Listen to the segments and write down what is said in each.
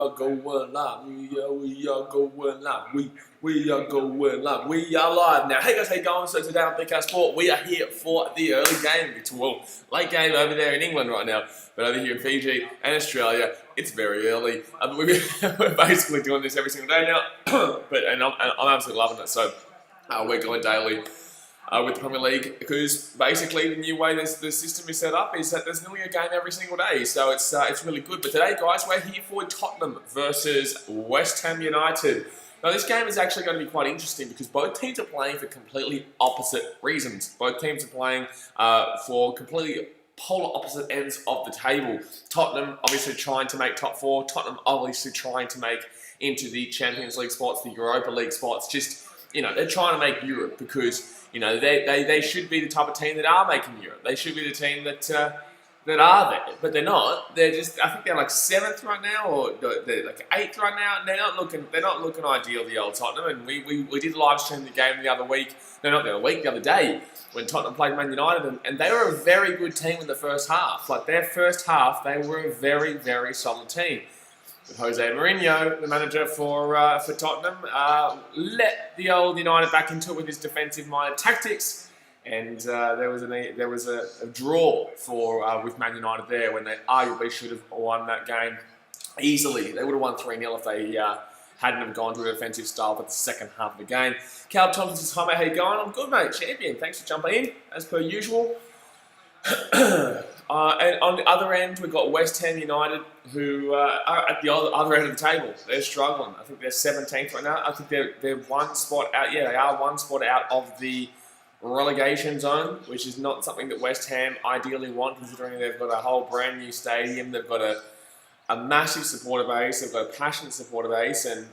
are going live. We are going live. We are going live. We are live now. Hey guys, how you going? So today on BKRmy Sport, we are here for the early game. It's late game over there in England right now, but over here in Fiji and Australia, it's very early. We're basically doing this every single day now, and I'm absolutely loving it. So we're going daily. With the Premier League, because basically the new way the system is set up is that there's nearly a game every single day, so it's really good. But today, guys, we're here for Tottenham versus West Ham United. Now, this game is actually going to be quite interesting because both teams are playing for completely opposite reasons. Both teams are playing for completely polar opposite ends of the table. Tottenham obviously trying to make top four. Tottenham obviously trying to make into the Champions League spots, the Europa League spots. Just, you know, they're trying to make Europe because, you know, they should be the type of team that are making Europe. They should be the team that are there, but they're not. They're just, I think they're like 7th right now, or they're like 8th right now. They're not looking ideal, the old Tottenham. And we did live stream the game the other week. No, not the other week, the other day when Tottenham played Man United, and they were a very good team in the first half. Like their first half, they were a very, very solid team. With Jose Mourinho, the manager for Tottenham, let the old United back into it with his defensive-minded tactics, and there was a draw for with Man United there when they arguably should have won that game easily. They would have won 3-0 if they hadn't have gone to a defensive style for the second half of the game. Cal Thompson says, "Hi mate, how you going? I'm good, mate. Champion. Thanks for jumping in as per usual." And on the other end, we've got West Ham United, who are at the other end of the table. They're struggling. I think they're 17th right now. I think they're one spot out. Yeah, they are one spot out of the relegation zone, which is not something that West Ham ideally want, considering they've got a whole brand new stadium. They've got a massive supporter base. They've got a passionate supporter base, and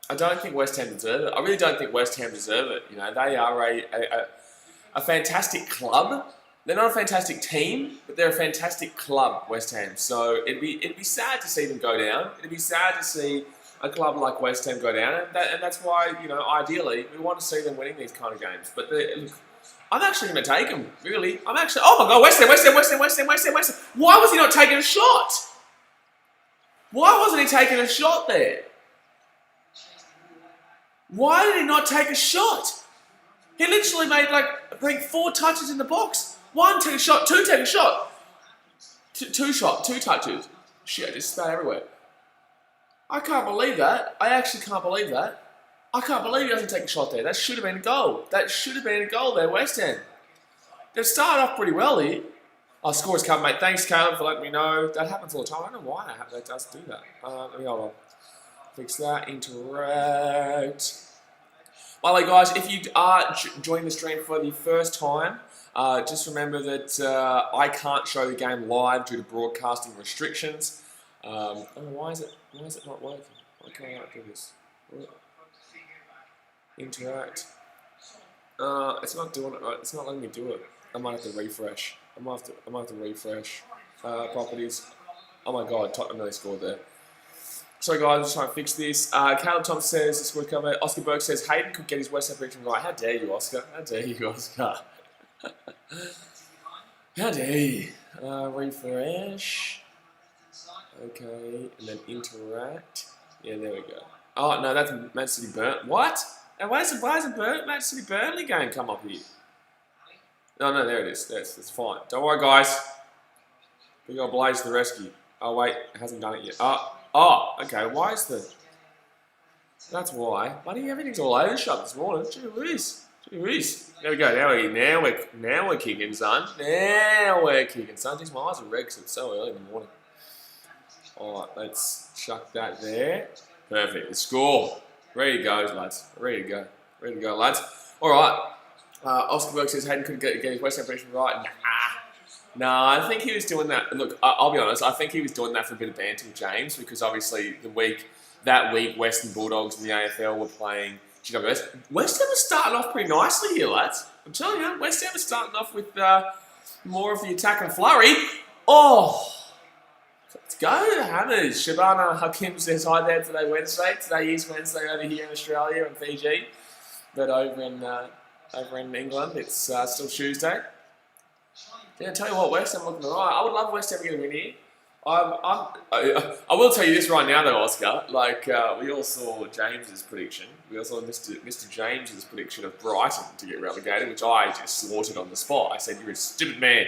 I don't think West Ham deserve it. I really don't think West Ham deserve it. You know, they are a fantastic club. They're not a fantastic team, but they're a fantastic club, West Ham. So it'd be sad to see them go down. It'd be sad to see a club like West Ham go down, and that's why, you know, ideally we want to see them winning these kind of games. But look, I'm actually going to take them. Really, I'm actually. Oh my God, West Ham! Why was he not taking a shot? Why wasn't he taking a shot there? Why did he not take a shot? He literally made like 4 touches in the box. 1, take a shot. 2, take a shot. 2 touches. Shit, I just spat everywhere. I can't believe that. I actually can't believe that. I can't believe he doesn't take a shot there. That should have been a goal. That should have been a goal there, West Ham. They've started off pretty well here. Our score's come, mate. Thanks, Caleb, for letting me know. That happens all the time. I don't know why that does do that. Let me hold on. Fix that. Interact. By the way, guys, if you are joining the stream for the first time, just remember that I can't show the game live due to broadcasting restrictions. Why is it not working? Why can't I do this? Interact. It's not doing it right. It's not letting me do it. I might have to refresh. I might have to refresh properties. Oh my God, Tottenham really scored there. Sorry guys, I'm just trying to fix this. Caleb Thompson says, the score cover. Oscar Burke says, Hayden could get his West Ham prediction right. How dare you, Oscar? How dare you, Oscar? How dare you? Refresh. Okay, and then interact. Yeah, there we go. Oh, no, that's Man City Burn. What? And why isn't Man City Burnley game come up here? No, there it is. That's fine. Don't worry, guys. We got Blaze to the rescue. Oh, wait, it hasn't done it yet. Oh, okay, why is the... That's why. Bloody everything's all over the shop this morning. Gee whiz. There we go. Now we're kicking, son. Jeez, my eyes are red because it's so early in the morning. Alright, let's chuck that there. Perfect. The score. Ready to go, lads. Ready to go, lads. Alright. Oscar Burke says Hayden couldn't get his West Ham prediction right. No, I think he was doing that. Look, I'll be honest. I think he was doing that for a bit of banter with James because obviously that week, Western Bulldogs in the AFL were playing GWS. West Ham is starting off pretty nicely here, lads. I'm telling you, West Ham is starting off with more of the attack and flurry. Oh, let's go, Hammers. Shabana Hakim says hi there today, Wednesday. Today is Wednesday over here in Australia and Fiji, but over in England, it's still Tuesday. Yeah, tell you what, West Ham looking alright. I would love West Ham to get a win here. I will tell you this right now, though, Oscar. Like we all saw James's prediction. We also saw Mr. James's prediction of Brighton to get relegated, which I just slaughtered on the spot. I said, "You're a stupid man.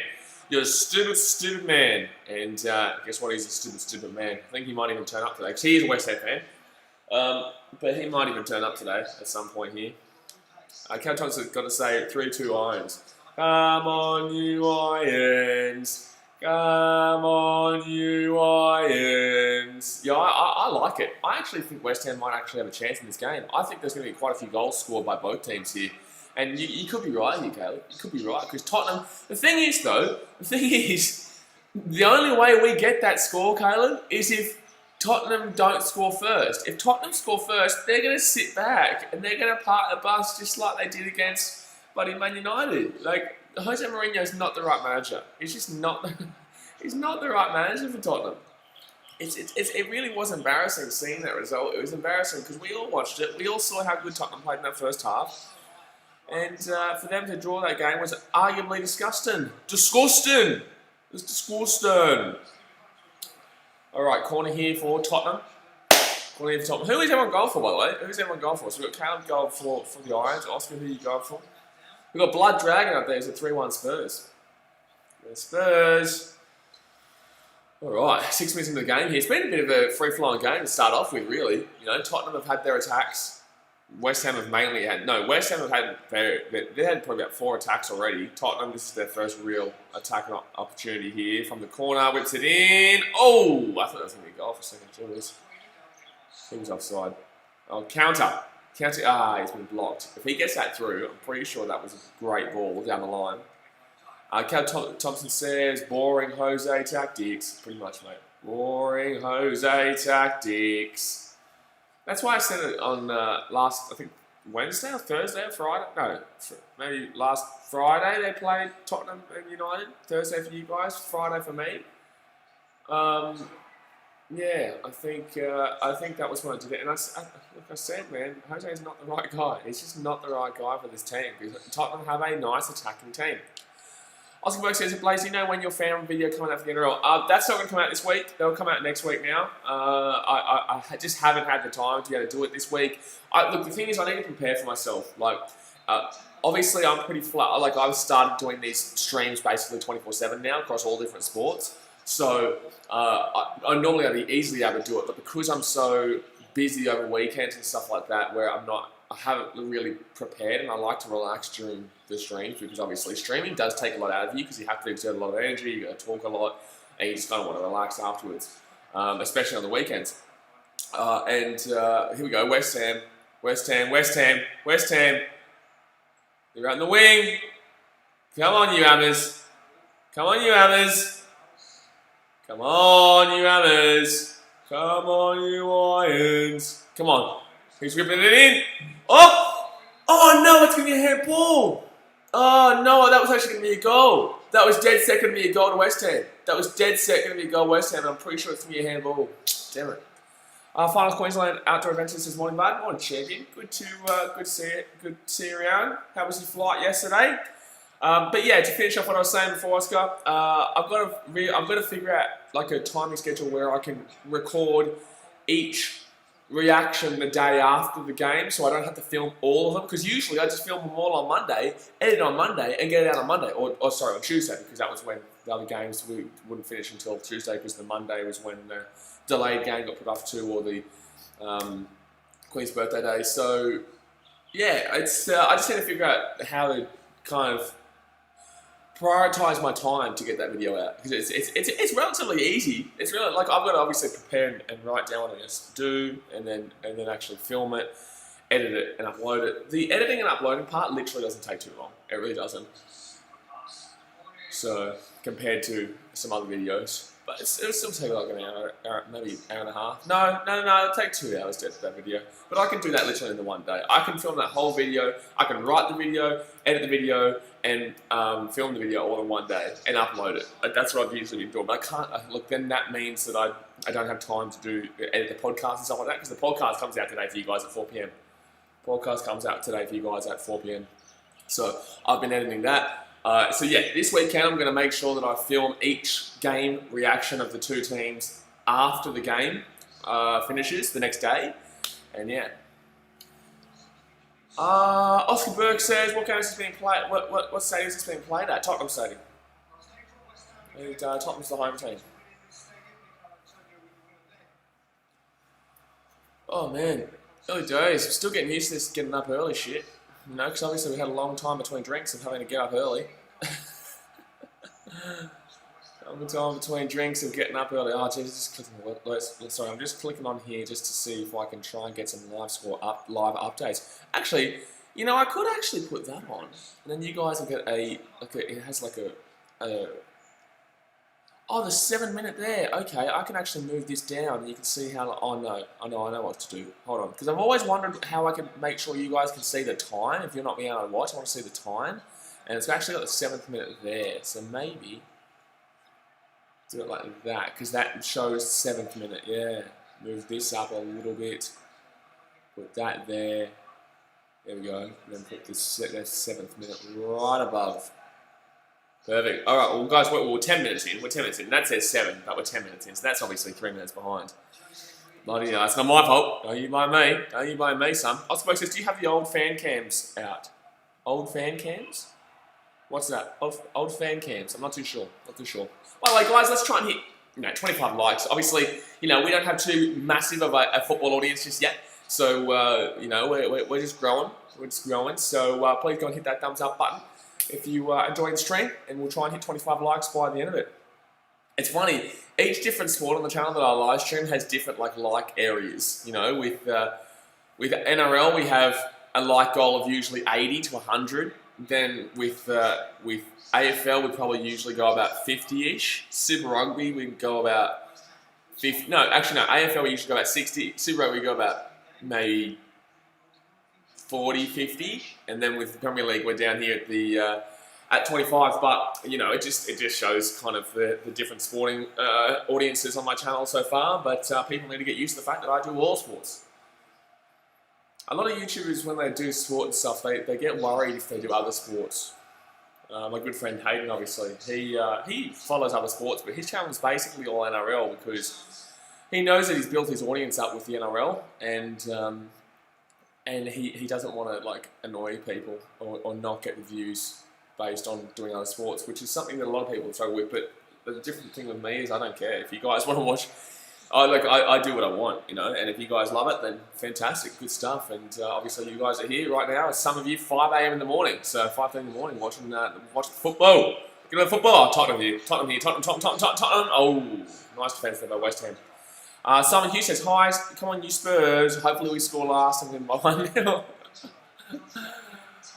You're a stupid man." And guess what? He's a stupid man. I think he might even turn up today because he is a West Ham fan. But he might even turn up today at some point here. Cal Thompson's got to say 3-2 Irons. Come on, you Irons. Come on, you Irons. Yeah, I like it. I actually think West Ham might actually have a chance in this game. I think there's going to be quite a few goals scored by both teams here. And you could be right here, Caleb. You could be right. Because Tottenham... The thing is, the only way we get that score, Caleb, is if Tottenham don't score first. If Tottenham score first, they're going to sit back and they're going to park the bus just like they did against bloody Man United. Like, Jose Mourinho's not the right manager. He's just not. He's not the right manager for Tottenham. It really was embarrassing seeing that result. It was embarrassing because we all watched it. We all saw how good Tottenham played in that first half, and for them to draw that game was arguably disgusting. Disgusting. It was disgusting. All right, corner here for Tottenham. Corner here for Tottenham. Who is everyone going for, by the way? Who's everyone going for? So we've got Caleb going for the Irons. Oscar, who are you going for? We've got Blood Dragon up there. It's a 3-1 Spurs. The Spurs. All right, 6 minutes into the game here. It's been a bit of a free-flowing game to start off with, really. You know, Tottenham have had their attacks. West Ham have mainly had... No, West Ham have had... They had probably about 4 attacks already. Tottenham, this is their first real attacking opportunity here. From the corner, whips it in. Oh! I thought that was going to be a goal for a second. He was offside. Oh, counter. He's been blocked. If he gets that through, I'm pretty sure that was a great ball down the line. Cal Thompson says, boring Jose tactics. Pretty much, mate. Boring Jose tactics. That's why I said it on last, I think, Wednesday or Thursday or Friday. No, maybe last Friday they played Tottenham and United. Thursday for you guys, Friday for me. Yeah, I think that was when I did it. And like I said, man, Jose is not the right guy. He's just not the right guy for this team. Because Tottenham have a nice attacking team. Oscar Burke says, Blaze, you know when your fan video coming out for the NRL? That's not going to come out this week. They'll come out next week now. I just haven't had the time to be able to do it this week. Look, the thing is, I need to prepare for myself. Like, obviously, I'm pretty flat. Like, I've started doing these streams basically 24/7 now across all different sports. So, I normally I'd be easily able to do it, but because I'm so busy over weekends and stuff like that, where I haven't really prepared, and I like to relax during the streams because obviously streaming does take a lot out of you because you have to exert a lot of energy, you got to talk a lot, and you just kind of want to relax afterwards, especially on the weekends. Here we go, West Ham. You're out in the wing. Come on, you Hammers. Come on, you Hammers. Come on, you Hammers. Come on, you Irons. Come on. He's ripping it in. Oh! Oh no, it's going to be a handball. Oh no, that was actually going to be a goal. That was dead set going to be a goal to West Ham. That was dead set going to be a goal to West Ham, and I'm pretty sure it's going to be a handball. Damn it. Final Queensland Outdoor Adventures this morning, bud. Morning, champion. Good to see you around. How was your flight yesterday? But yeah, to finish off what I was saying before, Oscar, I've got to figure out like a timing schedule where I can record each reaction the day after the game, so I don't have to film all of them. Because usually I just film them all on Monday, edit on Monday, and get it out on Monday, or on Tuesday, because that was when the other games we wouldn't finish until Tuesday, because the Monday was when the delayed game got put off to, or the Queen's birthday day. So yeah, it's I just need to figure out how to kind of prioritize my time to get that video out, because it's relatively easy. It's really like I've got to obviously prepare and write down what I'm going to do, and then actually film it, edit it, and upload it. The editing and uploading part literally doesn't take too long. It really doesn't. So compared to some other videos, but it'll still take like an hour, maybe an hour and a half. No, it'll take 2 hours to edit that video. But I can do that literally in the one day. I can film that whole video. I can write the video, edit the video, and film the video all in one day and upload it. Like, that's what I've usually been doing. But I can't, look, then that means that I don't have time to edit the podcast and stuff like that, because the podcast comes out today for you guys at 4 p.m. Podcast comes out today for you guys at 4 p.m. So I've been editing that. So yeah, this weekend I'm going to make sure that I film each game reaction of the two teams after the game finishes the next day. And yeah. Oscar Burke says, what game is this being played? What stadium is this being played at? Tottenham Stadium. And, Tottenham's the home team. Oh man, early days. I'm still getting used to this getting up early shit. You know, because obviously we had a long time between drinks of having to get up early. Long time between drinks of getting up early. Oh, geez, just clicking. Sorry, I'm just clicking on here just to see if I can try and get some live updates. Actually, you know, I could actually put that on, and then you guys will get it has like a. Oh, the 7 minute there. Okay, I can actually move this down and you can see how... Oh, no. I know what to do. Hold on. Because I've always wondered how I can make sure you guys can see the time. If you're not being able to watch, I want to see the time. And it's actually got the 7th minute there. So maybe do it like that. Because that shows 7th minute. Yeah. Move this up a little bit. Put that there. There we go. And then put this 7th minute right above. Perfect. All right, well, guys, we're 10 minutes in. We're 10 minutes in. That says 7, but we're 10 minutes in, so that's obviously 3 minutes behind. Bloody hell, it's not my fault. Don't you blame me. Don't you blame me, son. Oscar says, do you have the old fan cams out? Old fan cams? What's that? Old fan cams. I'm not too sure. Not too sure. Well, like, guys, let's try and hit 25 likes. Obviously, we don't have too massive of a football audience just yet. So, we're just growing. We're just growing. So, please go and hit that thumbs up button if you enjoy the stream, and we'll try and hit 25 likes by the end of it. It's funny, each different sport on the channel that I live stream has different like areas. You know, with NRL we have a like goal of usually 80 to 100. Then with AFL we probably usually go about 50-ish. Super Rugby we go about 50. No, actually no. AFL we usually go about 60. Super Rugby we go about maybe 40, 50, and then with the Premier League we're down here at 25. But it just shows kind of the different sporting audiences on my channel so far. But people need to get used to the fact that I do all sports. A lot of YouTubers, when they do sport and stuff, they get worried if they do other sports. My good friend Hayden, obviously, he follows other sports, but his channel is basically all NRL because he knows that he's built his audience up with the NRL, and he doesn't want to annoy people or not get the views based on doing other sports, which is something that a lot of people struggle with. But the different thing with me is I don't care. If you guys want to watch, I do what I want, and if you guys love it, then fantastic, good stuff. And obviously you guys are here right now, some of you 5 a.m. in the morning, so 5:30 in the morning watching football. Get on football. Tottenham here. Tottenham. Oh, nice defence there by West Ham. Simon Hughes says, hi, come on you Spurs, hopefully we score last and win by 1-0.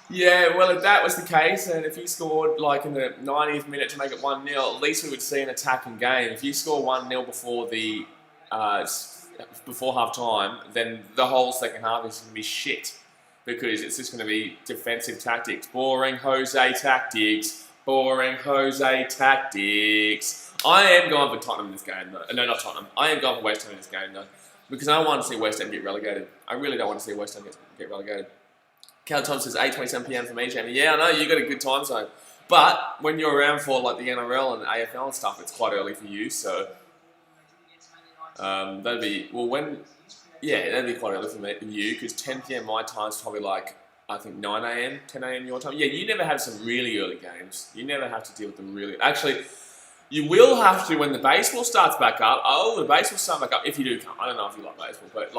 Yeah, well if that was the case, and if you scored in the 90th minute to make it 1-0, at least we would see an attacking game. If you score 1-0 before half time, then the whole second half is going to be shit, because it's just going to be defensive tactics. Boring Jose tactics. Boring Jose tactics. I am going for Tottenham in this game, though. No, not Tottenham. I am going for West Ham in this game, though. Because I don't want to see West Ham get relegated. I really don't want to see West Ham get relegated. Cal Tom says 8:27 PM for me, Jamie. Yeah, I know, you got a good time zone. But when you're around for the NRL and AFL and stuff, it's quite early for you, so... that'd be quite early for you, because 10 PM my time is probably I think 9 AM, 10 AM your time. Yeah, you never have some really early games. You never have to deal with them really... Actually... You will have to when the baseball starts back up. Oh, the baseball starts back up if you do come. I don't know if you like baseball, but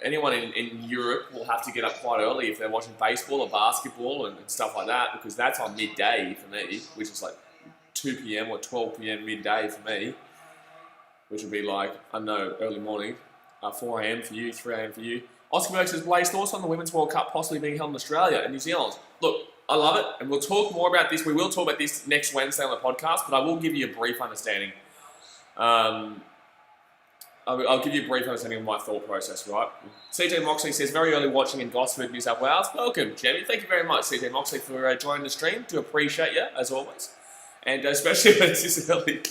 anyone in Europe will have to get up quite early if they're watching baseball or basketball and stuff like that, because that's on midday for me, which is 2 PM or 12 PM midday for me, which would be I don't know, early morning, 4 AM for you, 3 AM for you. Oscar Burke says, Blaze, thoughts on the Women's World Cup possibly being held in Australia and New Zealand? Look, I love it, and we'll talk more about this. We will talk about this next Wednesday on the podcast, but I will give you a brief understanding. I'll give you a brief understanding of my thought process, right? CJ Moxley says, very early watching in Gosford, New South Wales. Welcome, Jamie. Thank you very much, CJ Moxley, for joining the stream. Do appreciate you, as always. And especially when it's this early.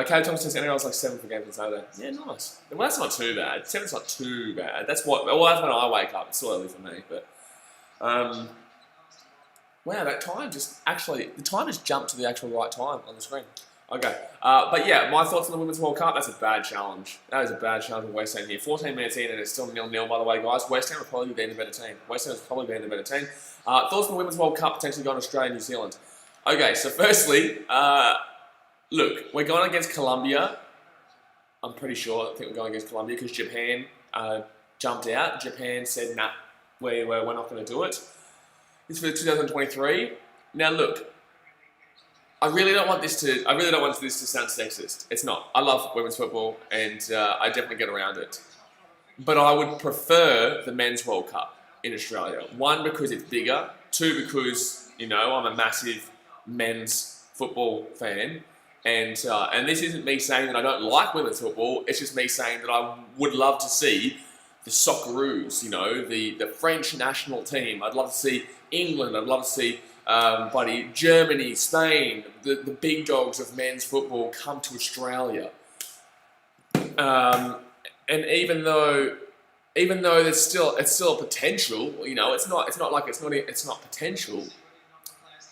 Kate Thompson says, NRL's 7 for games on Saturday. Yeah, nice. Well, that's not too bad. 7's not too bad. That's when I wake up. It's still early for me, but... Wow, that time the time has jumped to the actual right time on the screen. Okay, but yeah, my thoughts on the Women's World Cup, that's a bad challenge. That is a bad challenge for West Ham here. 14 minutes in and it's still 0-0, by the way, guys. West Ham will probably be the better team. West Ham has probably been the better team. Thoughts on the Women's World Cup potentially going to Australia and New Zealand? Okay, so firstly, look, we're going against Colombia. I'm pretty sure, I think we're going against Colombia because Japan jumped out. Japan said, nah, we're not going to do it. It's for 2023. Now look, I really don't want this to sound sexist. It's not. I love women's football and I definitely get around it. But I would prefer the Men's World Cup in Australia. One, because it's bigger. Two, because, I'm a massive men's football fan. And this isn't me saying that I don't like women's football. It's just me saying that I would love to see the Socceroos, the French national team. I'd love to see England. I'd love to see Germany, Spain, the big dogs of men's football come to Australia. And even though it's still a potential, it's not potential.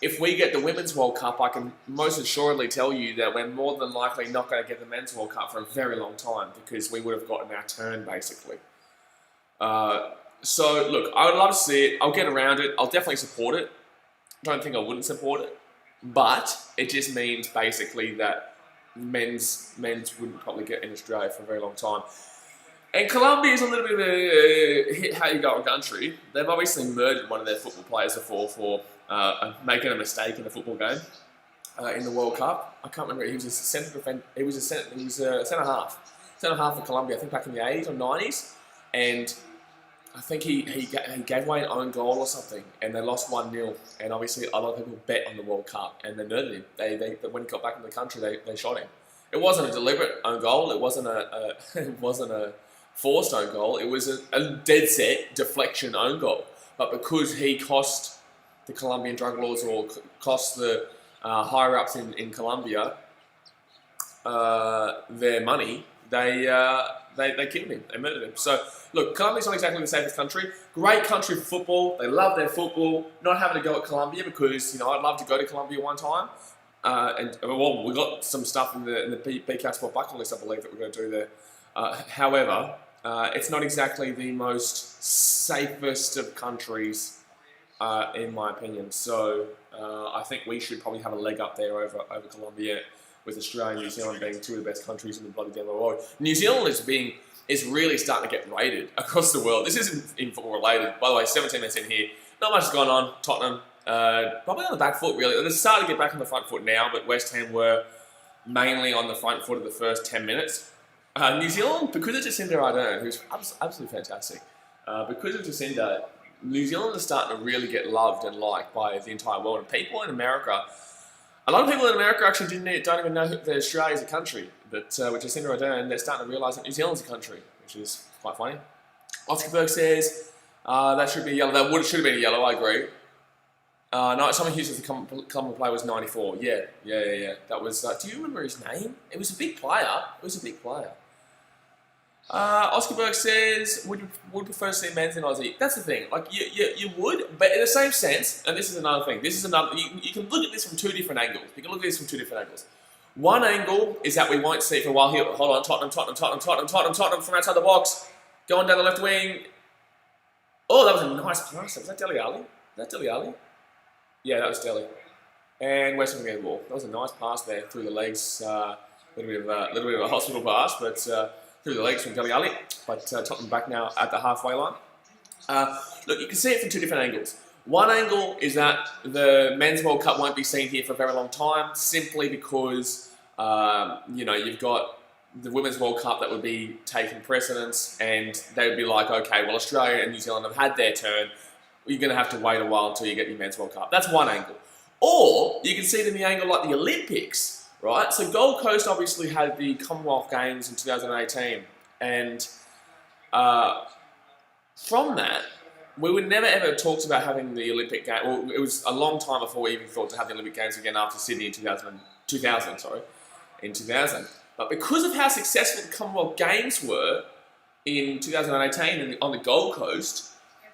If we get the Women's World Cup, I can most assuredly tell you that we're more than likely not going to get the Men's World Cup for a very long time because we would have gotten our turn, basically. So, look, I would love to see it. I'll get around it. I'll definitely support it. Don't think I wouldn't support it. But it just means, basically, that men's wouldn't probably get in Australia for a very long time. And Colombia is a little bit of a hit how you go in country. They've obviously murdered one of their football players before for making a mistake in a football game in the World Cup. I can't remember. He was a centre half for Colombia. I think back in the 80s or 90s, and I think he gave away an own goal or something, and they lost 1-0. And obviously, a lot of people bet on the World Cup, and they murdered him. They when he got back in the country, they shot him. It wasn't a deliberate own goal. It wasn't a forced own goal. It was a dead set deflection own goal. But because he cost the Colombian drug laws or cost the higher ups in Colombia their money, they killed him. They murdered him. So look, Colombia's not exactly the safest country. Great country for football. They love their football. Not having to go at Colombia because I'd love to go to Colombia one time. We got some stuff in the BKRmy Sport bucket list, I believe, that we're going to do there. However, it's not exactly the most safest of countries, in my opinion. So I think we should probably have a leg up there over Colombia, with Australia and New Zealand being two of the best countries in the bloody damn world. New Zealand is really starting to get rated across the world. This isn't in football related. By the way, 17 minutes in here. Not much has gone on. Tottenham, probably on the back foot, really. They're starting to get back on the front foot now, but West Ham were mainly on the front foot of the first 10 minutes. New Zealand, because of Jacinda Ardern, who's absolutely fantastic, because of Jacinda, New Zealand is starting to really get loved and liked by the entire world. And people in America, a lot of people in America actually don't even know that Australia is a country. But with Jacinda Ardern, they're starting to realise that New Zealand's a country, which is quite funny. Oscar Berg says that should be a yellow. That should have been a yellow. I agree. No, someone who says the Colombian player was 94. Yeah. That was. Do you remember his name? It was a big player. Oscar Berg says, would prefer to see men's in Aussie. That's the thing. Like you would, but in the same sense. And this is another thing. You can look at this from two different angles. One angle is that we won't see for a while here. Hold on, Tottenham from outside the box, going down the left wing. Oh, that was a nice pass. Was that Dele Alli? Yeah, that was Dele. And West Ham getting the ball. That was a nice pass there through the legs. A little bit of a hospital pass, but through the legs from Dele Alli. But Tottenham back now at the halfway line. Look, you can see it from two different angles. One angle is that the Men's World Cup won't be seen here for a very long time, simply because you've got the Women's World Cup that would be taking precedence, and they would be like, okay, well, Australia and New Zealand have had their turn. You're going to have to wait a while until you get your Men's World Cup. That's one angle. Or you can see it in the angle like the Olympics, right? So Gold Coast obviously had the Commonwealth Games in 2018, and from that, we would never ever talked about having the Olympic Games. Well, it was a long time before we even thought to have the Olympic Games again after Sydney in 2000. But because of how successful the Commonwealth Games were in 2018 and on the Gold Coast,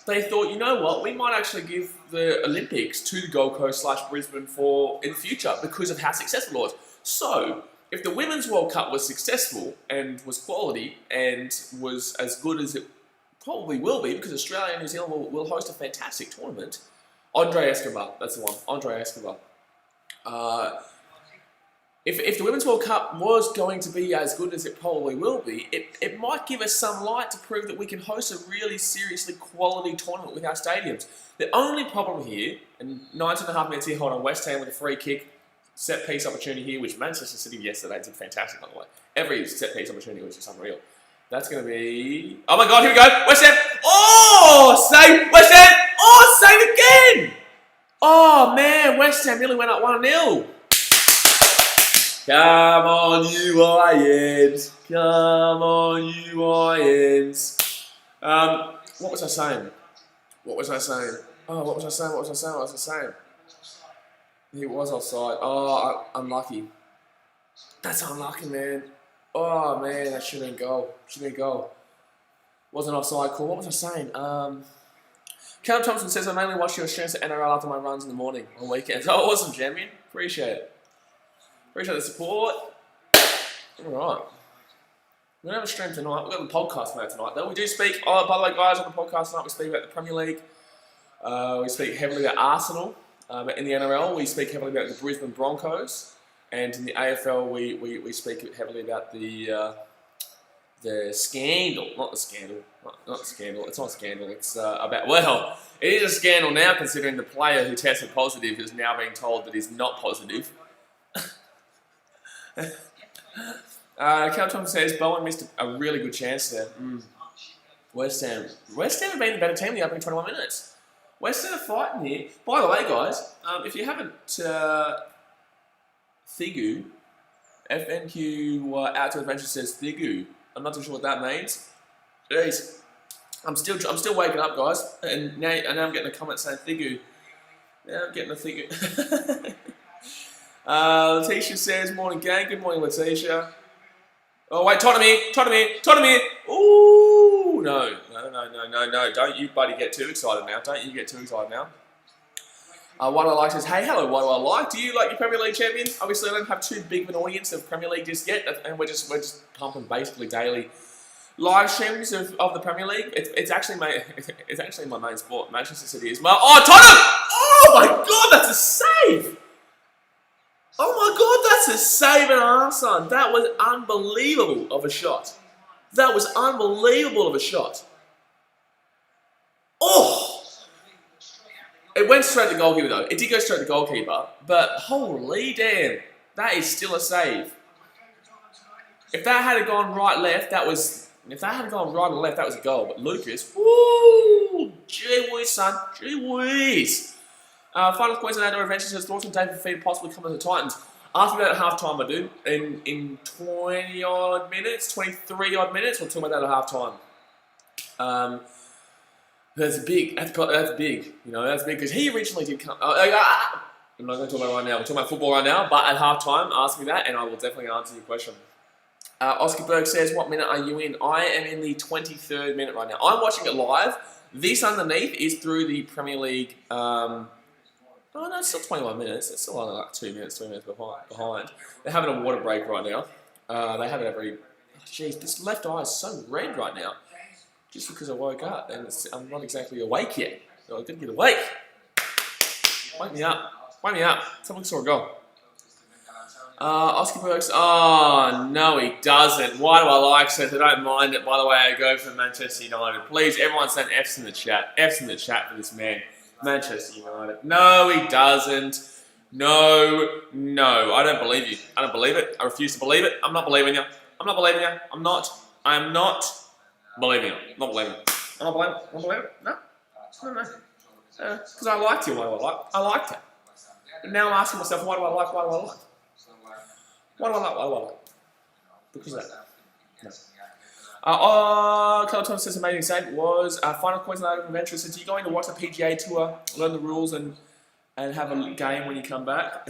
they thought, you know what, we might actually give the Olympics to the Gold Coast / Brisbane in the future because of how successful it was. So, if the Women's World Cup was successful and was quality and was as good as it probably will be, because Australia and New Zealand will host a fantastic tournament. Andre Escobar, that's the one. Andre Escobar. If the Women's World Cup was going to be as good as it probably will be, it might give us some light to prove that we can host a really seriously quality tournament with our stadiums. The only problem here, and 19.5 minutes here, hold on, West Ham with a free kick, set piece opportunity here, which Manchester City yesterday did fantastic, by the way. Every set piece opportunity was just unreal. That's going to be... Oh my God, here we go. West Ham. Oh, save. West Ham. Oh, save again. Oh, man. West Ham nearly went up 1-0. Come on, you Lions. Come on, you Lions. What was I saying? Oh, what was I saying? He was offside. Oh, unlucky. That's unlucky, man. Oh, man, that should have been goal. Wasn't offside call. What was I saying? Callum Thompson says, I mainly watch your streams at NRL after my runs in the morning on weekends. Oh, awesome, champion. Appreciate it. Appreciate the support. All right. We don't have a stream tonight. We've got the podcast tonight, though. We do speak, by the way, guys, on the podcast tonight, we speak about the Premier League. We speak heavily about Arsenal. But in the NRL, we speak heavily about the Brisbane Broncos. And in the AFL, we speak heavily about the scandal. Not the scandal. Not the scandal. It's not a scandal. It's about... Well, it is a scandal now, considering the player who tested positive is now being told that he's not positive. Cal Thompson says Bowen missed a really good chance there. West Ham have been the better team in the opening 21 minutes. West Ham are fighting here. By the way, guys, if you haven't Thigu, FNQ Outdoor Adventure says Thigu. I'm not too sure what that means. Jeez, I'm still waking up, guys, and now I'm getting a comment saying Thigu. Now I'm getting a Thigu. Letitia says, morning gang. Good morning, Letitia. Oh, wait, Tottenham here. Ooh, no. Don't you buddy get too excited now. What do I like says, hey, hello, what do I like? Do you like your Premier League champion? Obviously, I don't have too big of an audience of Premier League just yet, and we're just pumping basically daily live streams of the Premier League. It's actually my main sport. Manchester City is my... Oh, Tottenham! Oh, my God, that's a save! Oh my God, that's a save and a half, son. That was unbelievable of a shot. Oh! It went straight to the goalkeeper, though. It did go straight to the goalkeeper, but holy damn, that is still a save. If that had gone right-left, that was... If that had gone right or left, that was a goal. But Lucas, woo! Gee whiz, son. Gee whiz. Final Queensland Outdoor Adventure says, thoughts on David Fafita possibly coming to the Titans. After that at half-time, I do. In 20-odd minutes, 23-odd minutes, we'll talk about that at half-time. That's big. You know, that's big because he originally did come... I'm not going to talk about it right now. We're talking about football right now, but at half-time, ask me that and I will definitely answer your question. Oscar Berg says, what minute are you in? I am in the 23rd minute right now. I'm watching it live. This underneath is through the Premier League... Oh no, it's still 21 minutes. It's still only like 2 minutes, 3 minutes behind. They're having a water break right now. They have it every... Jeez, this left eye is so red right now. Just because I woke up and I'm not exactly awake yet. So I gotta get awake. Wake me up. Someone saw a goal. Oscar Burks. Oh, no, he doesn't. Why do I like so? I don't mind it. By the way, I go for Manchester United. Please, everyone send F's in the chat. F's in the chat for this man. Manchester United. No, he doesn't. No. I don't believe you. I don't believe it. I refuse to believe it. I'm not believing you. I'm not believing you. I'm not believing you. Not believing it. I'm not believing it. No. Because I liked you. What do I like? I liked it. And now I'm asking myself, why do I like? What do I like? Because of that. No. Carl Thomas says amazing save was final Queensland Adventure. So, are you going to watch the PGA Tour, learn the rules, and have a game when you come back?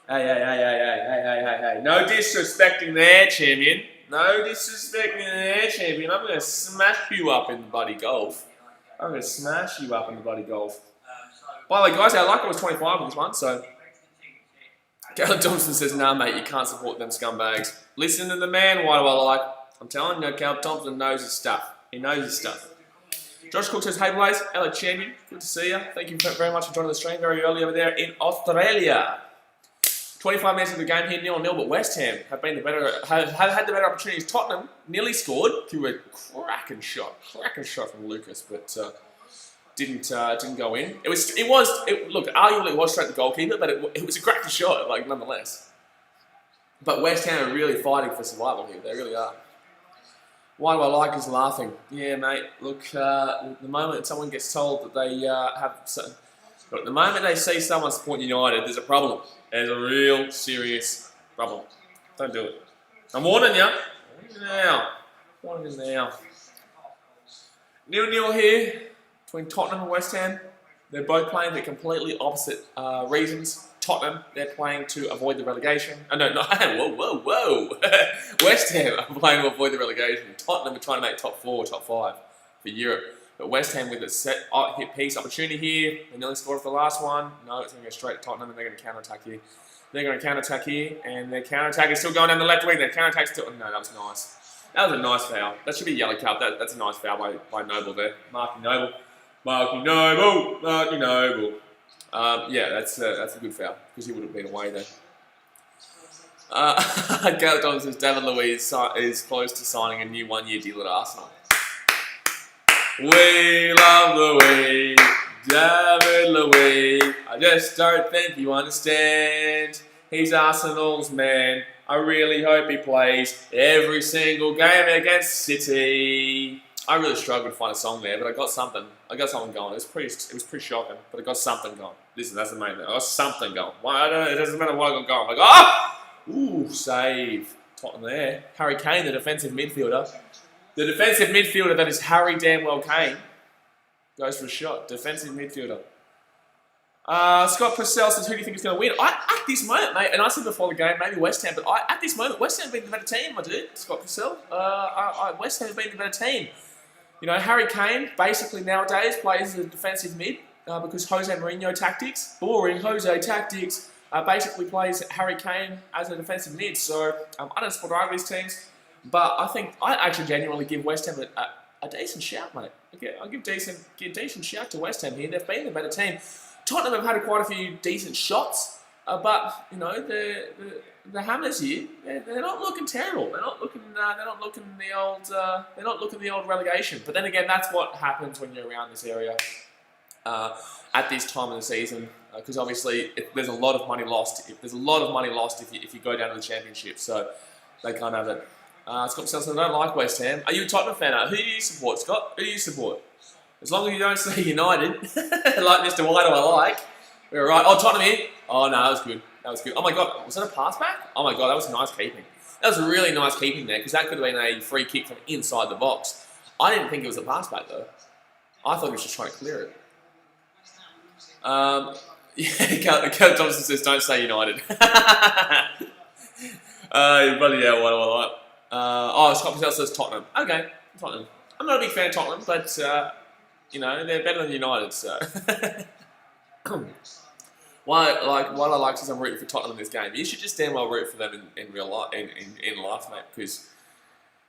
Hey! No disrespecting there, champion. I'm going to smash you up in the bloody golf. I'm going to smash you up in the bloody golf. By the way, guys, our luck was 25 on this one, so... Caleb Thompson says, nah, mate, you can't support them scumbags. Listen to the man, why do I like? I'm telling you, Caleb Thompson knows his stuff. He knows his stuff. Josh Cook says, hey, Blaze, hello, champion. Good to see you. Thank you very much for joining the stream very early over there in Australia. 25 minutes of the game here, 0-0, but West Ham have had the better opportunities. Tottenham nearly scored through a cracking shot from Lucas, but didn't go in. Look, arguably it was straight to the goalkeeper, but it was a cracking shot, like nonetheless. But West Ham are really fighting for survival here. They really are. Why do I like is laughing? Yeah, mate. Look, the moment someone gets told that they look, the moment they see someone support United, there's a problem. There's a real serious problem. Don't do it. I'm warning you. Warning you now. 0-0 here between Tottenham and West Ham. They're both playing for completely opposite reasons. Tottenham, they're playing to avoid the relegation. Oh, no, whoa. West Ham are playing to avoid the relegation. Tottenham are trying to make top 4, top 5 for Europe. But West Ham with a set hit piece opportunity here. They nearly scored off the last one. No, it's going to go straight to Tottenham and they're going to counter-attack here. They're going to counter-attack here, and their counter-attack is still going down the left wing. Their counter-attack still... No, that was nice. That was a nice foul. That should be a yellow card. That's a nice foul by Noble there. Marky Noble. Yeah, that's a good foul, because he would have been away there. Gareth Thompson says David Luiz is close to signing a new one-year deal at Arsenal. We love Louis, David Louis. I just don't think you understand. He's Arsenal's man. I really hope he plays every single game against City. I really struggled to find a song there, but I got something. I got something going. It was pretty shocking, but I got something going. Listen, that's the main thing. I got something going. It doesn't matter what I got going. I'm like, ooh, save. Tottenham there. Harry Kane, the defensive midfielder. The defensive midfielder that is Harry Damwell Kane goes for a shot. Defensive midfielder. Scott Purcell says, who do you think is going to win? At this moment, mate, and I said before the game, maybe West Ham, but at this moment, West Ham have been the better team, my dude. Scott Purcell. West Ham have been the better team. You know, Harry Kane basically nowadays plays as a defensive mid because Jose Mourinho tactics, boring Jose tactics, basically plays Harry Kane as a defensive mid. So I don't support either of these teams, but I actually genuinely give West Ham a decent shout, mate. I'll give a decent shout to West Ham here. They've been the better team. Tottenham have had quite a few decent shots, but you know the Hammers here, they're not looking terrible. They're not looking the old relegation. But then again, that's what happens when you're around this area at this time of the season, because obviously there's a lot of money lost. There's a lot of money lost if you go down to the Championship, so they can't have it. Scott says, I don't like West Ham. Are you a Tottenham fan? Who do you support, Scott? Who do you support? As long as you don't say United, like Mr. White, do I like. We're right. Oh, Tottenham here. Oh, no, that was good. That was good. Oh, my God. Was that a pass back? Oh, my God. That was nice keeping. That was really nice keeping there, because that could have been a free kick from inside the box. I didn't think it was a pass back, though. I thought he was just trying to clear it. Yeah, Caleb Thompson says, don't say United. Bloody hell, what do I like? Scott Patel says Tottenham. Okay, Tottenham. I'm not a big fan of Tottenham, but, you know, they're better than United, so... What I like is I'm rooting for Tottenham in this game. You should just damn well root for them in real life, in life, mate, because,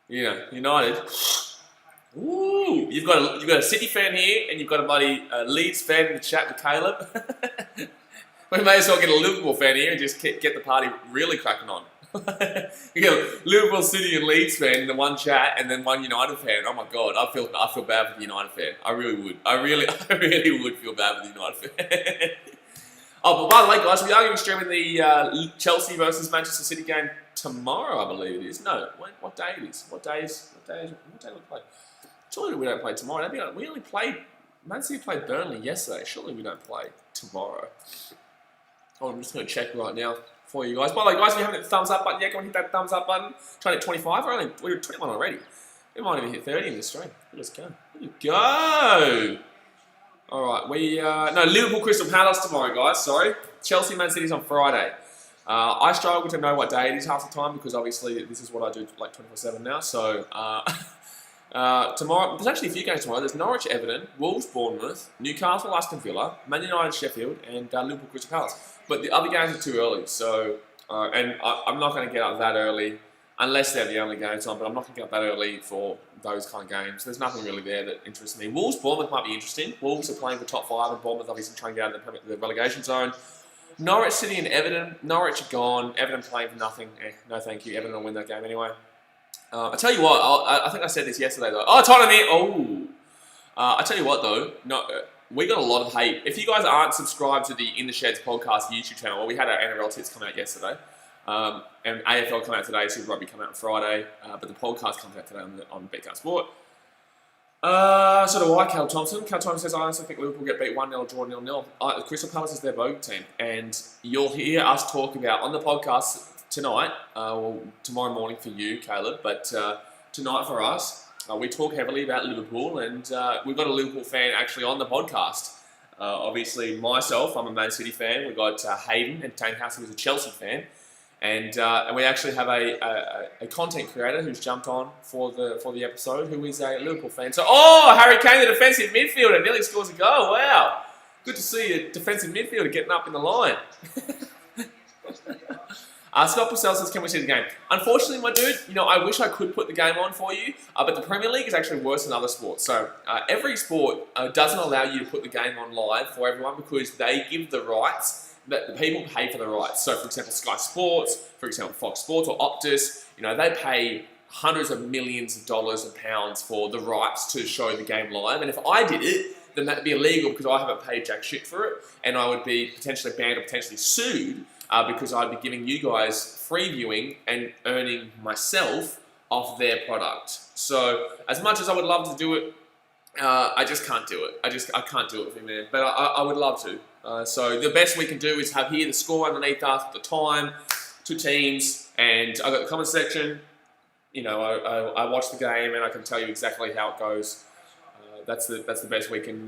you know, United... Ooh, you've got a City fan here, and you've got a bloody Leeds fan in the chat with Caleb. We may as well get a Liverpool fan here and just get the party really cracking on. You get Liverpool, City, and Leeds fan in the one chat, and then one United fan. Oh my God, I feel bad for the United fan. I really would. I really would feel bad for the United fan. Oh, but by the way, guys, we are going to be streaming the Chelsea versus Manchester City game tomorrow, I believe it is. No, what day it is? What day we play? Surely we don't play tomorrow. We only played... Man City played Burnley yesterday. Surely we don't play tomorrow. Oh, I'm just going to check right now for you guys. By the way, guys, if you haven't hit the thumbs up button yet, go and hit that thumbs up button. Try to hit 25. We're at 21 already. We might even hit 30 in this stream. Let's go. Go! Alright, no, Liverpool Crystal Palace tomorrow, guys. Sorry. Chelsea Man City's on Friday. I struggle to know what day it is half the time because obviously this is what I do like 24/7 now. So... Tomorrow, there's actually a few games tomorrow. There's Norwich, Everton, Wolves, Bournemouth, Newcastle, Aston Villa, Man United, Sheffield, and Liverpool, Crystal Palace. But the other games are too early, so I'm not going to get up that early unless they're the only games on. But I'm not going to get up that early for those kind of games. There's nothing really there that interests me. Wolves, Bournemouth might be interesting. Wolves are playing for top 5, and Bournemouth obviously trying to get out of the relegation zone. Norwich, City, and Everton. Norwich are gone. Everton playing for nothing. No, thank you. Everton will win that game anyway. I tell you what, I think I said this yesterday though. Oh, Tottenham here. Oh, I tell you what though, we got a lot of hate. If you guys aren't subscribed to the In the Sheds podcast YouTube channel, well, we had our NRL tips come out yesterday, and AFL come out today. Super Rugby come out on Friday, but the podcast comes out today on BKRmy Sport. So do I, Cal Thompson. Cal Thompson says, I honestly think Liverpool get beat 1-0, draw 0-0. Crystal Palace is their bogey team, and you'll hear us talk about on the podcast tonight, well, tomorrow morning for you, Caleb, but tonight for us, we talk heavily about Liverpool, and we've got a Liverpool fan actually on the podcast. Obviously, myself, I'm a Man City fan. We've got Hayden and Tankhouse, who's a Chelsea fan, and we actually have a content creator who's jumped on for the episode, who is a Liverpool fan. So, Harry Kane, the defensive midfielder, nearly scores a goal. Wow, good to see a defensive midfielder getting up in the line. Scott Purcell says, can we see the game? Unfortunately, my dude, I wish I could put the game on for you, but the Premier League is actually worse than other sports. So every sport doesn't allow you to put the game on live for everyone because they give the rights, that the people pay for the rights. So for example, Sky Sports, for example, Fox Sports or Optus, they pay hundreds of millions of dollars and pounds for the rights to show the game live. And if I did it, then that'd be illegal because I haven't paid jack shit for it, and I would be potentially banned or potentially sued. Because I'd be giving you guys free viewing and earning myself off their product. So as much as I would love to do it, I just can't do it. I can't do it with you, man. But I would love to. So the best we can do is have here the score underneath us, the time, 2 teams, and I got the comment section. I watch the game and I can tell you exactly how it goes. That's the best we can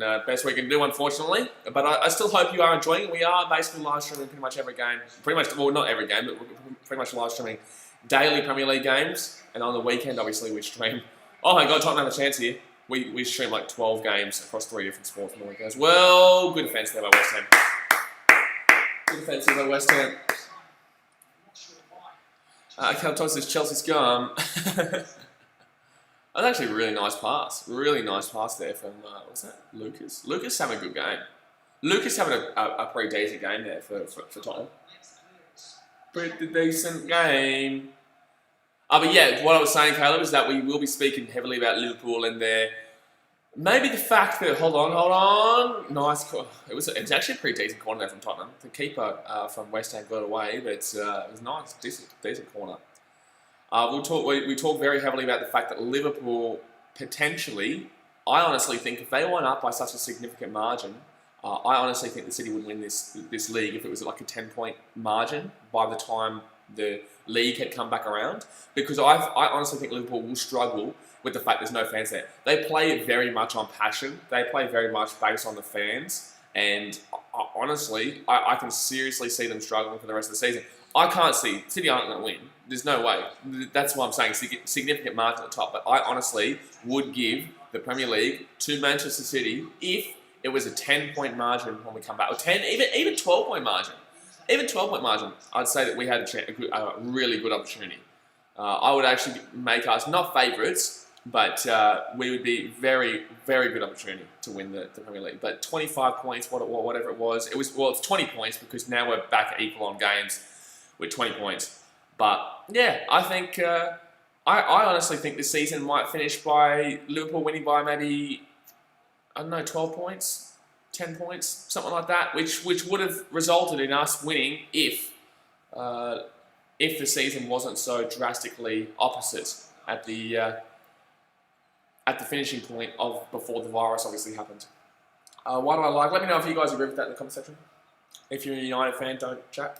do, unfortunately. But I still hope you are enjoying it. We are basically live streaming pretty much every game. Well, not every game, but we're pretty much live streaming daily Premier League games. And on the weekend, obviously, we stream. Oh my God, Tottenham have a chance here. We stream like 12 games across 3 different sports on the weekend as well. Good defence there by West Ham. Good defence there by West Ham. Cal Thompson says Chelsea's gone. That was actually a really nice pass. Really nice pass there from, what's that? Lucas. Lucas having a good game. Lucas having a pretty decent game there for Tottenham. Pretty decent game. But yeah, what I was saying, Caleb, is that we will be speaking heavily about Liverpool and their... Maybe the fact that... Hold on. Nice call. It was actually a pretty decent corner there from Tottenham. The keeper from West Ham got away, but it was nice. Decent corner. We talk very heavily about the fact that Liverpool potentially, I honestly think if they went up by such a significant margin, I honestly think the City would win this league if it was like a 10-point margin by the time the league had come back around. Because I honestly think Liverpool will struggle with the fact there's no fans there. They play very much on passion. They play very much based on the fans. And honestly, I can seriously see them struggling for the rest of the season. I can't see City aren't going to win. There's no way. That's why I'm saying significant margin at the top. But I honestly would give the Premier League to Manchester City if it was a 10-point margin when we come back, or 10, even 12-point margin. Even 12-point margin, I'd say that we had a really good opportunity. I would actually make us not favourites, but we would be very, very good opportunity to win the Premier League. But 25 points, whatever it was, it's 20 points because now we're back at equal on games with 20 points. But yeah, I think I honestly think this season might finish by Liverpool winning by maybe 12 points, 10 points, something like that, which would have resulted in us winning if the season wasn't so drastically opposite at the finishing point of before the virus obviously happened. What do I like? Let me know if you guys agree with that in the comment section. If you're a United fan, don't chat.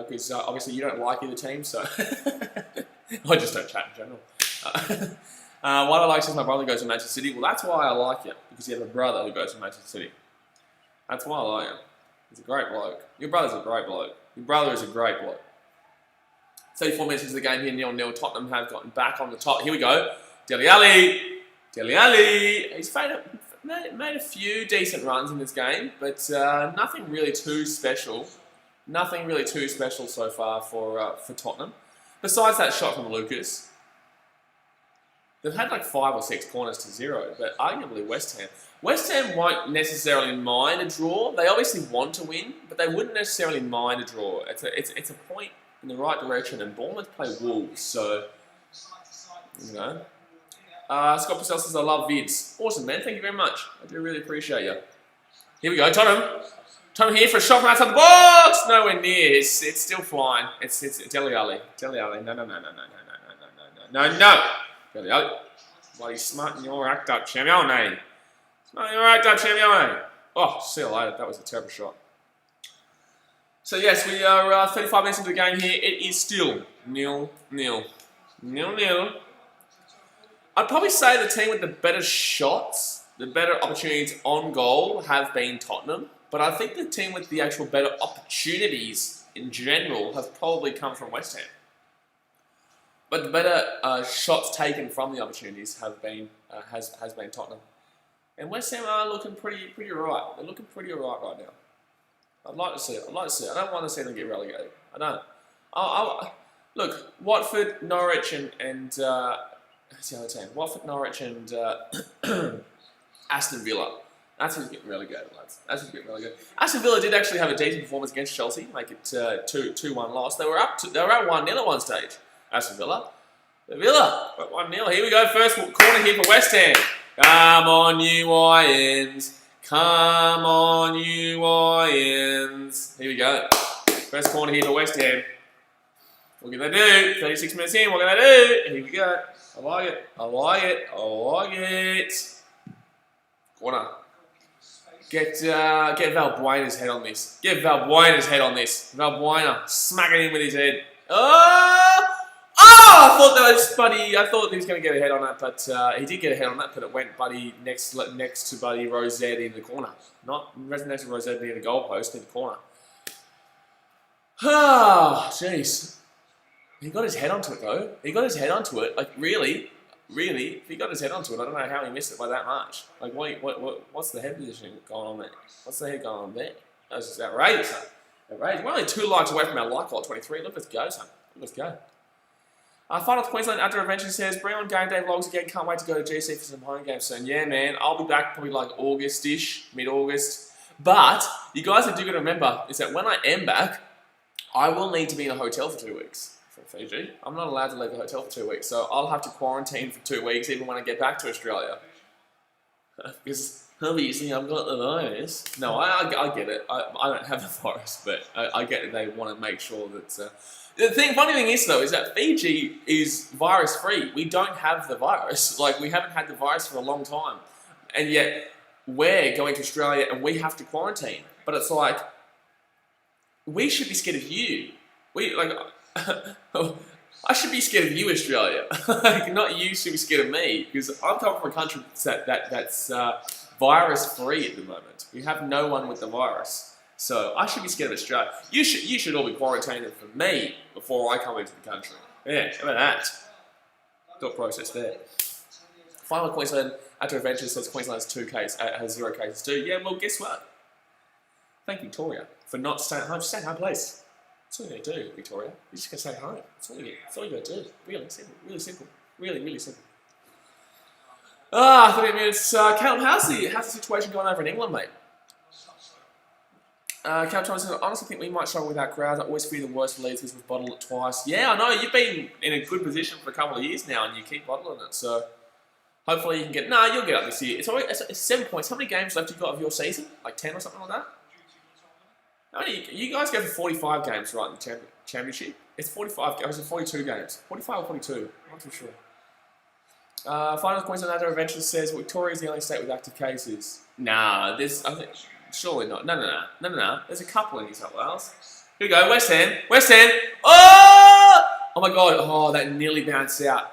Because obviously you don't like either team, so I just don't chat in general. What I like is my brother goes to Manchester City. Well, that's why I like you, because you have a brother who goes to Manchester City. That's why I like him. He's a great bloke. Your brother's a great bloke. Your brother is a great bloke. 34 minutes into the game here, 0-0. Tottenham have gotten back on the top. Here we go. Dele Alli. Dele Alli. He's made a few decent runs in this game, but nothing really too special. Nothing really too special so far for Tottenham. Besides that shot from Lucas, they've had like 5 or 6 corners to 0, but arguably West Ham won't necessarily mind a draw. They obviously want to win, but they wouldn't necessarily mind a draw. It's a point in the right direction, and Bournemouth play Wolves, so you know. Scott Purcell says, I love vids. Awesome, man. Thank you very much. I do really appreciate you. Here we go, Tottenham. Tottenham here for a shot from outside the box. Nowhere near. It's still flying. It's Dele Alli. Dele Alli. No. Dele Alli. Bloody smart in your act up, champion. Smart in your act up, champion. Oh, see you later. That was a terrible shot. So yes, we are 35 minutes into the game here. It is still 0-0. 0-0. I'd probably say the team with the better shots, the better opportunities on goal have been Tottenham. But I think the team with the actual better opportunities in general have probably come from West Ham. But the better shots taken from the opportunities have been has been Tottenham. And West Ham are looking pretty alright. They're looking pretty alright right now. I'd like to see it. I don't want to see them get relegated. I don't. Look, Watford, Norwich, and who's the other team? Watford, Norwich, and Aston Villa. That's who's getting relegated, lads. That's who's getting relegated. Aston Villa did actually have a decent performance against Chelsea, make it 2-1 loss. They were at 1-0 at one stage. Aston Villa. The Villa at 1-0. Here we go. First corner here for West Ham. Come on, you Lions. Come on, you Lions. Here we go. First corner here for West Ham. What can they do? 36 minutes in. What can they do? Here we go. I like it. I like it. I like it. Corner. Get Valbuena's head on this. Get Valbuena's head on this. Valbuena, smack it in with his head. Oh! I thought that was Buddy. I thought he was going to get a head on that, but he did get a head on that. But it went Buddy next to Buddy Rosette in the corner, not next to Rosette near the goalpost in the corner. Ah, jeez. He got his head onto it though. He got his head onto it. Like really. If he got his head onto it, I don't know how he missed it by that much. Like, what's the head position going on there? What's the head going on there? That was just outrageous, son. Outrageous. We're only 2 likes away from our like goal at 23. Look, let's go, son. Let's go. Final to Queensland after Adventure says, bring on game day vlogs again. Can't wait to go to GC for some home games soon. Yeah, man. I'll be back probably like August-ish, mid-August. But you guys are do got to remember is that when I am back, I will need to be in a hotel for 2 weeks. Fiji. I'm not allowed to leave the hotel for 2 weeks, so I'll have to quarantine for 2 weeks even when I get back to Australia. Because obviously I've got the virus. No, I get it. I don't have the virus, but I get it. They want to make sure that... funny thing is though, is that Fiji is virus free. We don't have the virus. Like, we haven't had the virus for a long time. And yet, we're going to Australia and we have to quarantine. But it's like, we should be scared of you. I should be scared of you, Australia. Not you should be scared of me, because I'm coming from a country that's virus-free at the moment. We have no one with the virus, so I should be scared of Australia. You should all be quarantined for me before I come into the country. Yeah, how about that? Thought process there. Final Queensland after Adventure says Queensland has 0 cases too. Yeah, well, guess what? Thank Victoria for not staying at home. Just stay at home, please. That's all you're going to do, Victoria. You're just going to stay at home. That's all you're going to do. Really simple. Really simple. Really simple. 30 minutes. Callum, how's the situation going over in England, mate? Callum Thomas says, I honestly think we might struggle without crowds. I always fear the worst for Leeds because we've bottled it twice. Yeah, I know. You've been in a good position for a couple of years now and you keep bottling it. So hopefully you can get... you'll get up this year. It's 7 points. How many games left you got of your season? Like 10 or something like that? How many, you guys go for 45 games, right, in the championship? It's 45 games, it's 42 games. 45 or 42, I'm not too sure. Final Queensland after Adventure says, Victoria is the only state with active cases. Nah, I think, surely not. No. There's a couple in New South Wales. Here we go, West Ham. Oh! Oh my God, oh, that nearly bounced out.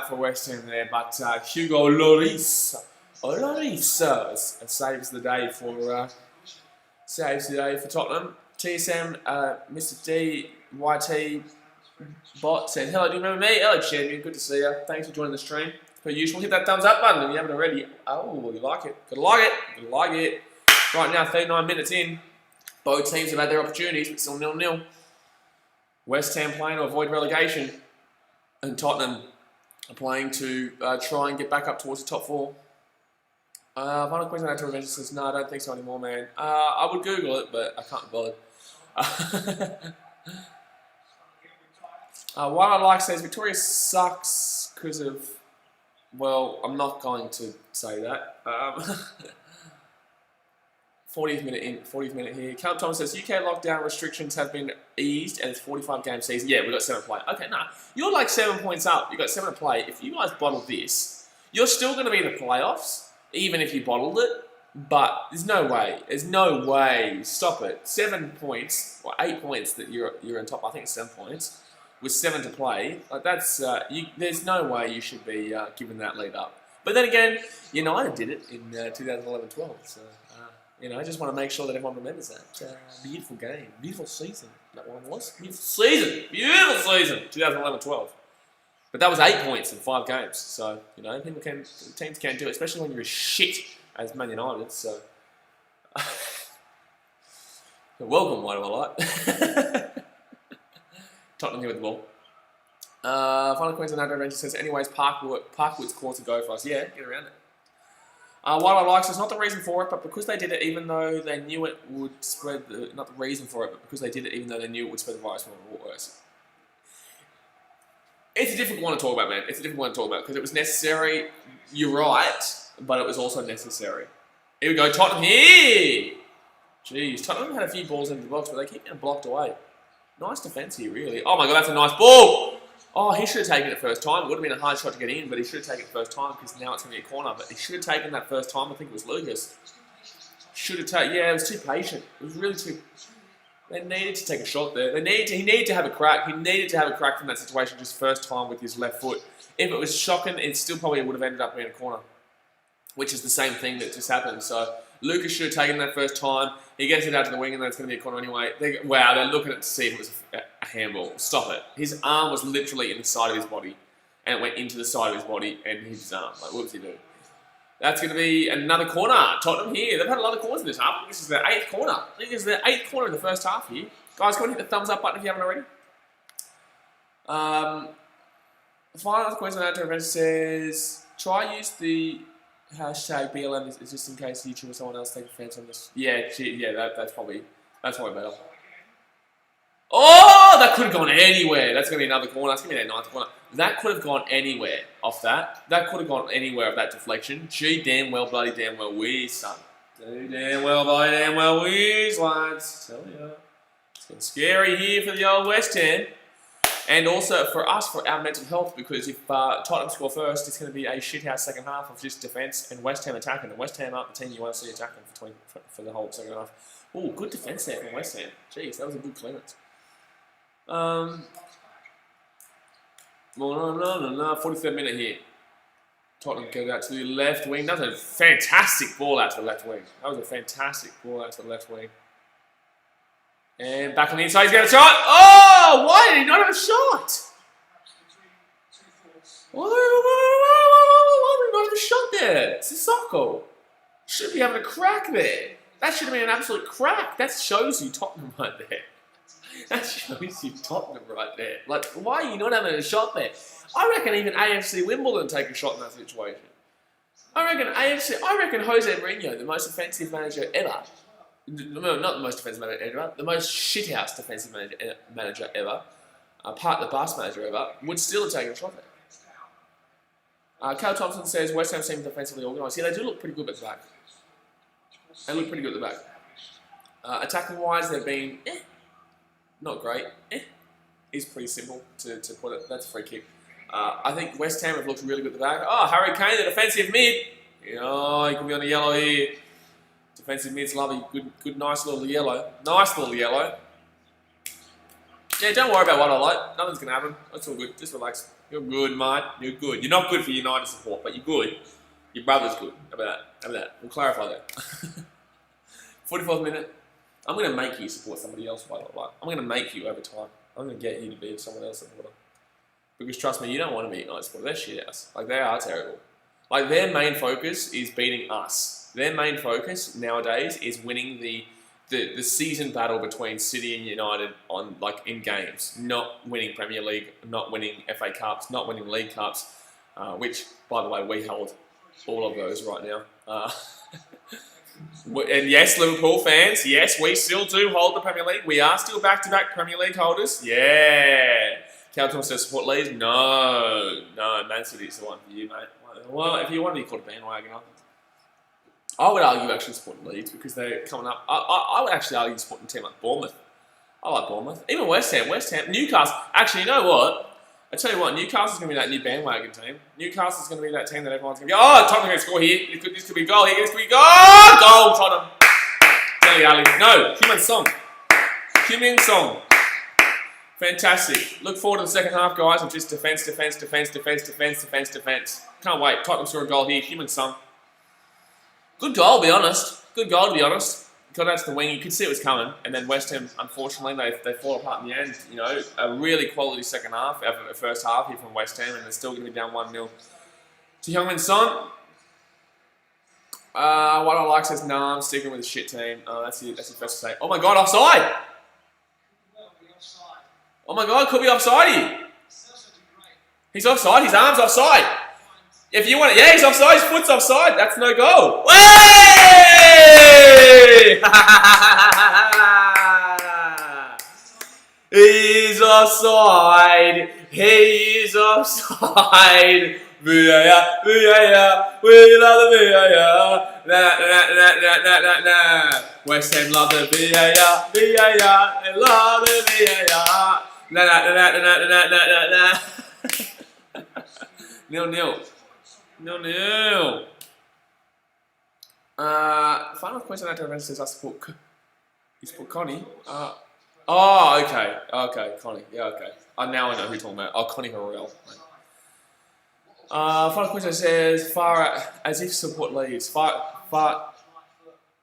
For West Ham there, but Hugo Lloris saves the day for... Saves today for Tottenham. TSM, Mr. D, YT, Bot said, hello, do you remember me? Hello, champion. Good to see you. Thanks for joining the stream. Per usual, hit that thumbs up button if you haven't already. Oh, you like it. Gotta like it. Gotta like it. Right now, 39 minutes in. Both teams have had their opportunities, but still 0-0. West Ham playing to avoid relegation. And Tottenham are playing to try and get back up towards the top 4. Final question out to Revenge says, no, I don't think so anymore, man. I would Google it, but I can't be bothered. What I like says, Victoria sucks because of, well, I'm not going to say that. 40th minute here. Callum Thomas says, UK lockdown restrictions have been eased and it's 45 game season. Yeah, we've got 7 to play. Okay, nah. You're like 7 points up. You've got 7 to play. If you guys bottle this, you're still going to be in the playoffs, even if you bottled it. But there's no way. There's no way. Stop it. 7 points, or 8 points that you're on top. I think it's 7 points. With 7 to play, like that's there's no way you should be giving that lead up. But then again, United did it in 2011-12. So I just want to make sure that everyone remembers that beautiful game, beautiful season. That one was beautiful season, 2011-12. But that was 8 points in 5 games. So teams can do it, especially when you're as shit as Man United. So welcome, why do I like? Tottenham here with the ball. Final Queensland Adventure says, anyways, Parkwood's cause to go for us. Yeah, get around it. What I like, so it's not the reason for it, but because they did it even though they knew it would spread, not the reason for it, but because they did it even though they knew it would spread the virus more or worse. It's a difficult one to talk about, man. It's a difficult one to talk about because it was necessary. You're right, but it was also necessary. Here we go, Tottenham here! Jeez, Tottenham had a few balls into the box, but they keep getting blocked away. Nice defence here, really. Oh my god, that's a nice ball! Oh, he should have taken it first time. It would have been a hard shot to get in, but he should have taken it first time because now it's going to be a corner. But he should have taken that first time. I think it was Lucas. Should have taken. Yeah, it was too patient. It was really too. They needed to take a shot there. He needed to have a crack. He needed to have a crack from that situation just first time with his left foot. If it was shocking, it still probably would have ended up being a corner, which is the same thing that just happened. So Lucas should have taken that first time. He gets it out to the wing and then it's going to be a corner anyway. They're looking at it to see if it was a handball. Stop it. His arm was literally in the side of his body and it went into the side of his body and hit his arm. Like, whoopsie do. That's going to be another corner. Tottenham here. They've had a lot of corners in this half. This is their 8th corner. I think this is their 8th corner in the first half here. Guys, go and hit the thumbs up button if you haven't already. Final Queensland Outdoor Adventure says, try use the hashtag BLM is just in case YouTube or someone else take offense on this. Yeah, that's probably better. Oh, that could have gone anywhere. That's going to be another corner. That's going to be their 9th corner. That could have gone anywhere off that. That could have gone anywhere of that deflection. Gee, damn well, bloody damn well, whiz, son. Damn well, bloody damn well, whiz, lads. Tell ya. It's getting scary here for the old West Ham. And also for us, for our mental health, because if Tottenham score first, it's going to be a shithouse second half of just defence and West Ham attacking. And West Ham aren't the team you want to see attacking for the whole second half. Oh, good defence there from West Ham. Jeez, that was a good clearance. 43rd minute here. Tottenham go out to the left wing. That was a fantastic ball out to the left wing. And back on the inside, he's got a shot. Oh, why did he not have a shot? Why did he not have a shot there? Sissoko should be having a crack there. That should have been an absolute crack. That shows you Tottenham right there. Like, why are you not having a shot there? I reckon even AFC Wimbledon take a shot in that situation. I reckon Jose Mourinho, the most offensive manager ever. No, not the most defensive manager ever. The most shithouse defensive manager ever. The bus manager ever. Would still have taken a shot there. Cal Thompson says West Ham seem defensively organised. Yeah, they do look pretty good at the back. Attacking wise, they've been not great. Is pretty simple to put it. That's a free kick. I think West Ham have looked really good at the back. Oh, Harry Kane, the defensive mid. Oh, he could be on the yellow here. Defensive mid's lovely. Good, nice little yellow. Yeah, don't worry about what I like. Nothing's going to happen. That's all good. Just relax. You're good, mate. You're good. You're not good for United support, but you're good. Your brother's good. How about that? We'll clarify that. 44th minute. I'm going to make you support somebody else. I'm going to make you over time. I'm going to get you to be someone else at the bottom. Because trust me, you don't want to beat United Sport. They're shit house. Like, they are terrible. Like, their main focus is beating us. Their main focus nowadays is winning the season battle between City and United on, like, in games. Not winning Premier League, not winning FA Cups, not winning League Cups, which, by the way, we hold all of those right now. And yes, Liverpool fans, yes, we still do hold the Premier League. We are still back-to-back Premier League holders. Yeah. Calton says support Leeds. No, Man City's the one for you, mate. Well, if you want to be called a bandwagon, I would argue actually supporting Leeds because they're coming up. I would actually argue supporting a team like Bournemouth. I like Bournemouth. Even West Ham, Newcastle. Actually, you know what? I tell you what, Newcastle's going to be that new bandwagon team. Newcastle's going to be that team that everyone's going to go, oh, Tottenham going to score here. This could be a goal here. This could be a goal. Goal, Tottenham. Dele Alli. No, Heung-min Son. Heung-min Son. Fantastic. Look forward to the second half, guys, and just defence. Can't wait. Tottenham score a goal here. Heung-min Son. Good goal, to be honest. Got out to the wing. You could see it was coming. And then West Ham, unfortunately, they fall apart in the end. You know, a really quality second half, first half here from West Ham, and they're still going to be down 1-0 to Heung-min Son. What I like says, no, I'm sticking with the shit team. That's the first to say. Oh my God, offside! Oh my God, could be offside here. He's offside. His arm's offside. If you want it, yeah, he's offside. His foot's offside. That's no goal. Hey! He's offside. He's offside. VAR. We love the VAR. West Ham love the VAR. They love the VAR. 0-0. Final question after event says I support. You support Connie? Okay, Connie. Yeah, okay. Now I know who you're talking about. Oh, Connie Harrell. Final question says as if support Leeds.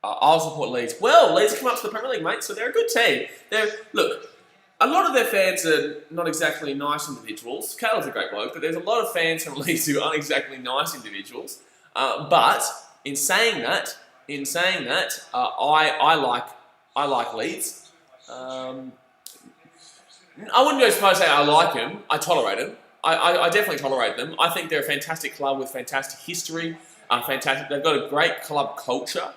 I'll support Leeds. Well, Leeds come up to the Premier League, mate, so they're a good team. Look, a lot of their fans are not exactly nice individuals. Caleb's a great bloke, but there's a lot of fans from Leeds who aren't exactly nice individuals. But in saying that, I like Leeds. I wouldn't go as far as say I like them. I tolerate them. I definitely tolerate them. I think they're a fantastic club with fantastic history. They've got a great club culture.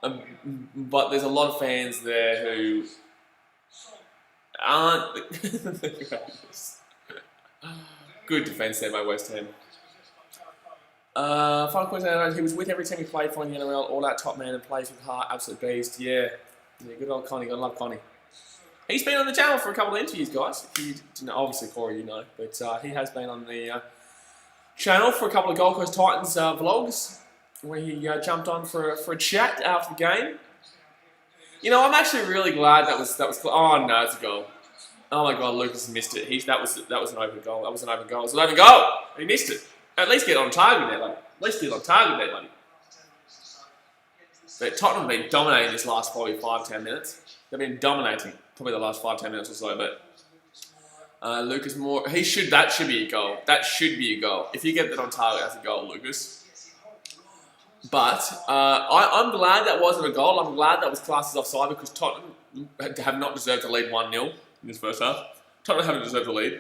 But there's a lot of fans there who aren't the greatest. Good defence there by West Ham. Final question, he was with every team he played for in the NRL, all out top man and plays with heart, absolute beast. Yeah, good old Connie, gotta love Connie. He's been on the channel for a couple of interviews, guys. If you didn't know, obviously, Corey, you know, but he has been on the channel for a couple of Gold Coast Titans vlogs, where he jumped on for a chat after the game. You know, I'm actually really glad that was. Oh no, it's a goal. Oh my God, Lucas missed it. That was an open goal. It was an open goal. He missed it. At least get on target there, buddy. But Tottenham have been dominating this last probably 5-10 minutes. They've been dominating probably the last 5-10 minutes or so. But Lucas Moore, that should be a goal. That should be a goal. If you get that on target, that's a goal, Lucas. But I'm glad that wasn't a goal. I'm glad that was classed as offside because Tottenham have not deserved to lead 1-0 in this first half. Tottenham haven't deserved to lead.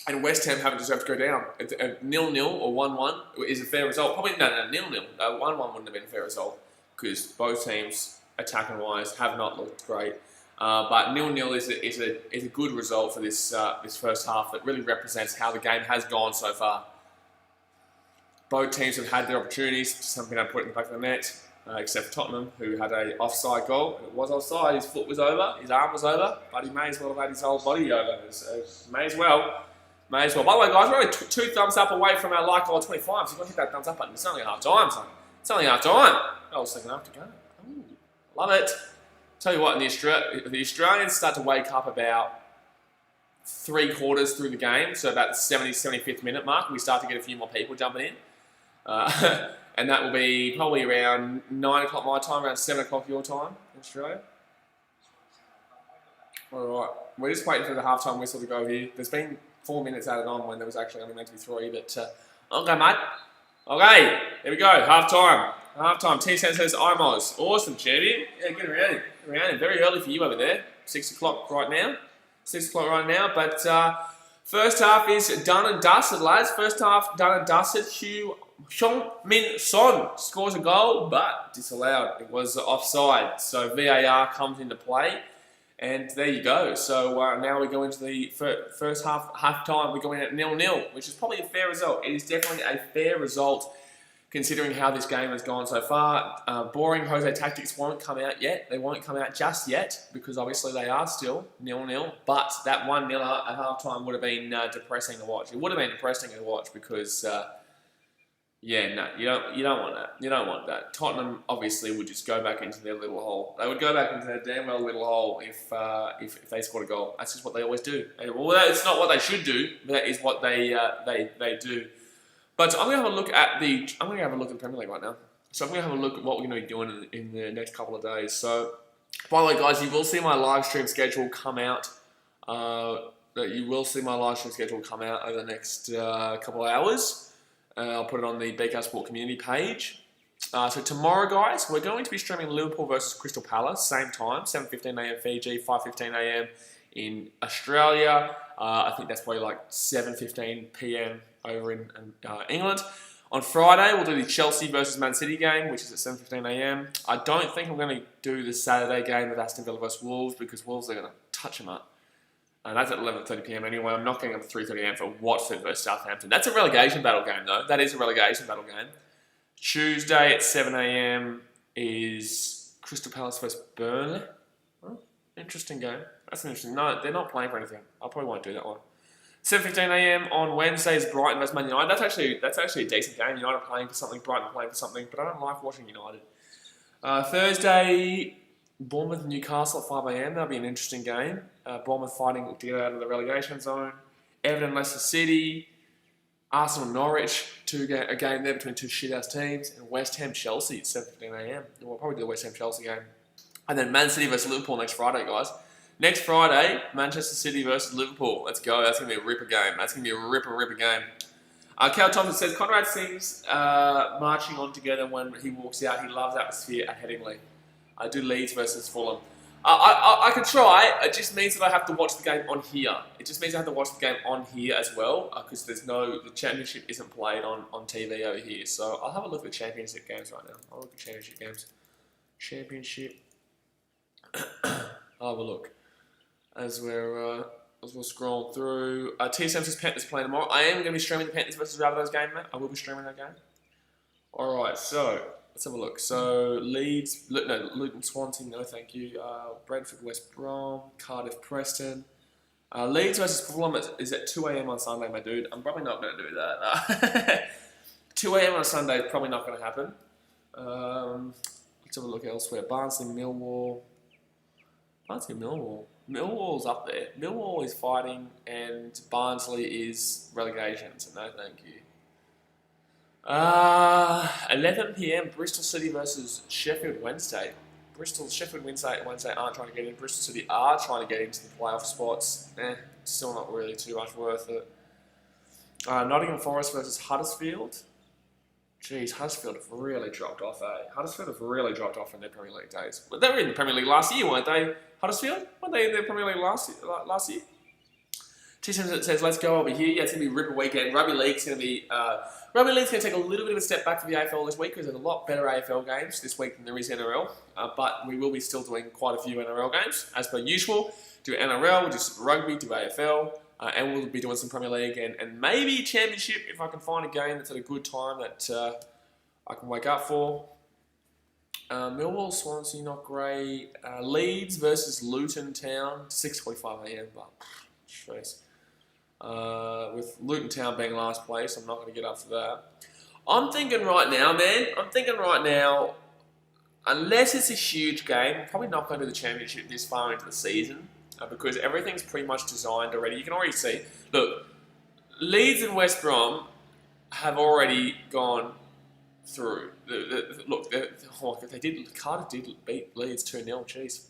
And West Ham haven't deserved to go down. 0-0 or 1-1 is a fair result. Probably, no, 0-0. 1-1 wouldn't have been a fair result because both teams, attacking-wise, have not looked great. But 0-0 is a good result for this first half that really represents how the game has gone so far. Both teams have had their opportunities, just haven't been able to put it in the back of the net, except for Tottenham, who had an offside goal. It was offside, his foot was over, his arm was over, but he may as well have had his whole body over. So may as well. By the way, guys, we're only 2 thumbs up away from our like goal 25, so you've got to hit that thumbs up button. It's only half time, son. It's only half time. Oh, second half to go. Ooh, love it. Tell you what, the Australians start to wake up about 3/4 through the game, so about the 75th minute mark, we start to get a few more people jumping in. And that will be probably around 9 o'clock my time, around 7 o'clock your time in Australia. Alright, we're just waiting for the halftime whistle to go here. There's been 4 minutes added on when there was actually only meant to be 3. But okay, mate. Okay, here we go. Half time. T-Sen says, I'm Oz. Awesome, champion. Yeah, get around it. Very early for you over there. 6 o'clock right now. But first half is done and dusted, lads. First half done and dusted. Min Son scores a goal, but disallowed. It was offside. So VAR comes into play. And there you go. So now we go into the first half time. We're going at 0-0, which is probably a fair result. It is definitely a fair result considering how this game has gone so far. Boring Jose tactics won't come out yet. They won't come out just yet because obviously they are still 0-0. But that 1-0 at half time would have been depressing to watch. It would have been depressing to watch because... yeah, no, you don't want that. You don't want that. Tottenham obviously would just go back into their little hole. They would go back into their damn well little hole if they scored a goal. That's just what they always do. Well, it's not what they should do, but that is what they do. But I'm gonna have a look at the Premier League right now. So I'm gonna have a look at what we're gonna be doing in the next couple of days. So, by the way, guys, you will see my live stream schedule come out. Over the next couple of hours. I'll put it on the BK Sport community page. So tomorrow, guys, we're going to be streaming Liverpool versus Crystal Palace, same time, 7:15am Fiji, 5:15am in Australia. I think that's probably like 7:15pm over in England. On Friday, we'll do the Chelsea versus Man City game, which is at 7:15am. I don't think I'm going to do the Saturday game with Aston Villa versus Wolves because Wolves are going to touch them up. And that's at 11:30pm anyway. I'm not getting up to 3:30am for Watford versus Southampton. That's a relegation battle game, though. That is a relegation battle game. Tuesday at 7am is Crystal Palace versus Burnley. Oh, interesting game. That's an interesting... No, they're not playing for anything. I probably won't do that one. 7:15am on Wednesday is Brighton versus Man United. That's actually a decent game. United are playing for something, Brighton are playing for something, but I don't like watching United. Thursday... Bournemouth and Newcastle at 5am. That'll be an interesting game. Bournemouth fighting to get out of the relegation zone. Everton, Leicester City. Arsenal, Norwich. A game there between two shit-ass teams. And West Ham, Chelsea at 7:15am. We'll probably do the West Ham, Chelsea game. And then Man City versus Liverpool next Friday, guys. Next Friday, Manchester City versus Liverpool. Let's go. That's going to be a ripper game. That's going to be a ripper game. Cal Thompson says, Conrad sings marching on together when he walks out. He loves atmosphere at Headingley. I do Leeds versus Fulham. I could try. It just means that I have to watch the game on here. It just means I have to watch the game on here as well because the championship isn't played on TV over here. So I'll have a look at the championship games right now. I'll look at championship games. Championship. I'll have a look as we're scrolling through. TSM says Panthers playing tomorrow. I am going to be streaming the Panthers versus Rabbitohs game, mate. I will be streaming that game. All right, so. Let's have a look. So, Luton, Swansea, no thank you. Brentford, West Brom, Cardiff, Preston. Leeds versus Fulham is at 2am on Sunday, my dude. I'm probably not going to do that. 2am on Sunday is probably not going to happen. Let's have a look elsewhere. Barnsley, Millwall. Millwall's up there. Millwall is fighting and Barnsley is relegation, so no thank you. 11pm, Bristol City versus Sheffield Wednesday. Sheffield Wednesday aren't trying to get in. Bristol City are trying to get into the playoff spots. Still not really too much worth it. Nottingham Forest versus Huddersfield. Jeez, Huddersfield have really dropped off, Huddersfield have really dropped off in their Premier League days. Well, they were in the Premier League last year, weren't they? Huddersfield? Weren't they in the Premier League last year? T-Sims says, let's go over here. Yeah, it's going to be Ripper weekend. Rugby League's going to take a little bit of a step back for the AFL this week because there's a lot better AFL games this week than there is NRL. But we will be still doing quite a few NRL games, as per usual. Do NRL, do Super Rugby, do AFL, and we'll be doing some Premier League and maybe Championship if I can find a game that's at a good time that I can wake up for. Millwall, Swansea, not great. Leeds versus Luton Town, 6:45am, but jeez. With Luton Town being last place, I'm not going to get up for that. I'm thinking right now, unless it's a huge game, I'm probably not going to do the Championship this far into the season because everything's pretty much designed already. You can already see, look, Leeds and West Brom have already gone through. Cardiff did beat Leeds 2-0, jeez.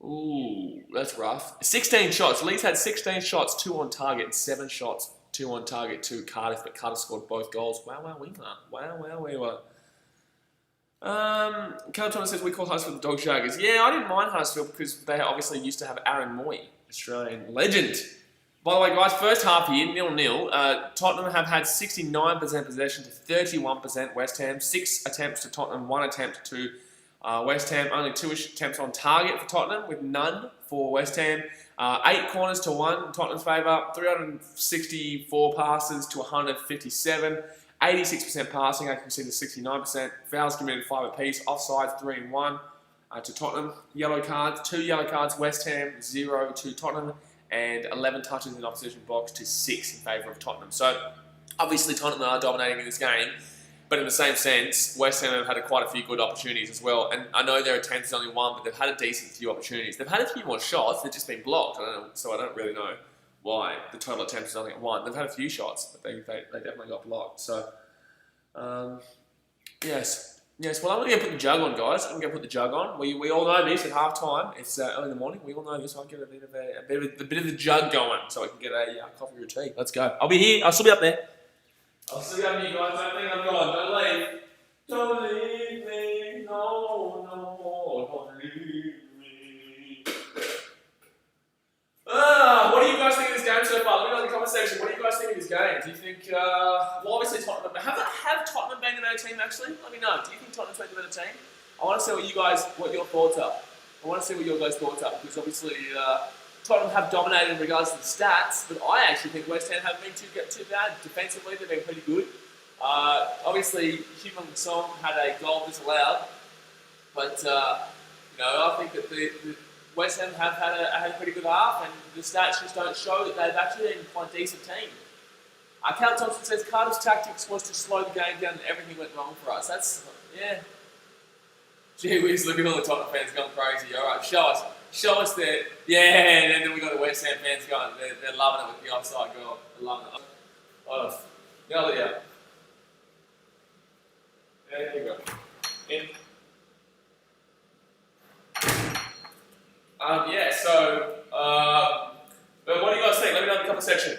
Ooh, that's rough. 16 shots. Leeds had 16 shots, 2 on target, and 7 shots, 2 on target to Cardiff, but Cardiff scored both goals. Wow, we were. Carl Thomas says we call Huddersfield the Dog Shaggers. Yeah, I didn't mind Huddersfield because they obviously used to have Aaron Moy, Australian legend. By the way, guys, first half here, 0-0. Tottenham have had 69% possession to 31% West Ham. 6 attempts to Tottenham, 1 attempt to West Ham. Only 2 attempts on target for Tottenham, with none for West Ham. 8 corners to 1 in Tottenham's favour. 364 passes to 157. 86% passing, I can see the 69%. Fouls committed 5 apiece. Offsides 3 and 1 to Tottenham. Yellow cards, 2 yellow cards. West Ham 0 to Tottenham. And 11 touches in opposition box to 6 in favour of Tottenham. So, obviously Tottenham are dominating in this game, but in the same sense, West Ham have had quite a few good opportunities as well. And I know their attempts is only 1, but they've had a decent few opportunities. They've had a few more shots, they've just been blocked. So I don't really know why the total attempts is only at 1. They've had a few shots, but they definitely got blocked. So, yes. Well, I'm going to go put the jug on, guys. I'm going to go put the jug on. We all know this at half time. It's early in the morning. We all know this. I'll get a bit of the jug going so I can get a coffee or a tea. Let's go. I'll be here. I'll still be up there. I'll still be up here, guys. Don't think I'm gone. Don't leave. Don't leave me. No, don't leave me. What do you guys think of this game so far? Let me know in the comment section. What do you guys think of this game? Do you think, well, obviously Tottenham, have Tottenham been the better team actually? Let me know. Do you think Tottenham's been the better team? I want to see what your thoughts are. I want to see what your guys' thoughts are, because obviously Tottenham have dominated in regards to the stats, but I actually think West Ham haven't been too bad. Defensively, they've been pretty good. Obviously, Heung-min Son had a goal disallowed, but I think that the West Ham have had a pretty good half, and the stats just don't show that they've actually been quite a decent team. Cal Thompson says Cardiff's tactics was to slow the game down and everything went wrong for us. That's, yeah. Gee whiz, look at all the Tottenham fans going crazy. All right, show us that. Yeah, and then we got the West Ham fans going. They're loving it with the offside goal. They're loving it. Oh, yeah. There you go. In. But what do you guys think? Let me know in the comment section.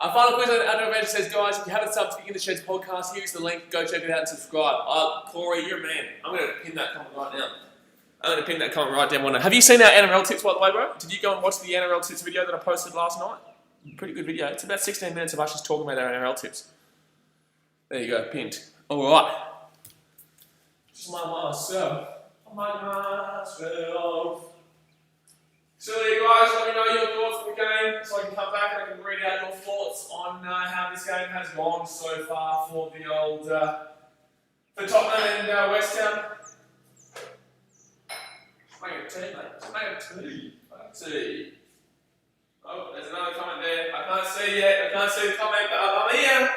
Final question, Adam Avenger says, guys, if you haven't subbed to the In the Sheds podcast, here's the link. Go check it out and subscribe. Corey, you're a man. I'm going to pin that comment right now. Have you seen our NRL tips, by the way, bro? Did you go and watch the NRL tips video that I posted last night? Pretty good video. It's about 16 minutes of us just talking about our NRL tips. There you go, pinned. All right. Just myself. So you guys, let me know your thoughts on the game, so I can come back and I can read out your thoughts on how this game has gone so far for the old for Tottenham and West Ham. Just make a tea, mate. Just make a tea. Tea. Oh, there's another comment there. I can't see yet. I can't see the comment. I'm here.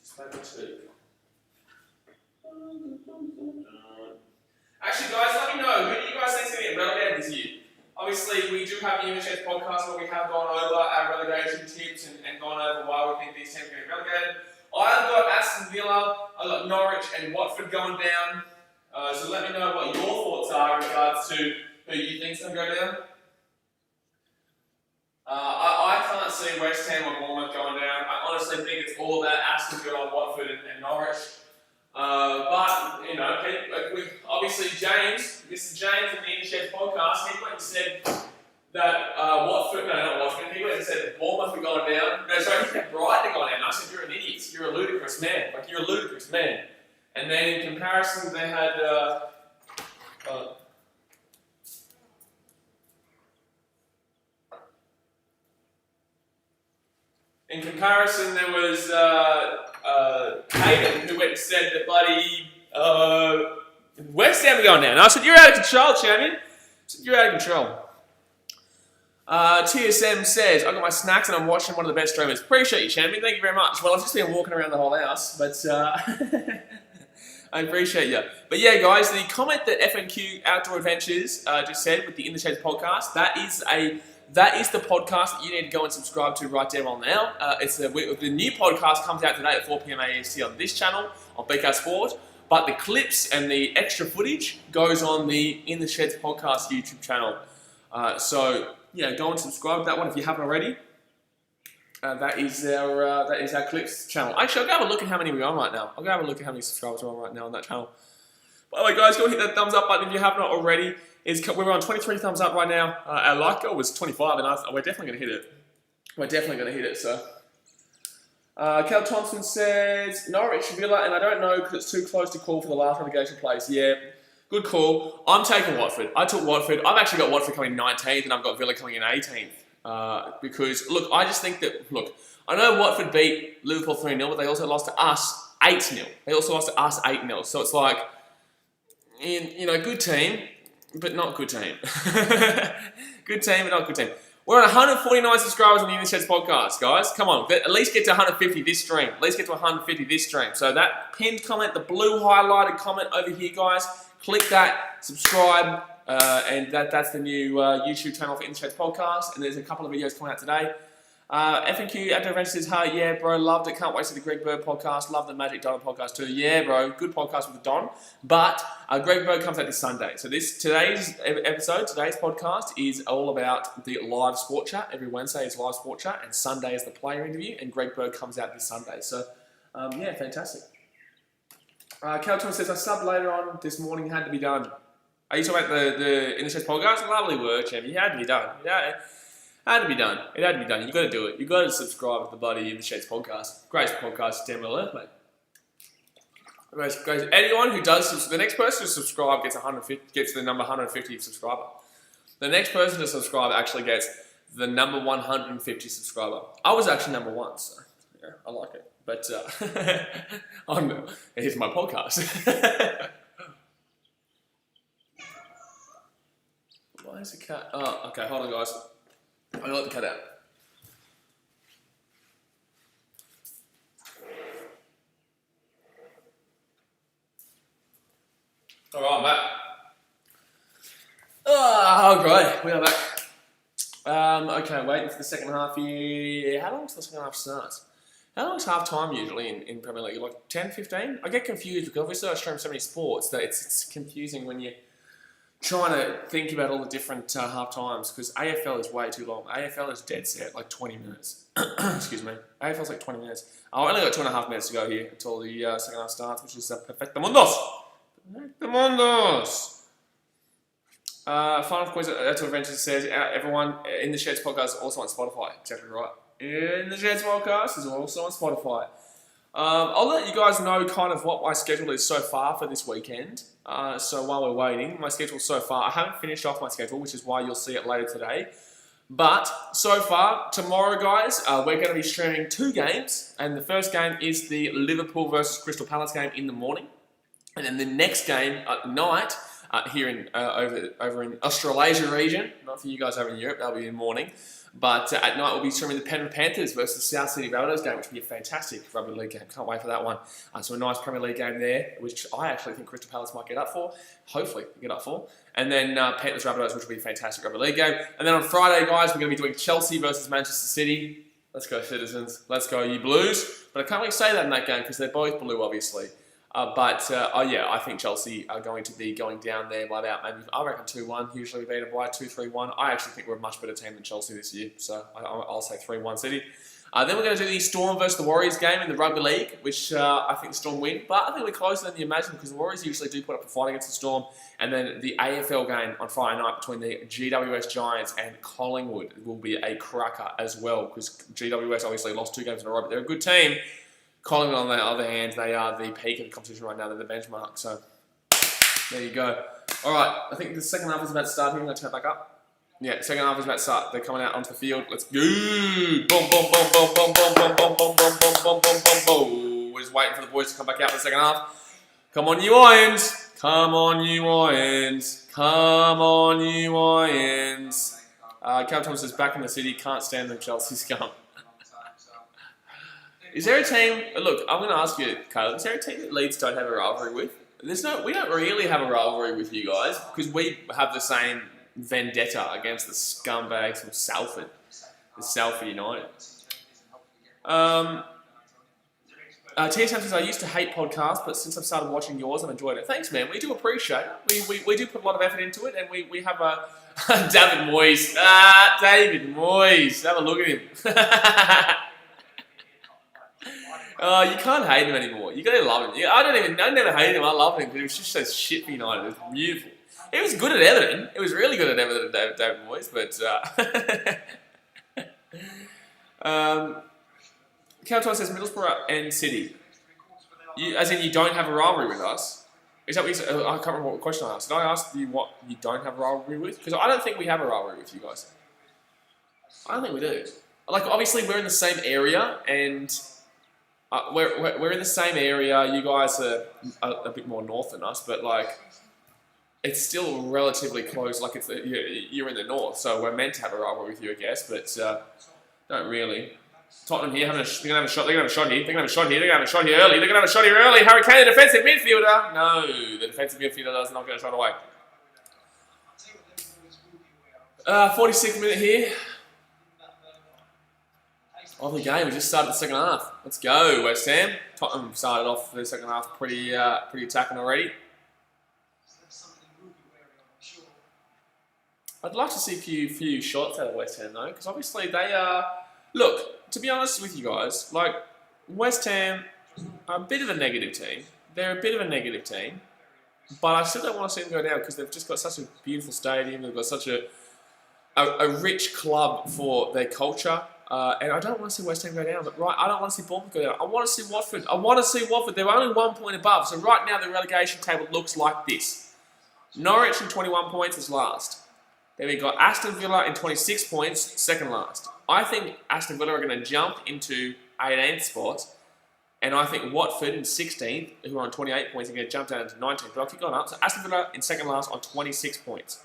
Just make a tea. Actually, guys, let me know, who do you guys think is going to get relegated this year? Obviously, we do have the In the Sheds podcast where we have gone over our relegation tips and gone over why we think these teams are going to get relegated. I've got Aston Villa, I've got Norwich and Watford going down. So let me know what your thoughts are in regards to who you think is going to go down. I can't see West Ham or Bournemouth going down. I honestly think it's all about Aston Villa, Watford and Norwich. But, obviously Mr. James in the In the Sheds podcast, he went and said that he went and said that Bournemouth were going down. No, sorry, he said Brighton going down. I said, you're an idiot. You're a ludicrous man. And then in comparison, they had, there was Hayden who went and said that bloody West Ham are going down. And I said, you're out of control, champion. I said, you're out of control. TSM says, I got my snacks and I'm watching one of the best streamers. Appreciate you, champion. Thank you very much. Well, I've just been walking around the whole house, but I appreciate you. But yeah, guys, the comment that FNQ Outdoor Adventures just said with the In the Sheds podcast, that is the podcast that you need to go and subscribe to right there on now. The new podcast comes out today at 4 p.m. AST on this channel, on BK Sport. but the clips and the extra footage goes on the In the Sheds podcast YouTube channel. So yeah, go and subscribe to that one if you haven't already. That is our clips channel. Actually, I'll go have a look at how many we're on right now. I'll go have a look at how many subscribers we're on right now on that channel. By the way, guys, go hit that thumbs up button if you have not already. We're on 23 thumbs up right now. Our like goal was 25, and we're definitely going to hit it. We're definitely going to hit it, so. Cal Thompson says, Norwich, Villa, and I don't know because it's too close to call for the last relegation place. Yeah, good call. I'm taking Watford. I took Watford. I've actually got Watford coming 19th, and I've got Villa coming in 18th. Because, look, I just think that, look, I know Watford beat Liverpool 3-0, but they also lost to us 8-0. They also lost to us 8-0. So it's like, you know, good team, but not good team. Good team, but not good team. We're at 149 subscribers on the In the Sheds podcast, guys. Come on, at least get to 150 this stream. At least get to 150 this stream. So that pinned comment, the blue highlighted comment over here, guys, click that, subscribe, and that's the new YouTube channel for In the Sheds podcast. And there's a couple of videos coming out today. FNQ Active Adventure says, hi, yeah, bro, loved it. Can't wait to see the Greg Bird podcast. Love the Magic Don podcast too. Yeah, bro, good podcast with the Don. But Greg Bird comes out this Sunday. So today's podcast is all about the live sport chat. Every Wednesday is live sport chat, and Sunday is the player interview, and Greg Bird comes out this Sunday. So, yeah, fantastic. Calton says, I subbed later on this morning, had to be done. Are you talking about the In the Sheds podcast? Lovely work, champ. You had to be done. Yeah. Had to be done. It had to be done. You got to do it. You got to subscribe to the bloody In the Sheds podcast. Great podcast, damn well earth, mate. Great. Anyone who does, the next person to subscribe gets the number 150 subscriber. The next person to subscribe actually gets the number 150 subscriber. I was actually number 1, so yeah, I like it. But here's my podcast. Why is the cat? Oh, okay. Hold on, guys. I'm going to let the cat out. Alright, I'm back. Oh, great. We are back. Okay, waiting for the second half here. How long does the second half start? How long is half time usually in Premier League? Like 10, 15? I get confused because obviously I stream so many sports that it's confusing when you trying to think about all the different half times because AFL is way too long. AFL is dead set, like 20 minutes. Excuse me. AFL's like 20 minutes. I've only got 2.5 minutes to go here until the second half starts, which is Perfecto Mundos. Perfecto Mundos. Final quiz at Adventure says, everyone in the Sheds podcast is also on Spotify. Exactly right. In the Sheds podcast is also on Spotify. I'll let you guys know kind of what my schedule is so far for this weekend. So while we're waiting, my schedule so far, I haven't finished off my schedule, which is why you'll see it later today. But so far, tomorrow, guys, we're going to be streaming 2 games. And the first game is the Liverpool versus Crystal Palace game in the morning. And then the next game at night, here in over in Australasia region, not for you guys over in Europe, that'll be in the morning. But at night we'll be streaming the Penrith Panthers versus South Sydney Rabbitohs game, which will be a fantastic rugby league game. Can't wait for that one. So a nice Premier League game there, which I actually think Crystal Palace might get up for. Hopefully get up for. And then Panthers Rabbitohs, which will be a fantastic rugby league game. And then on Friday, guys, we're going to be doing Chelsea versus Manchester City. Let's go, Citizens. Let's go, you Blues. But I can't really say that in that game because they're both blue, obviously. Yeah, I think Chelsea are going to be going down there by about maybe, I reckon 2-1. Usually we beat them by 2-3-1. I actually think we're a much better team than Chelsea this year. So I'll say 3-1 City. Then we're going to do the Storm versus the Warriors game in the Rugby League, which I think the Storm win. But I think we're closer than you imagine because the Warriors usually do put up a fight against the Storm. And then the AFL game on Friday night between the GWS Giants and Collingwood will be a cracker as well because GWS obviously lost 2 games in a row, but they're a good team. Collingwood, on the other hand, they are the peak of the competition right now. They're the benchmark. So, there you go. All right, I think the second half is about to start here. I'm going to turn it back up. Yeah, second half is about to start. They're coming out onto the field. Let's go. Boom, boom, boom, boom, boom, boom, boom, boom, boom, boom, boom, boom, boom, boom, boom. We're just waiting for the boys to come back out for the second half. Come on, you Irons. Come on, you Irons. Come on, you Irons. Cal Thomas is back in the city. Can't stand them Chelsea's scum. Is there a team, look, I'm going to ask you, Caleb, is there a team that Leeds don't have a rivalry with? We don't really have a rivalry with you guys because we have the same vendetta against the scumbags from Salford, the Salford United. TSM says, I used to hate podcasts, but since I've started watching yours, I've enjoyed it. Thanks, man. We do appreciate it. We do put a lot of effort into it, and we have a... David Moyes. David Moyes. Have a look at him. Oh, you can't hate him anymore. You gotta love him. I never hated him. I love him because he was just so shit for United. It was beautiful. He was good at Everton. It was really good at Everton, David Moyes, but... Calton says Middlesbrough and City. As in, you don't have a rivalry with us? Is that what you said? I can't remember what question I asked. Did I ask you what you don't have a rivalry with? Because I don't think we have a rivalry with you guys. I don't think we do. Like, obviously, we're in the same area, and we're in the same area. You guys are a bit more north than us, but like, it's still relatively close. Like, you're in the north, so we're meant to have a rivalry with you, I guess, but don't really. Tottenham here, they're going to have a shot. They're going to have a shot here. They're going to have a shot here. They're going to have a shot here early. They're going to have a shot here early. Harry Kane, the defensive midfielder. No, the defensive midfielder is not going to shot away. 46th minute here of the game. We just started the second half. Let's go, West Ham. Tottenham started off the second half pretty attacking already. I'd like to see a few shots out of West Ham though, because obviously they are. Look, to be honest with you guys, like, West Ham are a bit of a negative team. They're a bit of a negative team. But I still don't want to see them go down because they've just got such a beautiful stadium. They've got such a rich club for their culture. And I don't want to see West Ham go down. But I don't want to see Bournemouth go down. I want to see Watford. They're only 1 point above. So right now the relegation table looks like this. Norwich in 21 points is last. Then we've got Aston Villa in 26 points, second last. I think Aston Villa are going to jump into 18th spot, and I think Watford in 16th, who are on 28 points, are going to jump down into 19th. But I'll keep going up. So Aston Villa in second last on 26 points.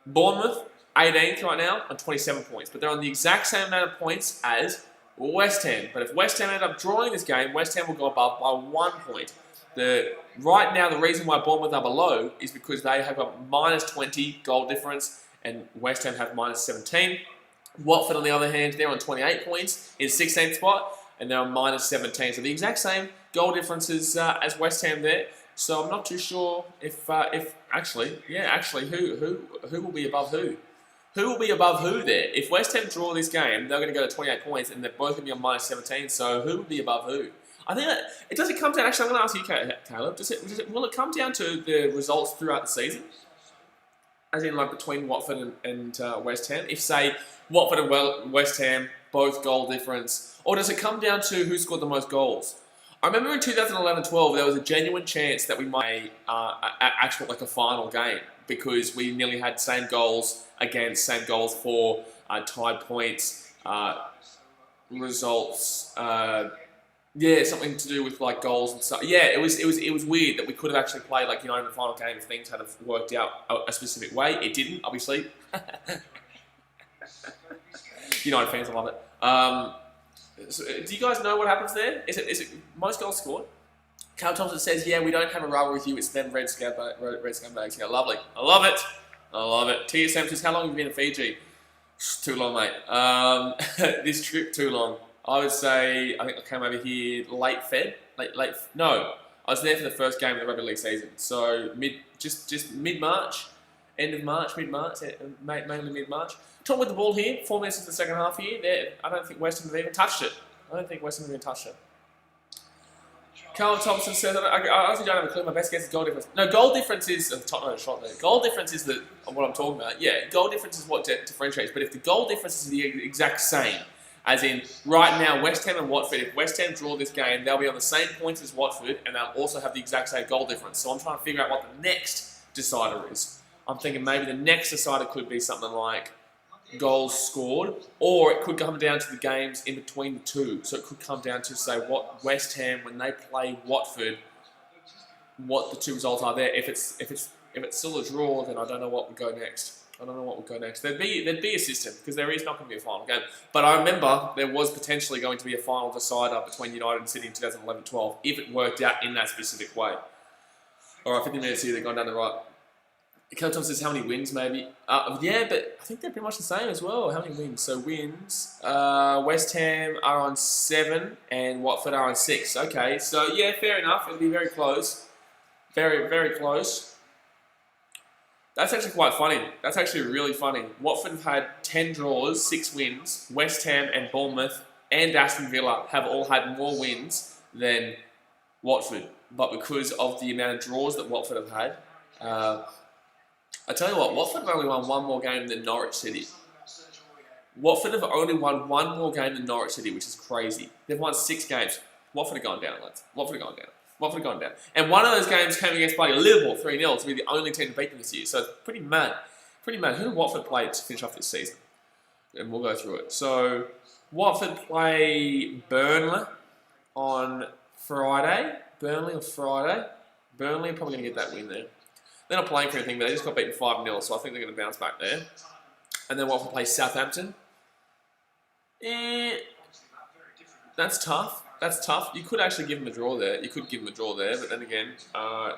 Bournemouth, 18th right now on 27 points. But they're on the exact same amount of points as West Ham. But if West Ham end up drawing this game, West Ham will go above by 1 point. Right now, the reason why Bournemouth are below is because they have a minus 20 goal difference, and West Ham have minus 17. Watford, on the other hand, they're on 28 points in 16th spot, and they're on minus 17. So the exact same goal differences as West Ham there. So I'm not too sure if actually, who will be above who? Who will be above who there? If West Ham draw this game, they're going to go to 28 points, and they're both going to be on minus 17. So who will be above who? I think that it doesn't come down. Actually, I'm going to ask you, Caleb. Will it come down to the results throughout the season? As in, like, between Watford and West Ham? If, say, Watford and West Ham, both goal difference, or does it come down to who scored the most goals? I remember in 2011-12, there was a genuine chance that we might actually like a final game because we nearly had same goals against, same goals for, tied points, results, yeah, something to do with like goals and stuff. Yeah, it was weird that we could have actually played like, you know, in the final game if things had worked out a specific way. It didn't, obviously. United fans, I love it. So, do you guys know what happens there? Is it most goals scored? Carl Thompson says, yeah, we don't have a rivalry with you. It's them red scumbags. Yeah, lovely. I love it. I love it. TSM says, how long have you been in Fiji? Too long, mate. This trip, too long. I would say, I think I came over here late Feb. No, I was there for the first game of the rugby league season. So just mid-March, end of March, mid-March, mainly mid-March. Talking with the ball here, 4 minutes into the second half here. I don't think West Ham have even touched it. Carl Thompson says, I honestly don't have a clue. My best guess is goal difference. No, goal difference is shot there. Goal difference is what I'm talking about. Yeah, goal difference is what differentiates. But if the goal difference is the exact same, as in right now, West Ham and Watford, if West Ham draw this game, they'll be on the same points as Watford, and they'll also have the exact same goal difference. So I'm trying to figure out what the next decider is. I'm thinking maybe the next decider could be something like goals scored, or it could come down to the games in between the two. So it could come down to, say, what West Ham, when they play Watford, what the two results are there. If it's still a draw, then I don't know what would go next. There'd be a system, because there is not going to be a final game. But I remember there was potentially going to be a final decider between United and City in 2011-12 if it worked out in that specific way. All right, 50 minutes here, they're going down the right. Kel Thompson says how many wins, maybe. Yeah, but I think they're pretty much the same as well. How many wins? So wins. West Ham are on 7 and Watford are on 6. Okay, so yeah, fair enough. It'll be very close. Very, very close. That's actually quite funny. That's actually really funny. Watford have had 10 draws, 6 wins. West Ham and Bournemouth and Aston Villa have all had more wins than Watford. But because of the amount of draws that Watford have had, I tell you what, Watford have only won one more game than Norwich City. Watford have only won one more game than Norwich City, which is crazy. They've won 6 games. Watford have gone down, lads. Watford have gone down. Watford have gone down. And one of those games came against bloody Liverpool 3-0 to be the only team to beat them this year. So it's pretty mad. Pretty mad. Who did Watford play to finish off this season? And we'll go through it. So Watford play Burnley on Friday. Burnley on Friday. Burnley are probably going to get that win there. They're not playing for anything, but they just got beaten 5-0, so I think they're going to bounce back there. And then Watford plays Southampton. That's tough. That's tough. You could actually give them a draw there. You could give them a draw there, but then again,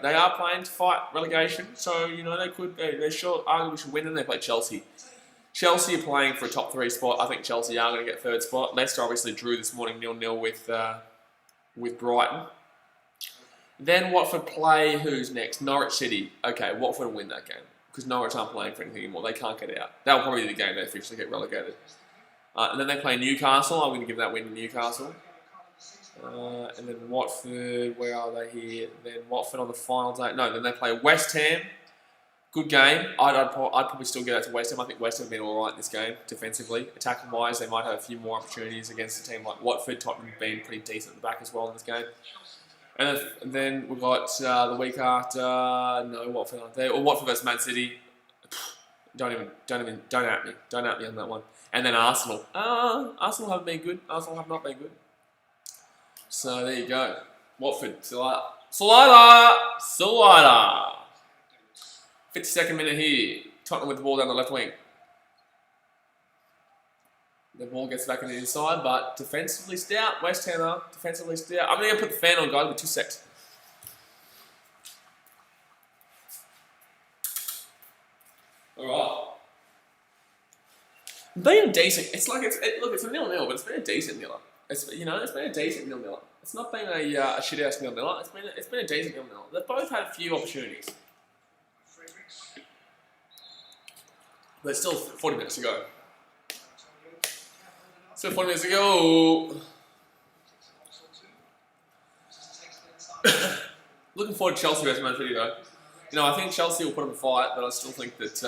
they are playing to fight relegation, so you know they sure arguably should win. And they play Chelsea. Chelsea are playing for a top 3 spot. I think Chelsea are going to get 3rd spot. Leicester obviously drew this morning 0-0 with Brighton. Then Watford play who's next? Norwich City. Okay, Watford will win that game because Norwich aren't playing for anything anymore. They can't get out. That'll probably be the game they officially get relegated. And then they play Newcastle. I'm going to give that win to Newcastle. And then Watford, where are they here? Then Watford on the final day. No, then they play West Ham. Good game. I'd probably still give that to West Ham. I think West Ham have been alright in this game, defensively. Attacking wise, they might have a few more opportunities against a team like Watford. Tottenham have been pretty decent at the back as well in this game. And then we've got the week after, no, Watford aren't there. Or Watford versus Man City. Don't at me. Don't at me on that one. And then Arsenal. Arsenal haven't been good. Arsenal have not been good. So there you go. Watford. Slider. 52nd minute here. Tottenham with the ball down the left wing. The ball gets back on the inside, but defensively stout. West Ham are defensively stout. I'm going to put the fan on, guys, with 2 secs. Alright. Been a decent. It's like it's a 0-0, but it's been a decent 0. It's been a decent 0-0. It's not been a shit ass 0-0. It's been a decent 0-0. They've both had a few opportunities, but still 40 minutes to go. So 40 minutes to go. Looking forward to Chelsea versus Man City though. I think Chelsea will put up a fight, but I still think that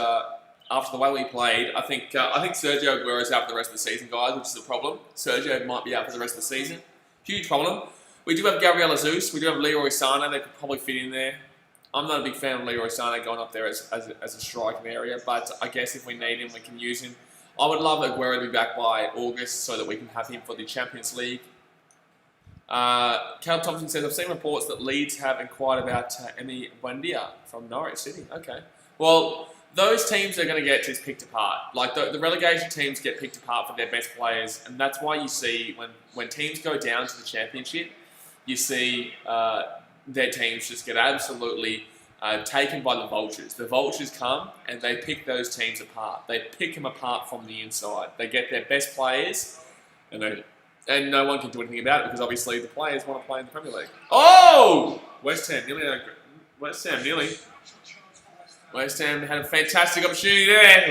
after the way we played, I think Sergio Aguero's out for the rest of the season, guys, which is a problem. Sergio might be out for the rest of the season. Huge problem. We do have Gabriel Jesus. We do have Leroy Sané. They could probably fit in there. I'm not a big fan of Leroy Sané going up there as a striking area, but I guess if we need him, we can use him. I would love Aguero to be back by August so that we can have him for the Champions League. Cal Thompson says, I've seen reports that Leeds have inquired about Emi Buendia from Norwich City. Okay. Well, those teams are going to get just picked apart. Like the relegation teams get picked apart for their best players, and that's why you see when teams go down to the Championship, you see their teams just get absolutely taken by the vultures. The vultures come and they pick those teams apart. They pick them apart from the inside. They get their best players, and no one can do anything about it because obviously the players want to play in the Premier League. Oh! West Ham had a fantastic opportunity there.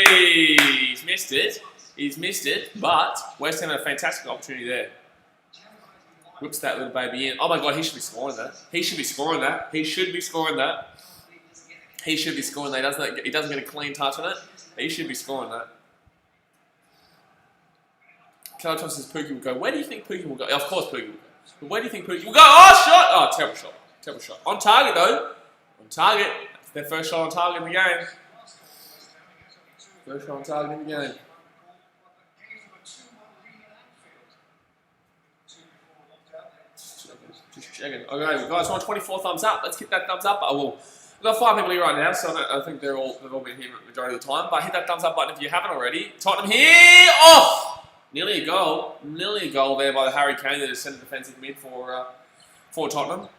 He's missed it, but West Ham had a fantastic opportunity there. Whips that little baby in. Oh my God, he should be scoring that. He should be scoring that. He doesn't get a clean touch on it. He should be scoring that. Carl Thompson says Pookie will go. Where do you think Pookie will go? Of course Pookie will go. But where do you think Pookie will go? Oh, shot! Oh, terrible shot. On target though. On target. It's their first shot on target in the game. Just checking. Okay, guys, want 24 thumbs up? Let's hit that thumbs up. We've got 5 people here right now, so I think they've all been here the majority of the time. But hit that thumbs up button if you haven't already. Tottenham here. Oh! Nearly a goal there by Harry Kane that has sent a defensive mid for Tottenham.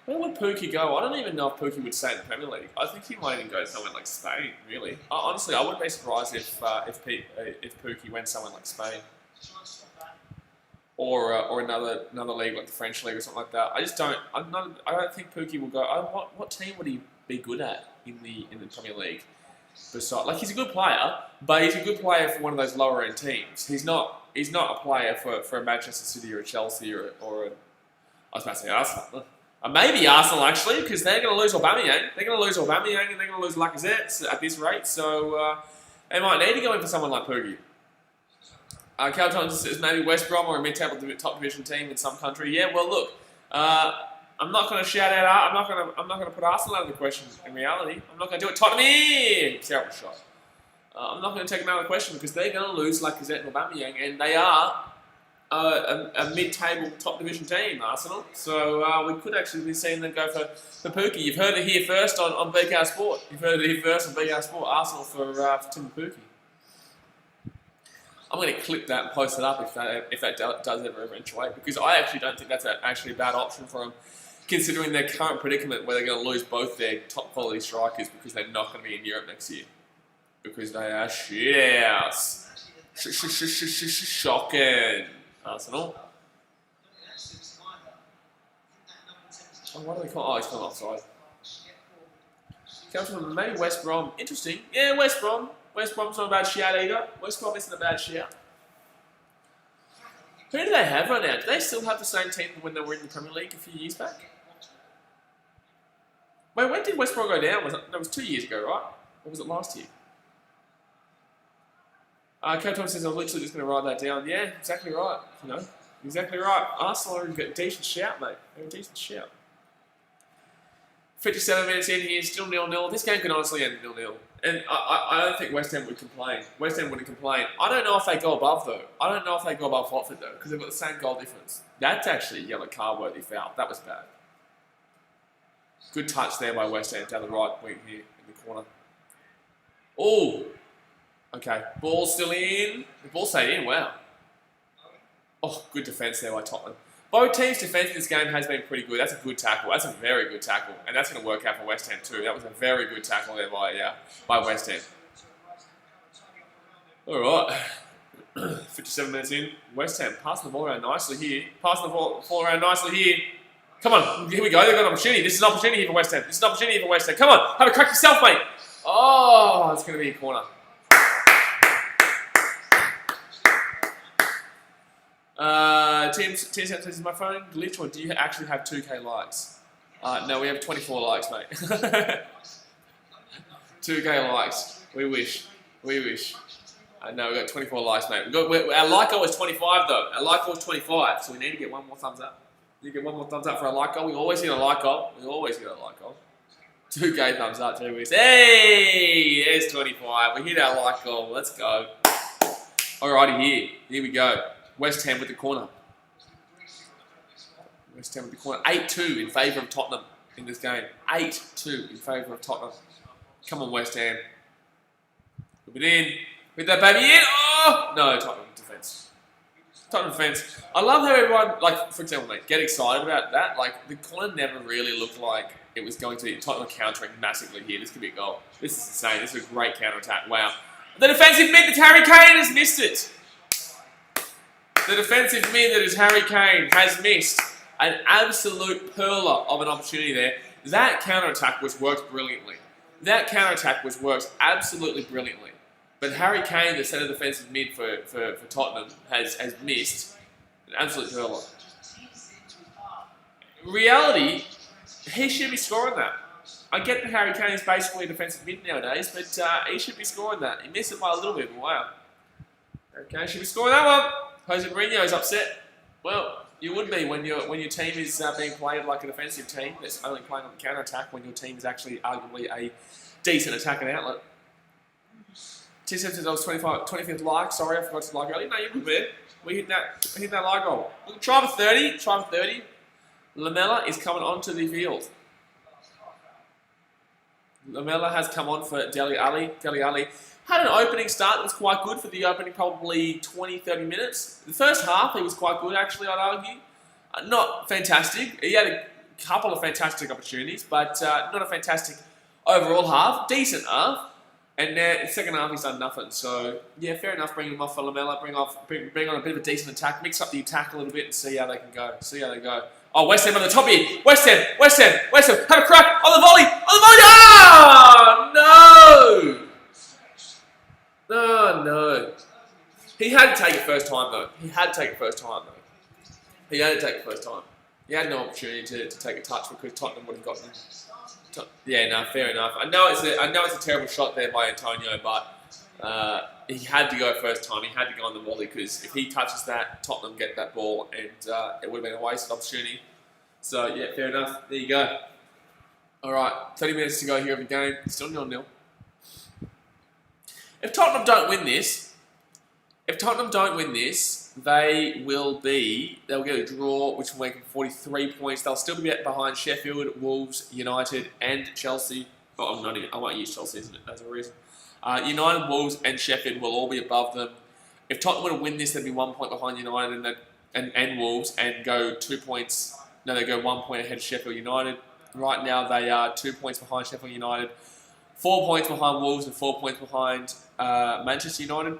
Where would Pookie go? I don't even know if Pookie would stay in the Premier League. I think he might even go somewhere like Spain, really. Honestly, I wouldn't be surprised if Pookie went somewhere like Spain. Or another league like the French league or something like that. I don't think Pookie will go. What team would he be good at in the Premier League? Besides, like, he's a good player, but he's a good player for one of those lower end teams. He's not a player for a Manchester City or a Chelsea or I was about to say Arsenal. Maybe Arsenal, actually, because they're going to lose Aubameyang. They're going to lose Aubameyang and they're going to lose Lacazette at this rate. So they might need to go in for someone like Pookie. Cal Thompson says maybe West Brom or a mid-table top division team in some country. Yeah, well, look, I'm not going to shout out. I'm not going to put Arsenal out of the question. In reality, I'm not going to do it. Tottenham in. Terrible shot. I'm not going to take them out of the question because they're going to lose Lacazette and Aubameyang, and they are a mid-table top division team, Arsenal. So we could actually be seeing them go for Pookie. You've heard it here first on BKR Sport. Arsenal for Tim Pookie. I'm going to clip that and post it up if that does ever eventuate, because I actually don't think that's actually a bad option for them, considering their current predicament where they're going to lose both their top quality strikers because they're not going to be in Europe next year. Because they are shit house. Shocking. Arsenal. Oh, what do they call? Oh, he's gone offside. Comes from maybe West Brom. Interesting. Yeah, West Brom. West Brom's not a bad shout either. West Brom isn't a bad shout. Who do they have right now? Do they still have the same team when they were in the Premier League a few years back? Wait, when did West Brom go down? That was 2 years ago, right? Or was it last year? Captain says, I'm literally just going to write that down. Yeah, exactly right. Exactly right. Arsenal are a decent shout, mate. They're a decent shout. 57 minutes in here, still 0-0. This game could honestly end 0-0. And I don't think West Ham would complain. West Ham wouldn't complain. I don't know if they go above, though. I don't know if they go above Watford, though, because they've got the same goal difference. That's actually a yellow card-worthy foul. That was bad. Good touch there by West Ham down the right wing here in the corner. Oh! Okay, ball still in. The ball stayed in, wow. Oh, good defence there by Tottenham. Both teams' defence in this game has been pretty good. That's a good tackle. That's a very good tackle. And that's going to work out for West Ham too. That was a very good tackle there by West Ham. Alright. 57 minutes in. West Ham passing the ball around nicely here. Passing the ball around nicely here. Come on, here we go. They've got an opportunity. This is an opportunity here for West Ham. Come on, have a crack yourself, mate. Oh, it's going to be a corner. Tim says, is my phone glitch or do you actually have 2K likes? No, we have 24 likes, mate. 2K likes. We wish. No, we got 24 likes, mate. Our like goal was 25, though. Our like goal was 25, so we need to get one more thumbs up. You get one more thumbs up for our like goal. We always get a like goal. 2K thumbs up, 2 weeks. Hey, there's 25. We hit our like goal. Let's go. Alrighty, here we go. West Ham with the corner. 8-2 in favour of Tottenham in this game. 8-2 in favour of Tottenham. Come on, West Ham. Put it in. With that baby in. Oh! No, Tottenham defence. I love how everyone, like, for example, mate, get excited about that. Like, the corner never really looked like it was going to be Tottenham countering massively here. This could be a goal. This is insane. This is a great counter-attack. Wow. The defensive mid that Harry Kane has missed it. The defensive mid that is Harry Kane has missed an absolute perler of an opportunity there. That counter-attack was worked brilliantly. Absolutely brilliantly. But Harry Kane, the centre defensive mid for Tottenham, has missed an absolute perler. In reality, he should be scoring that. I get that Harry Kane is basically a defensive mid nowadays, but he should be scoring that. He missed it by a little bit, but wow. Okay, should be scoring that one. Jose Mourinho's upset. Well, you would be when your team is being played like a defensive team that's only playing on the counter-attack when your team is actually arguably a decent attacking outlet. T7 says I was 25th like. Sorry, I forgot to like earlier. No, you're good, man. We hit that like goal. We'll try for 30. Lamela is coming onto the field. Lamela has come on for Dele Alli. Dele Alli had an opening start that was quite good for the opening probably 20-30 minutes. The first half he was quite good actually, I'd argue. Not fantastic. He had a couple of fantastic opportunities, but not a fantastic overall half. Decent half. And now, the second half, he's done nothing. So, yeah, fair enough. Bring him off for Lamella. Bring on a bit of a decent attack. Mix up the attack a little bit and see how they can go. See how they go. Oh, West Ham on the top here. West Ham. Have a crack on the volley. Oh, no! No. He had to take it first time, though. He had to had no opportunity to take a touch because Tottenham would have gotten him. Yeah, no, fair enough. I know it's a terrible shot there by Antonio, but he had to go first time. He had to go on the volley because if he touches that, Tottenham get that ball, and it would have been a wasted opportunity. So yeah, fair enough. There you go. All right, 30 minutes to go here of the game. Still 0-0. If Tottenham don't win this, they'll get a draw, which will make them 43 points. They'll still be behind Sheffield, Wolves, United, and Chelsea. Oh, I won't use Chelsea as a reason. United, Wolves, and Sheffield will all be above them. If Tottenham were to win this, they'd be 1 point behind United and Wolves, and go 2 points. No, they go 1 point ahead of Sheffield United. Right now, they are 2 points behind Sheffield United, 4 points behind Wolves, and 4 points behind Manchester United.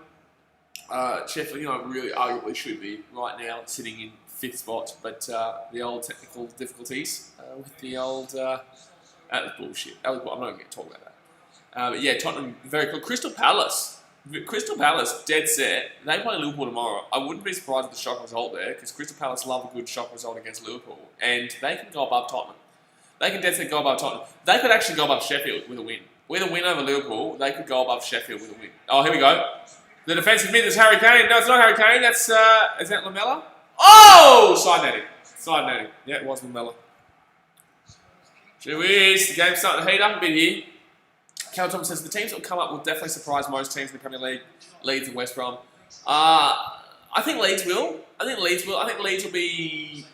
Sheffield United really arguably should be right now sitting in 5th spot, but the old technical difficulties with the old that was bullshit. I'm not going to talk about that. But yeah, Tottenham very cool. Crystal Palace, dead set. They play Liverpool tomorrow. I wouldn't be surprised with the shock result there because Crystal Palace love a good shock result against Liverpool, and they can go above Tottenham. They can dead set go above Tottenham. They could actually go above Sheffield with a win. With a win over Liverpool, they could go above Sheffield with a win. Oh, here we go. The defensive mid is Harry Kane. No, it's not Harry Kane. That's, is that Lamella? Oh! Side netting. Yeah, it was Lamella. Jeez, the game's starting to heat up a bit here. Cal Thomas says, the teams that will come up will definitely surprise most teams in the Premier League. Leeds and West Brom. I think Leeds will. I think Leeds will be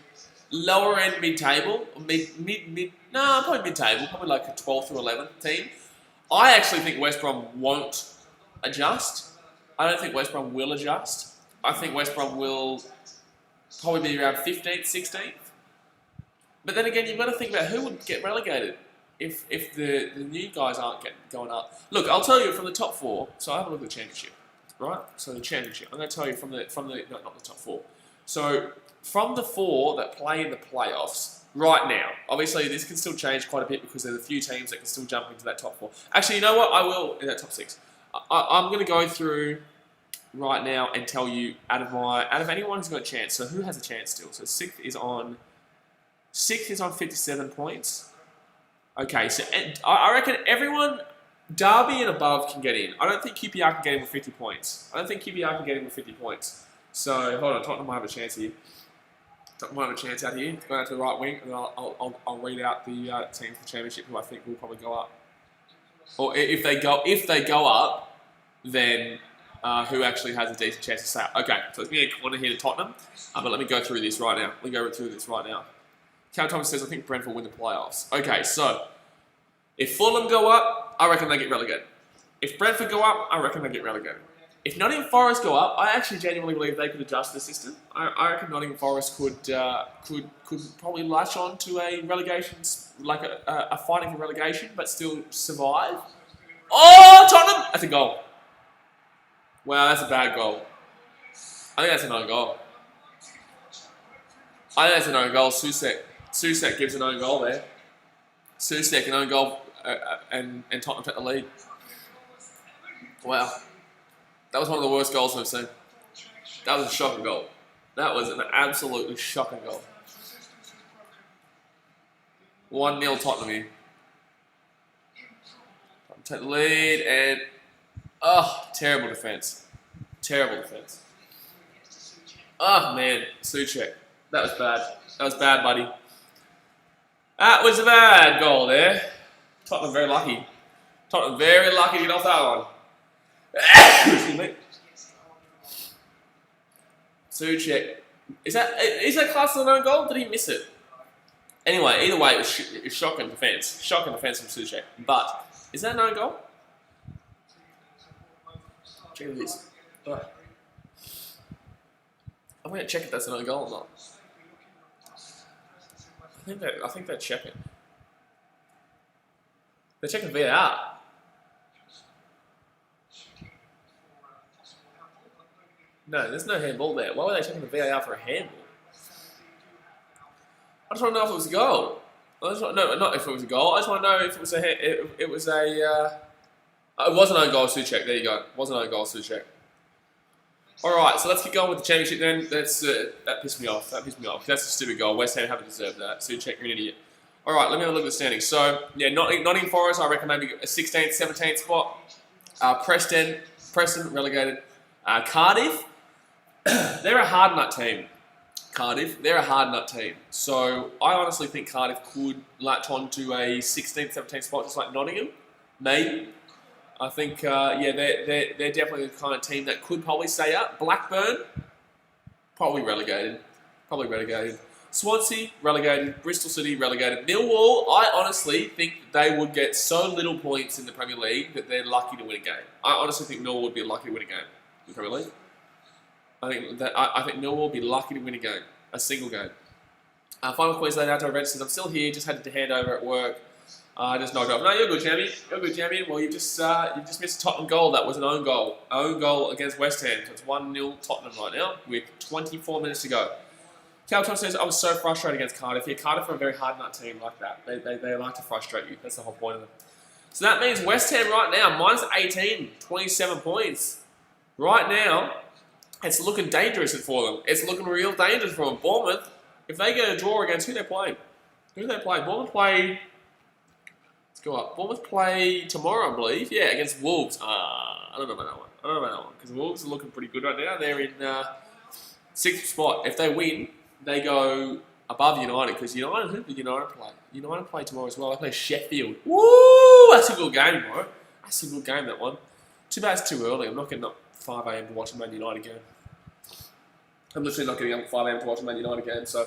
lower end mid-table. Probably mid-table. Probably like a 12th or 11th team. I actually think West Brom won't adjust. I don't think West Brom will adjust. I think West Brom will probably be around 15th, 16th. But then again, you've got to think about who would get relegated if the new guys aren't going up. Look, I'll tell you from the top 4. So I have a look at the championship, right? So the championship. I'm going to tell you not the top 4. So from the 4 that play in the playoffs right now, obviously this can still change quite a bit because there's a few teams that can still jump into that top 4. Actually, you know what? I will in that top 6. I'm going to go through right now and tell you out of anyone who's got a chance. So who has a chance still? So 6th is on 57 points. Okay, so I reckon everyone Derby and above can get in. I don't think QPR can get in with 50 points. So hold on, Tottenham might have a chance here. Going out to the right wing, and I'll read out the teams for the championship who I think will probably go up. Or if they go up, then who actually has a decent chance to stay up. Okay, so it's going to be a corner here to Tottenham, but let me go through this right now. Cal Thomas says, I think Brentford will win the playoffs. Okay, so if Fulham go up, I reckon they get relegated. If Brentford go up, I reckon they get relegated. If Nottingham Forest go up, I actually genuinely believe they could adjust the system. I reckon Nottingham Forest could probably latch on to a relegation, like a fighting for relegation, but still survive. Oh, Tottenham! That's a goal. Wow, that's a bad goal. I think that's an own goal. Susek gives an own goal there. Susek, an own goal, and Tottenham take the lead. Wow. That was one of the worst goals I've seen. That was a shocking goal. That was an absolutely shocking goal. 1-0 Tottenham here. Take the lead and... Oh, terrible defence. Oh, man. Suchek. That was bad, buddy. That was a bad goal there. Tottenham very lucky to get off that one. Excuse me. Suchek. Is that class as an own goal? Did he miss it? Anyway, either way, it was shocking defence. Shocking defence from Suchek. But, is that an own goal? Check this. I'm going to check if that's an own goal or not. I think they're checking. They're checking VAR. No, there's no handball there. Why were they checking the VAR for a handball? I just want to know if it was a goal. No, not if it was a goal. I just want to know if it was it was a. It wasn't an own goal, Souček. There you go. It wasn't an own goal, Souček. All right, so let's keep going with the championship then. That pissed me off. That pissed me off. That's a stupid goal. West Ham haven't deserved that. Souček, you're an idiot. All right, let me have a look at the standings. So, yeah, Nottingham Forest, I reckon maybe a 16th, 17th spot. Preston relegated. Cardiff, they're a hard nut team. They're a hard nut team. So, I honestly think Cardiff could latch on to a 16th, 17th spot, just like Nottingham. Maybe. I think, they're definitely the kind of team that could probably stay up. Blackburn, probably relegated. Swansea, relegated. Bristol City, relegated. Millwall, I honestly think that they would get so little points in the Premier League that they're lucky to win a game. I honestly think Millwall would be lucky to win a game in the Premier League. I think Millwall would be lucky to win a game. A single game. Final Queensland Outdoor Red says, I'm still here, just had to hand over at work. Just knocked off. No, you're good, champion. Well, you just missed a Tottenham goal. That was an own goal. Own goal against West Ham. So it's 1-0 Tottenham right now with 24 minutes to go. Calton says, I was so frustrated against Cardiff. Yeah, Cardiff are a very hard nut team like that. They like to frustrate you. That's the whole point of them. So that means West Ham right now, minus 18, 27 points. Right now, it's looking dangerous for them. It's looking real dangerous for them. Bournemouth, if they get a draw against who they're playing? Bournemouth play... Go up. Bournemouth play tomorrow, I believe. Yeah, against Wolves. I don't know about that one. Because Wolves are looking pretty good right now. They're in 6th spot. If they win, they go above United. Because United, who do United play? United play tomorrow as well. They play Sheffield. Woo! That's a good game, bro. That's a good game, that one. Too bad it's too early. I'm not getting up 5 a.m. to watch a Man United game. I'm literally not getting up at 5 a.m. to watch a Man United game. So,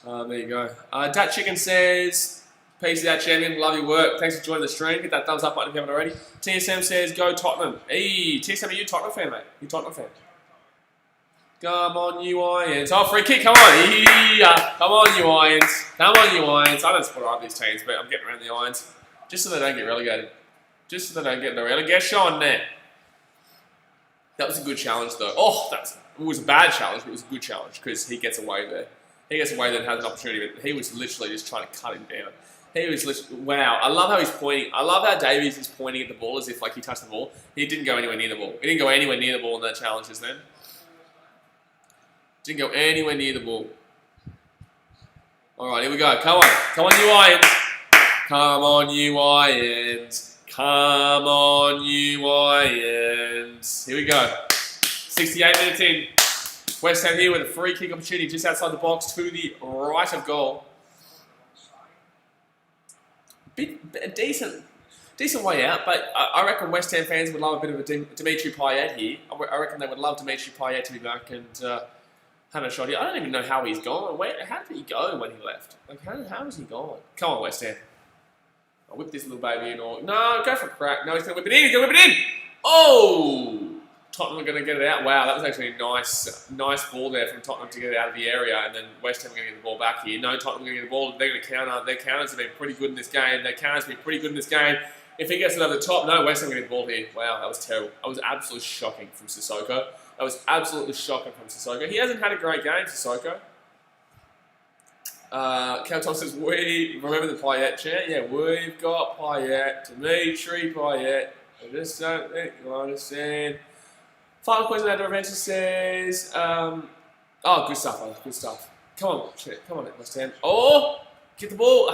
there you go. Dat Chicken says... Peace out, champion. Love your work. Thanks for joining the stream. Hit that thumbs up button if you haven't already. TSM says, go Tottenham. Hey, TSM, are you a Tottenham fan, mate? You a Tottenham fan? Come on, you Irons. Oh, free kick. Come on. Yeah. Come on, you Irons. I don't support either of these teams, but I'm getting around the Irons. Just so they don't get relegated. Just so they don't get the relegation on there. That was a good challenge, though. Oh, it was a bad challenge, but it was a good challenge because he gets away there. He gets away there and has an opportunity, but he was literally just trying to cut him down. He was literally, wow. I love how he's pointing. I love how Davies is pointing at the ball as if like he touched the ball. He didn't go anywhere near the ball. He didn't go anywhere near the ball in that challenge just then. Didn't go anywhere near the ball. All right, here we go. Come on, you Irons. Come on, you Irons. Come on, you Irons. Here we go. 68 minutes in. West Ham here with a free kick opportunity just outside the box to the right of goal. A decent way out, but I reckon West Ham fans would love a bit of a Dimitri Payet here. I reckon they would love Dimitri Payet to be back and have a shot here. I don't even know how he's gone. How did he go when he left? Like, how was he gone? Come on, West Ham. I'll whip this little baby in. Or no, go for a crack. No, he's going to whip it in. Oh! Tottenham are going to get it out. Wow, that was actually a nice ball there from Tottenham to get it out of the area, and then West Ham are going to get the ball back here. No, Tottenham are going to get the ball. They're going to counter. Their counters have been pretty good in this game. If he gets it over the top, no, West Ham are going to get the ball here. Wow, that was terrible. That was absolutely shocking from Sissoko. He hasn't had a great game, Sissoko. Calton says, we remember the Payet chant? Yeah, we've got Payet, Dimitri Payet. I just don't think you understand. Final question out of Adventure says, good stuff. Come on, West Ham. Oh, get the ball.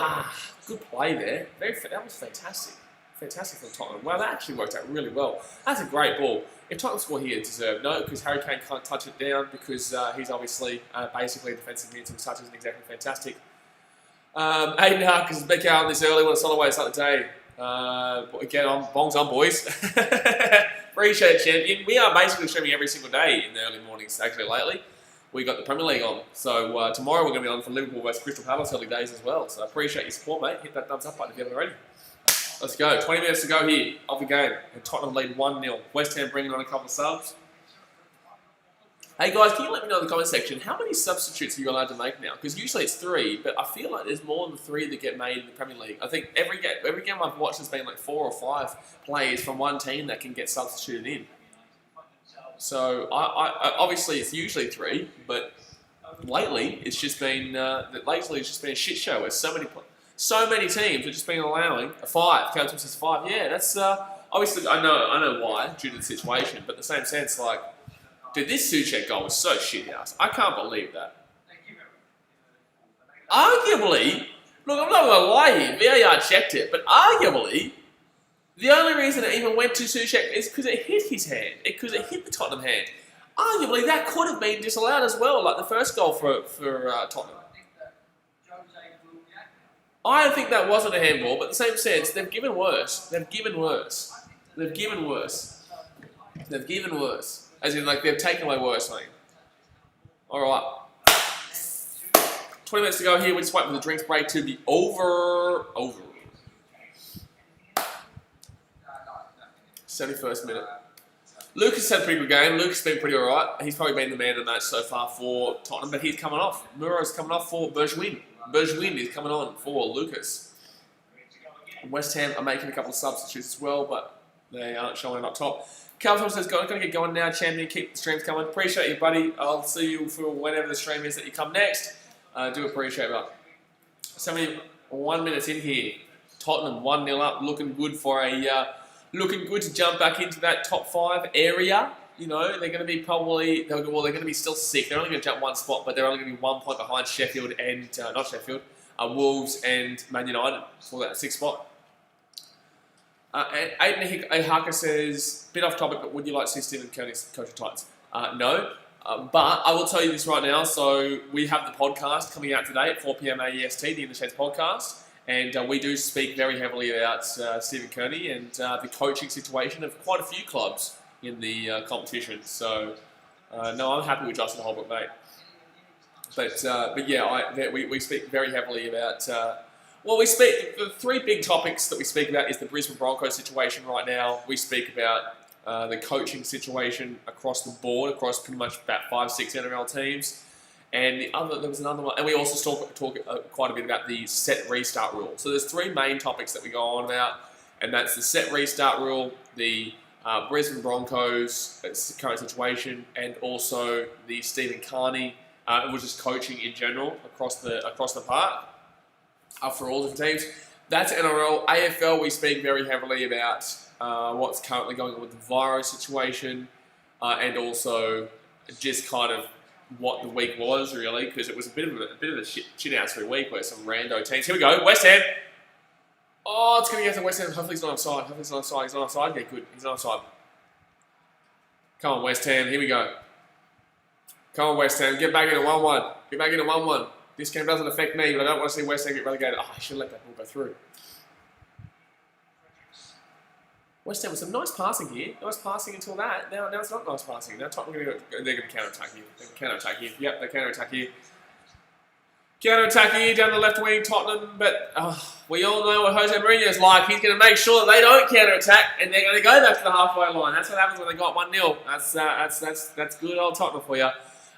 Good play there. That was fantastic. Fantastic from Tottenham. Wow, that actually worked out really well. That's a great ball. If Tottenham score here, it's deserved. No, because Harry Kane can't touch it down because he's obviously basically a defensive mid, so his touch isn't exactly fantastic. Aiden Hart, because BK on this early, want a solid way to start the day. Again, bongs on, boys. Appreciate it, champion. We are basically streaming every single day in the early mornings, actually, lately. We got the Premier League on. So tomorrow we're going to be on for Liverpool versus Crystal Palace early days as well. So I appreciate your support, mate. Hit that thumbs up button if you haven't already. Let's go. 20 minutes to go here of the game. And Tottenham lead 1-0. West Ham bringing on a couple of subs. Hey guys, can you let me know in the comment section, how many substitutes are you allowed to make now? Because usually it's 3, but I feel like there's more than 3 that get made in the Premier League. I think every game I've watched has been like 4 or 5 players from one team that can get substituted in. So I obviously it's usually 3, but lately it's just been a shit show. Where so many teams have just been allowing a 5. Coach says 5. Yeah, that's obviously I know why due to the situation, but in the same sense, like, dude, this Souček goal was so shit house. I can't believe that. Arguably, look, I'm not going to lie here. VAR checked it, but arguably, the only reason it even went to Souček is because it hit his hand. Because it hit the Tottenham hand. Arguably, that could have been disallowed as well, like the first goal for Tottenham. I don't think that wasn't a handball, but in the same sense, they've given worse. They've given worse. As in, like, they've taken away worse, mate. Alright. 20 minutes to go here. We're just waiting for the drinks break to be over. 71st minute. Lucas had a pretty good game. Lucas has been pretty alright. He's probably been the man of the match so far for Tottenham, but he's coming off. Muro's coming off for Bergwijn. Bergwijn is coming on for Lucas. West Ham are making a couple of substitutes as well, but they aren't showing up top. Carl says, got to get going now, champion. Keep the streams coming. Appreciate you, buddy. I'll see you for whenever the stream is that you come next. Do appreciate that. 71 minutes in here. Tottenham 1-0 up, looking good for looking good to jump back into that top 5 area. You know, they're going to be they're going to be still 6. They're only going to jump 1 spot, but they're only going to be 1 point behind Sheffield and Wolves and Man United for that 6th spot. And Aiden Ahaka says, bit off topic, but would you like to see Stephen Kearney coach of Titans? No. But I will tell you this right now. So we have the podcast coming out today at 4 p.m. AEST, the In the Sheds podcast. And we do speak very heavily about Stephen Kearney and the coaching situation of quite a few clubs in the competition. So, no, I'm happy with Justin Holbrook, mate. But yeah, we speak very heavily about... the 3 big topics that we speak about is the Brisbane Broncos situation right now. We speak about the coaching situation across the board, across pretty much about 5-6 NRL teams. And there was another one, and we also talk quite a bit about the set restart rule. So there's 3 main topics that we go on about, and that's the set restart rule, the Brisbane Broncos current situation, and also the Stephen Kearney, which is coaching in general across the park. For all different teams. That's NRL. AFL, we speak very heavily about what's currently going on with the virus situation and also just kind of what the week was, really, because it was a bit of a shit house for a week where some rando teams... Here we go, West Ham! Oh, it's going to get to West Ham. Hopefully he's not offside. He's not offside. Yeah, good. He's not offside. Come on, West Ham. Here we go. Come on, West Ham. Get back into 1-1. Get back into 1-1. This game doesn't affect me, but I don't want to see West Ham get relegated. Oh, I should have let that ball go through. West Ham with some nice passing here. Nice passing until that. Now it's not nice passing. Now Tottenham they're going to counter-attack here. They counter-attack here. Yep, they counter-attack here. Counter-attack here down the left wing, Tottenham. But we all know what Jose Mourinho is like. He's going to make sure that they don't counter-attack and they're going to go back to the halfway line. That's what happens when they got 1-0. That's good old Tottenham for you.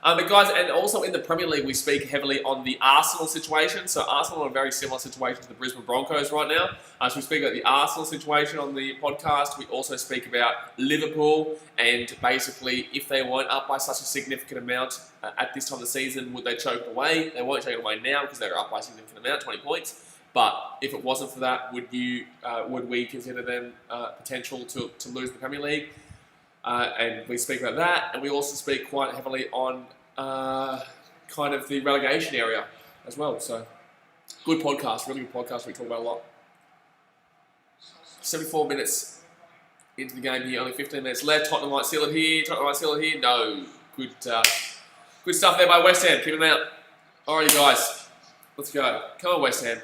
But guys, and also in the Premier League, we speak heavily on the Arsenal situation. So Arsenal are in a very similar situation to the Brisbane Broncos right now. So we speak about the Arsenal situation on the podcast. We also speak about Liverpool and basically if they weren't up by such a significant amount at this time of the season, would they choke it away? They won't choke it away now because they're up by a significant amount, 20 points. But if it wasn't for that, would we consider them potential to lose the Premier League? And we speak about that, and we also speak quite heavily on kind of the relegation area as well. So, good podcast, really good podcast. We talk about a lot. 74 minutes into the game here, only 15 minutes left. Tottenham might seal it here. No, good stuff there by West Ham. Keep them out. Alrighty, guys, let's go. Come on, West Ham.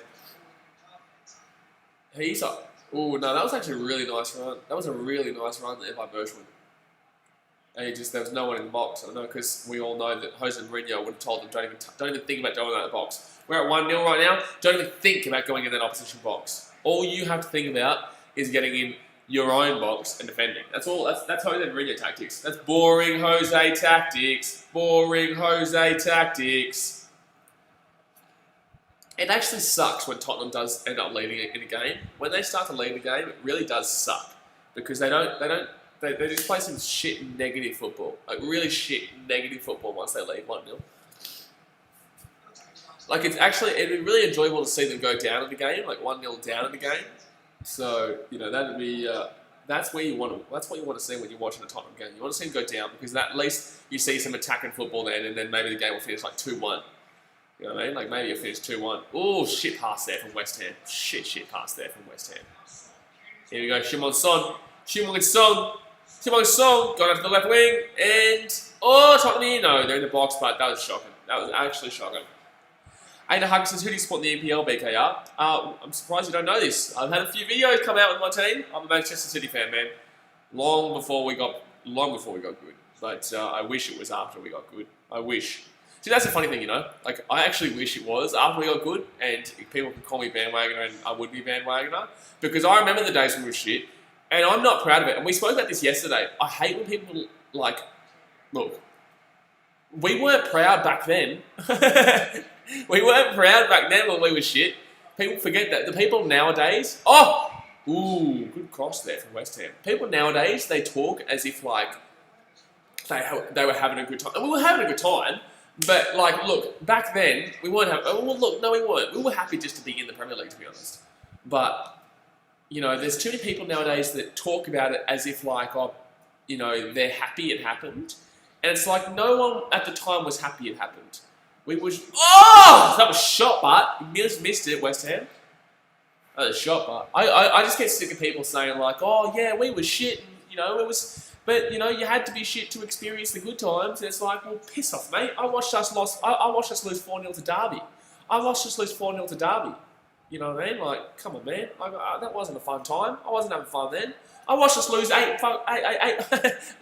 He's up. Oh no, that was actually a really nice run. That was a really nice run there by Bergwijn. And there was no one in the box. I know because we all know that Jose Mourinho would have told them don't even think about going in that box. We're at 1-0 right now. Don't even think about going in that opposition box. All you have to think about is getting in your own box and defending. That's all. That's Jose Mourinho tactics. That's boring Jose tactics. Boring Jose tactics. It actually sucks when Tottenham does end up leading in a game. When they start to lead a game, it really does suck because they just play some shit negative football, like really shit negative football once they lead 1-0. Like it'd be really enjoyable to see them go down in the game, like 1-0 down in the game. So that'd be that's what you want to see when you're watching a Tottenham game. You want to see them go down because at least you see some attacking football then, and then maybe the game will finish like 2-1. You know what I mean? Like maybe it'll finish 2-1. Oh, shit pass there from West Ham. Shit pass there from West Ham. Here we go, Shimon Son, gone after the left wing, and Tottenham, no, they're in the box, but that was shocking. That was actually shocking. Aina Hugg says, who do you support in the EPL, BKR? I'm surprised you don't know this. I've had a few videos come out with my team. I'm a Manchester City fan, man. Long before we got good. But I wish it was after we got good. I wish. See, that's the funny thing, Like, I actually wish it was after we got good, and people can call me bandwagoner, and I would be bandwagoner. Because I remember the days when we were shit, and I'm not proud of it. And we spoke about this yesterday. I hate when people, like, look, we weren't proud back then. We weren't proud back then when we were shit. People forget that. The people nowadays... good cross there from West Ham. People nowadays, they talk as if, like, they were having a good time. And we were having a good time, but, like, look, back then, we weren't having... we weren't. We were happy just to be in the Premier League, to be honest. But, there's too many people nowadays that talk about it as if, like, they're happy it happened. And it's like, no one at the time was happy it happened. That was shot, but you missed it, West Ham. That was shot, but I just get sick of people saying like, oh yeah, we were shit, and, it was, but you had to be shit to experience the good times. And it's like, well, piss off, mate. I watched us lose 4-0 to Derby. You know what I mean? Like, come on, man. That wasn't a fun time. I wasn't having fun then. I watched us lose 8.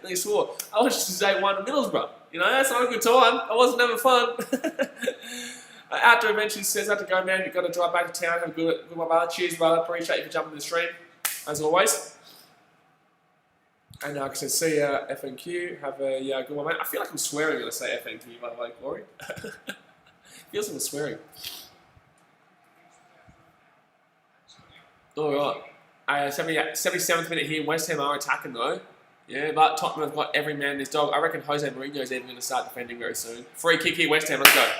They swore. I watched us 8-1 to Middlesbrough. That's not a good time. I wasn't having fun. After eventually says, I have to go, man. You've got to drive back to town. Have a good one, brother. Cheers, brother. Appreciate you for jumping in the stream, as always. And I said, see ya, FNQ. Have a good one, mate. I feel like I'm swearing when I say FNQ, by the way, Glory. Feels like I'm swearing. All right. 77th minute here. West Ham are attacking though. Yeah, but Tottenham have got every man in his dog. I reckon Jose Mourinho is even going to start defending very soon. Free kick here, West Ham. Let's go.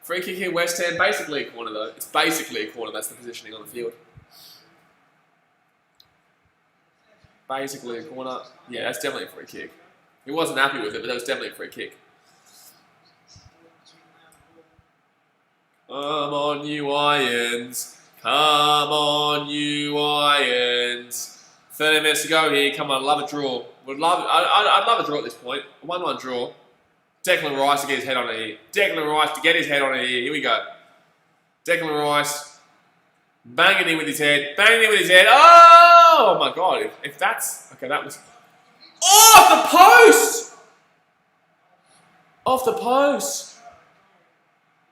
Free kick here, West Ham. Basically a corner though. It's basically a corner. That's the positioning on the field. Basically a corner. Yeah, that's definitely a free kick. He wasn't happy with it, but that was definitely a free kick. Come on, you Irons. Come on, you Irons. 30 minutes to go here. Come on, love a draw. I'd love a draw at this point. A 1-1 draw. Declan Rice to get his head on it here. Here we go. Declan Rice. Banging in with his head. Oh my God. If that's... Okay, that was... Oh, off the post.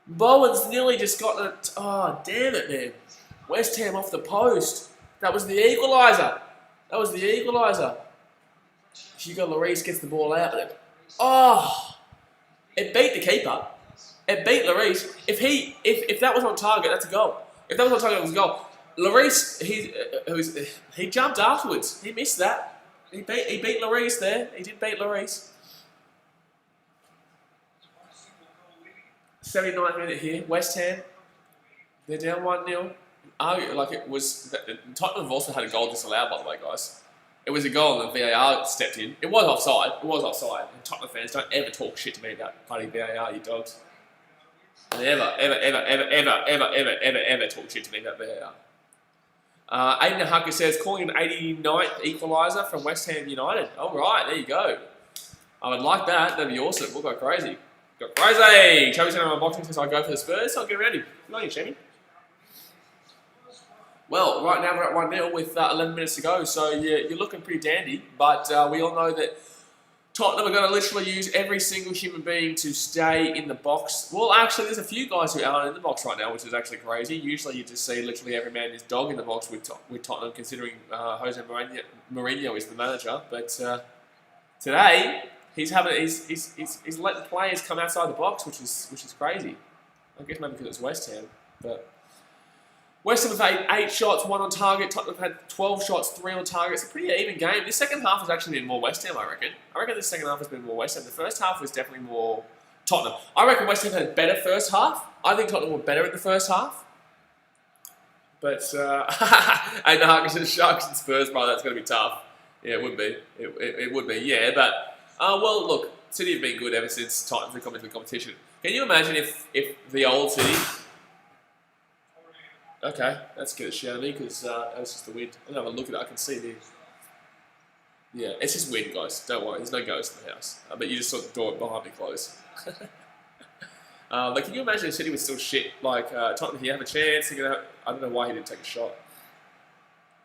Bowen's nearly just got it. Oh, damn it, man. West Ham off the post. That was the equaliser. Hugo Lloris gets the ball out. It beat the keeper. It beat Lloris. If that was on target, that's a goal. If that was on target, it was a goal. Lloris, he jumped afterwards. He missed that. He beat Lloris there. He did beat Lloris. 79th minute here. West Ham. They're down 1-0. Tottenham have also had a goal disallowed, by the way, guys. It was a goal and the VAR stepped in. It was offside. And Tottenham fans, don't ever talk shit to me about bloody VAR, you dogs. Never talk shit to me about VAR. Aiden Hucker says, calling an 89th equaliser from West Ham United. All right, there you go. I would like that. That'd be awesome. We'll go crazy. Chubby said on my boxing says I go for the Spurs. I'll get ready. Good on you, Chevy. Well, right now we're at 1-0 with 11 minutes to go, so you're looking pretty dandy. But we all know that Tottenham are going to literally use every single human being to stay in the box. Well, actually, there's a few guys who aren't in the box right now, which is actually crazy. Usually you just see literally every man and his dog in the box with Tottenham, considering Jose Mourinho is the manager. But today, he's letting players come outside the box, which is crazy. I guess maybe because it's West Ham, but West Ham have had 8 shots, 1 on target. Tottenham have had 12 shots, 3 on target. It's a pretty even game. This second half has actually been more West Ham, I reckon. I reckon the second half has been more West Ham. The first half was definitely more Tottenham. I reckon West Ham had a better first half. I think Tottenham were better in the first half. But, hey, the Sharks and Spurs, bro, that's going to be tough. Yeah, it would be. It would be, yeah. But, well, look, City have been good ever since Tottenham have come into the competition. Can you imagine if the old City... Okay, that's good shit out of me because that's just the wind. I'll have a look at it. I can see the. Yeah, it's just wind, guys. Don't worry. There's no ghost in the house. But you just saw the door behind me close. But can you imagine if City was still shit? Like Tottenham, he had a chance. I don't know why he didn't take a shot.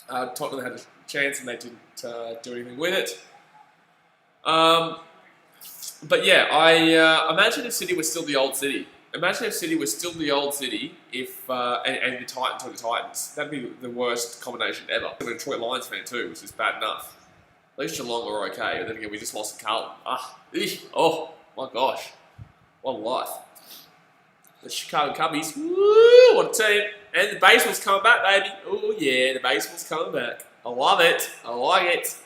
Tottenham had a chance and they didn't do anything with it. But yeah, I imagine if City was still the old City. Imagine if City was still the old City if and the Titans were the Titans. That'd be the worst combination ever. I'm a Detroit Lions fan too, which is bad enough. At least Geelong were okay, but then again we just lost to Carlton. Oh my gosh, what a life! The Chicago Cubbies, woo, what a team! And the baseball's coming back, baby. Oh yeah, the baseball's coming back. I love it. I like it.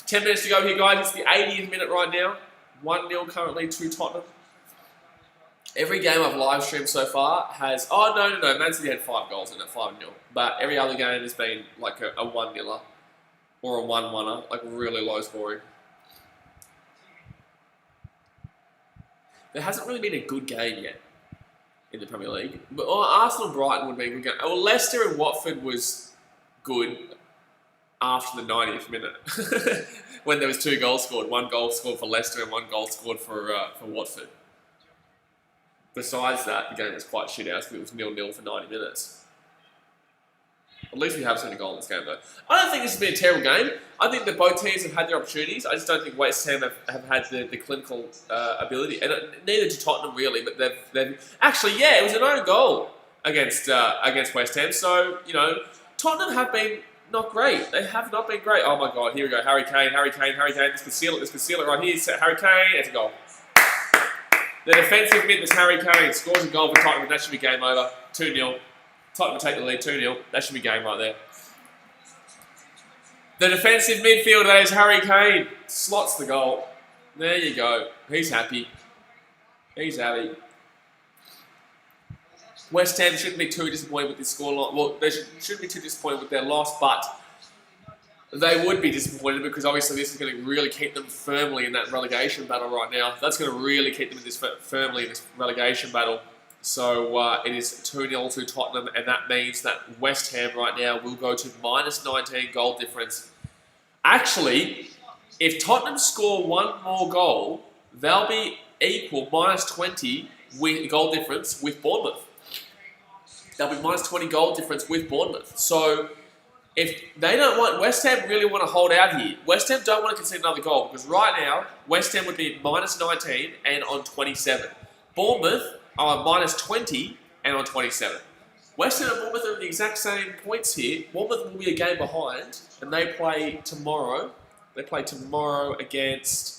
10 minutes to go here, guys. It's the 80th minute right now. 1-0 currently to Tottenham. Every game I've live streamed so far has... Oh, no. Man City had 5 goals in it, 5-0. But every other game has been like a 1-0er or a 1-1er, like really low scoring. There hasn't really been a good game yet in the Premier League. But Arsenal and Brighton would be a good game. Well, Leicester and Watford was good after the 90th minute. When there was 2 goals scored. 1 goal scored for Leicester and 1 goal scored for Watford. Besides that, the game was quite shit out because it was 0-0 for 90 minutes. At least we have seen a goal in this game, though. I don't think this has been a terrible game. I think that both teams have had their opportunities. I just don't think West Ham have had the clinical ability. And neither did Tottenham, really. But they've... Actually, yeah, it was an own goal against West Ham. So, you know, Tottenham have been not great. They have not been great. Oh, my God. Here we go. Harry Kane. Let's conceal it right here. Harry Kane. It's a goal. The defensive mid was Harry Kane. Scores a goal for Tottenham. That should be game over. 2-0. Tottenham take the lead. 2-0. That should be game right there. The defensive midfielder, that is Harry Kane. Slots the goal. There you go. He's happy. West Ham shouldn't be too disappointed with this scoreline. Well, they shouldn't be too disappointed with their loss, but they would be disappointed because obviously this is going to really keep them firmly in that relegation battle right now. That's going to really keep them in this firmly in this relegation battle. So it is 2-0 to Tottenham, and that means that West Ham right now will go to -19 goal difference. Actually, if Tottenham score 1 more goal, they'll be equal -20 with goal difference with Bournemouth. They'll be -20 goal difference with Bournemouth. So if they don't want, West Ham really want to hold out here. West Ham don't want to concede another goal because right now, West Ham would be at -19 and on 27. Bournemouth are -20 and on 27. West Ham and Bournemouth are in the exact same points here. Bournemouth will be a game behind and they play tomorrow. They play tomorrow against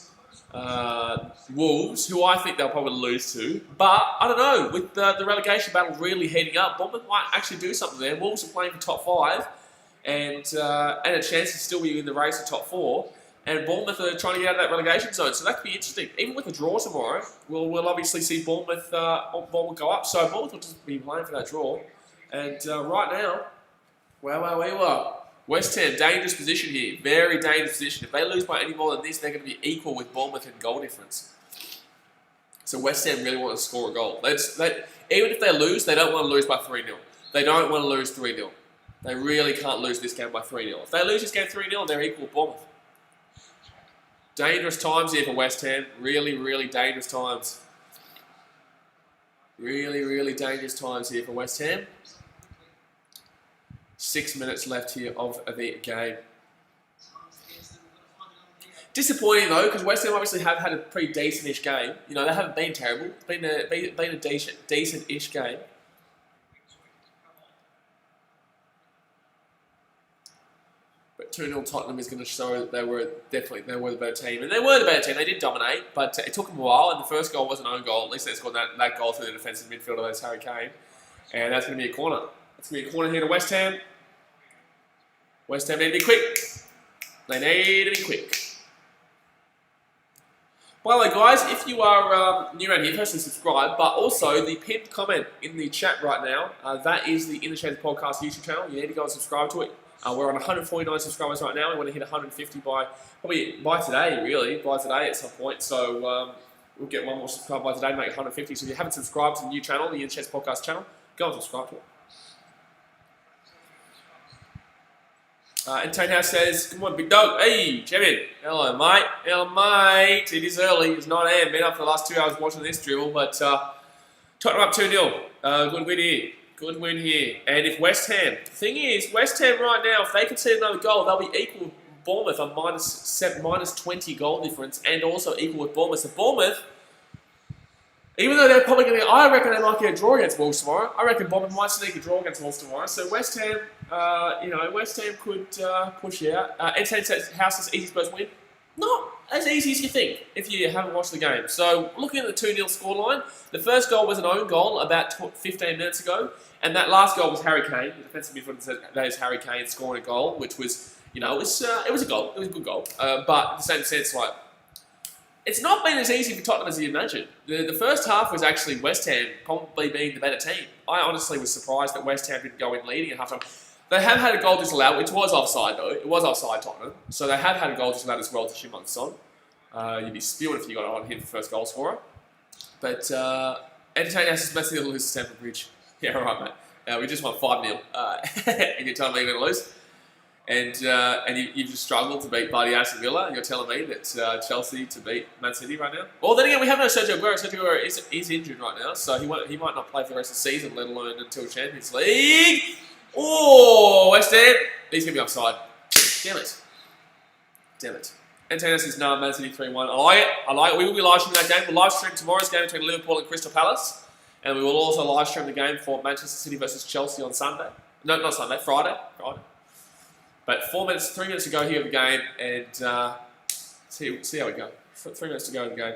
Wolves, who I think they'll probably lose to. But, I don't know, with the relegation battle really heating up, Bournemouth might actually do something there. Wolves are playing for top 5. And a chance to still be in the race for top 4. And Bournemouth are trying to get out of that relegation zone. So that could be interesting. Even with a draw tomorrow, we'll obviously see Bournemouth go up. So Bournemouth will just be playing for that draw. And right now, West Ham, dangerous position here. Very dangerous position. If they lose by any more than this, they're going to be equal with Bournemouth in goal difference. So West Ham really want to score a goal. Even if they lose, they don't want to lose by 3-0. They don't want to lose 3-0. They really can't lose this game by 3-0. If they lose this game 3-0, they're equal with Bournemouth. Dangerous times here for West Ham. Really, really dangerous times. Really, really dangerous times here for West Ham. 6 minutes left here of the game. Disappointing though, because West Ham obviously have had a pretty decent-ish game. You know, they haven't been terrible. It's been a decent-ish game. But 2-0 Tottenham is going to show that they were the better team. And they were the better team. They did dominate, but it took them a while. And the first goal was an own goal. At least they scored that goal through the defensive midfielder, that's Harry Kane. And that's going to be a corner. It's going to be a corner here to West Ham. West Ham need to be quick. They need to be quick. By the way, guys, if you are new around here, firstly subscribe, but also the pinned comment in the chat right now, that is the In the Shades Podcast YouTube channel. You need to go and subscribe to it. We're on 149 subscribers right now. We want to hit 150 by today, really, by today at some point. So we'll get one more subscriber by today to make 150. So if you haven't subscribed to the new channel, the In the Shades Podcast channel, go and subscribe to it. And Tone House says, good morning, big dog. Hey, Jimmy. Hello, mate. Hello, mate. It is early. It's 9 a.m. Been up for the last 2 hours watching this dribble, but Tottenham up 2-0. Good win here. Good win here. And if West Ham, the thing is, West Ham right now, if they concede another goal, they'll be equal with Bournemouth on minus 20 goal difference, and also equal with Bournemouth. So Bournemouth, even though they're probably going to, I reckon they might get a draw against Wolves tomorrow. I reckon Bournemouth might sneak a draw against Wolves tomorrow. So West Ham, West Ham could push out. Entertainment says, how's this easy Spurs win? Not as easy as you think if you haven't watched the game. So looking at the 2-0 scoreline, the first goal was an own goal about 15 minutes ago, and that last goal was Harry Kane. The defensive midfielder said that is Harry Kane scoring a goal, which was, it was a goal. It was a good goal. But in the same sense, like, it's not been as easy for Tottenham as you imagine. The first half was actually West Ham probably being the better team. I honestly was surprised that West Ham didn't go in leading at halftime. They have had a goal disallowed, which was offside though. It was offside, Tottenham. So they have had a goal disallowed as well to Shimon Son. You'd be spewing if you got on him for first goal scorer. But entertaining us is basically to lose to Stamford Bridge. Yeah, right, mate. We just won 5-0. And you're telling me you're going to lose? And you've just struggled to beat Bloody Aston Villa, and you're telling me that Chelsea to beat Man City right now? Well, then again, we have no Sergio Aguero. Sergio Aguero is injured right now, so he might not play for the rest of the season, let alone until Champions League. Oh, West Ham. He's going to be offside. Damn it. And tennis is no, Man City 3-1. I like it. We will be live streaming that game. We'll live stream tomorrow's game between Liverpool and Crystal Palace. And we will also live stream the game for Manchester City versus Chelsea on Sunday. No, not Sunday, Friday. But 3 minutes to go here of the game, and see how we go. 3 minutes to go in the game.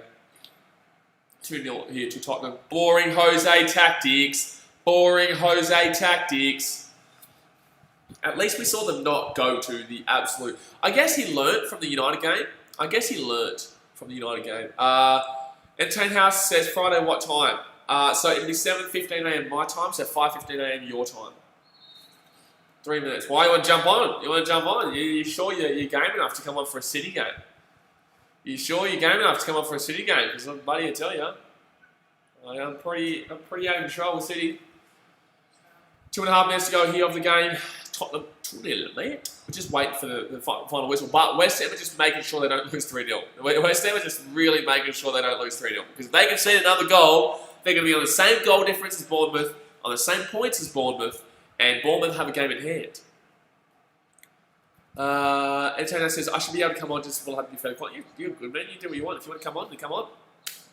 2-0 here to Tottenham. Boring Jose tactics. At least we saw them not go to the absolute... I guess he learnt from the United game. Entertain House says, Friday, what time? So it'll be 7:15 a.m. my time, so 5:15 a.m. your time. 3 minutes. Why you want to jump on? You sure you're game enough to come on for a City game? Because, buddy, I tell you, I'm pretty out of control with City. 2.5 minutes to go here of the game. Tottenham 2-0, mate. We're just waiting for the final whistle. But West Ham are just making sure they don't lose 3-0. West Ham are just really making sure they don't lose 3-0. Because if they can see another goal, they're going to be on the same goal difference as Bournemouth, on the same points as Bournemouth, and Bournemouth have a game in hand. Antonio says, I should be able to come on just for have to be fair. You're good, man. You do what you want. If you want to come on, then come on.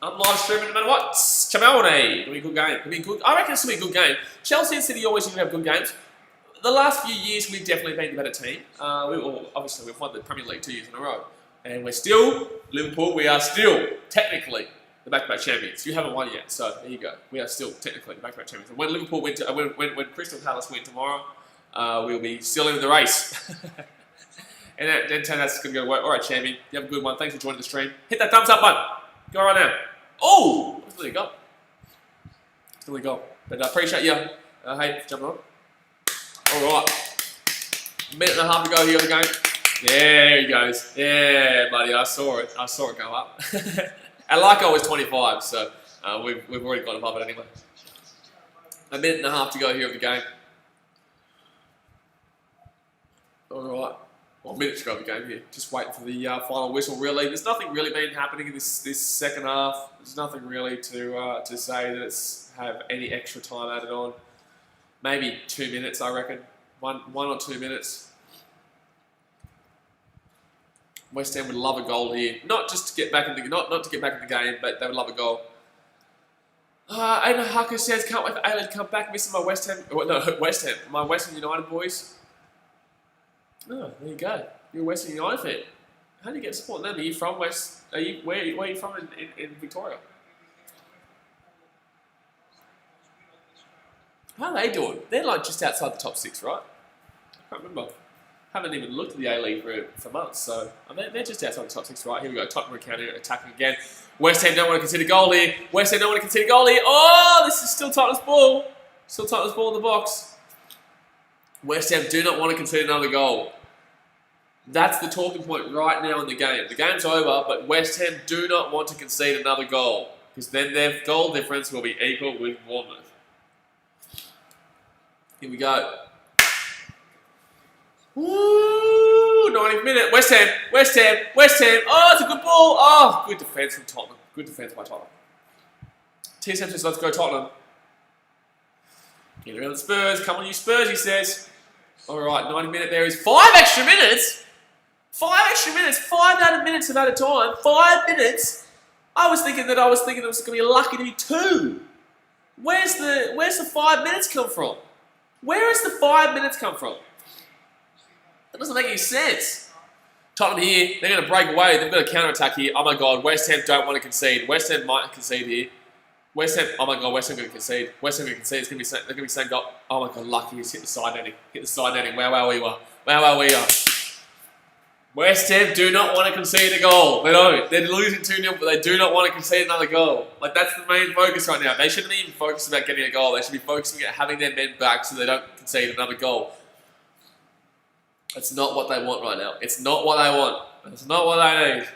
I'm live streaming no matter what. Chamone. It'll be a good game. I reckon it's going to be a good game. Chelsea and City always seem to have good games. The last few years, we've definitely been the better team. Obviously, we've won the Premier League 2 years in a row. And we're still, Liverpool, we are still, technically, the back-to-back champions. You haven't won yet, so there you go. We are still, technically, the back-to-back champions. And when Liverpool win, when Crystal Palace win tomorrow, we'll be still in the race. And then that's going to go, all right, champion, you have a good one. Thanks for joining the stream. Hit that thumbs up button. Go right now. Oh! That's really go. But I appreciate you, hey, jumping on. Alright. Minute and a half to go here of the game. There he goes. Yeah, buddy, I saw it go up. Our like goal was 25, so we've already got above it anyway. A minute and a half to go here of the game. Alright. Well, minutes to go of the game here. Just waiting for the final whistle, really. There's nothing really been happening in this second half. There's nothing really to say that it's have any extra time added on. Maybe 2 minutes, I reckon. One or 2 minutes. West Ham would love a goal here, not just to get back in the not to get back in the game, but they would love a goal. Aiden Hucker says, can't wait for Ayla to come back. Missing my West Ham. My West Ham United boys. Oh, there you go. You're a West Ham United fan. How do you get support them? Are you from West? Where are you from in Victoria? How are they doing? They're like just outside the top 6, right? I can't remember. Haven't even looked at the A-League for months, so they're just outside the top 6, right? Here we go. Tottenham counter attacking again. West Ham don't want to concede a goal here. West Ham don't want to concede a goal here. Oh, this is still Tottenham's ball. Still Tottenham's ball in the box. West Ham do not want to concede another goal. That's the talking point right now in the game. The game's over, but West Ham do not want to concede another goal because then their goal difference will be equal with Bournemouth. Here we go. Woo! 90th minute. West Ham. Oh, it's a good ball. Oh, good defence from Tottenham. Good defence by Tottenham. TSM says, let's go Tottenham. Get around the Spurs. Come on, you Spurs, he says. All right, 90 minute. There is 5 extra minutes. 5 extra minutes. 5 added minutes of added time. 5 minutes. I was thinking it was going to be lucky to be 2. Where's the 5 minutes come from? Where has the 5 minutes come from? That doesn't make any sense. Tottenham here, they're going to break away. They've got a counter-attack here. Oh my God, West Ham don't want to concede. West Ham might concede here. West Ham, oh my God, West Ham going to concede. West Ham going to concede. They're going to be saying, goal. Oh my God, lucky he's hit the side netting. Hit the side netting. Wow, we are. West Ham do not want to concede a goal. They don't. They're losing 2-0, but they do not want to concede another goal. Like, that's the main focus right now. They shouldn't even focus about getting a goal. They should be focusing on having their men back so they don't concede another goal. That's not what they want right now. It's not what they want. It's not what they need.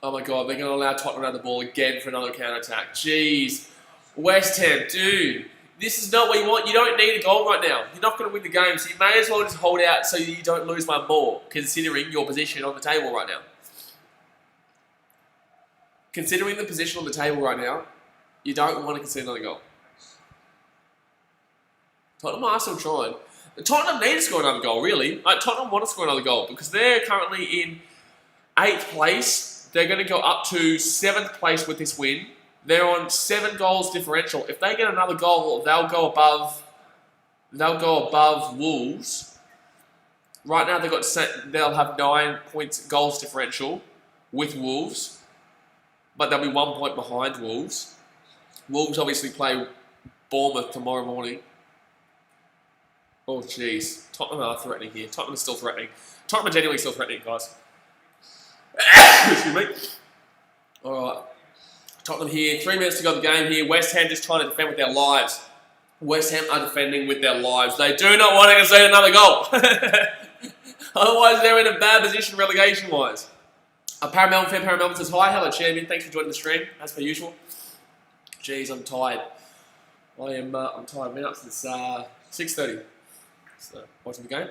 Oh my God, they're going to allow Tottenham to have the ball again for another counter-attack. Jeez. West Ham, dude. This is not what you want. You don't need a goal right now. You're not going to win the game, so you may as well just hold out so you don't lose by more, considering your position on the table right now. Considering the position on the table right now, you don't want to concede another goal. Tottenham are still trying. Tottenham need to score another goal, really. Tottenham want to score another goal because they're currently in 8th place. They're going to go up to 7th place with this win. They're on 7 goals differential. If they get another goal, they'll go above Wolves. Right now they'll have 9 points goals differential with Wolves, but they'll be 1 point behind Wolves. Wolves obviously play Bournemouth tomorrow morning. Oh jeez, Tottenham are threatening here. Tottenham is still threatening. Tottenham are genuinely still threatening, guys. Excuse me. Alright. Tottenham here, 3 minutes to go in the game here. West Ham just trying to defend with their lives. West Ham are defending with their lives. They do not want to concede another goal. Otherwise, they're in a bad position relegation-wise. Paramelvin fan, Paramelvin says, hi, hello, champion. Thanks for joining the stream, as per usual. Jeez, I'm tired. I'm tired. I've been up since 6:30. So, watching the game.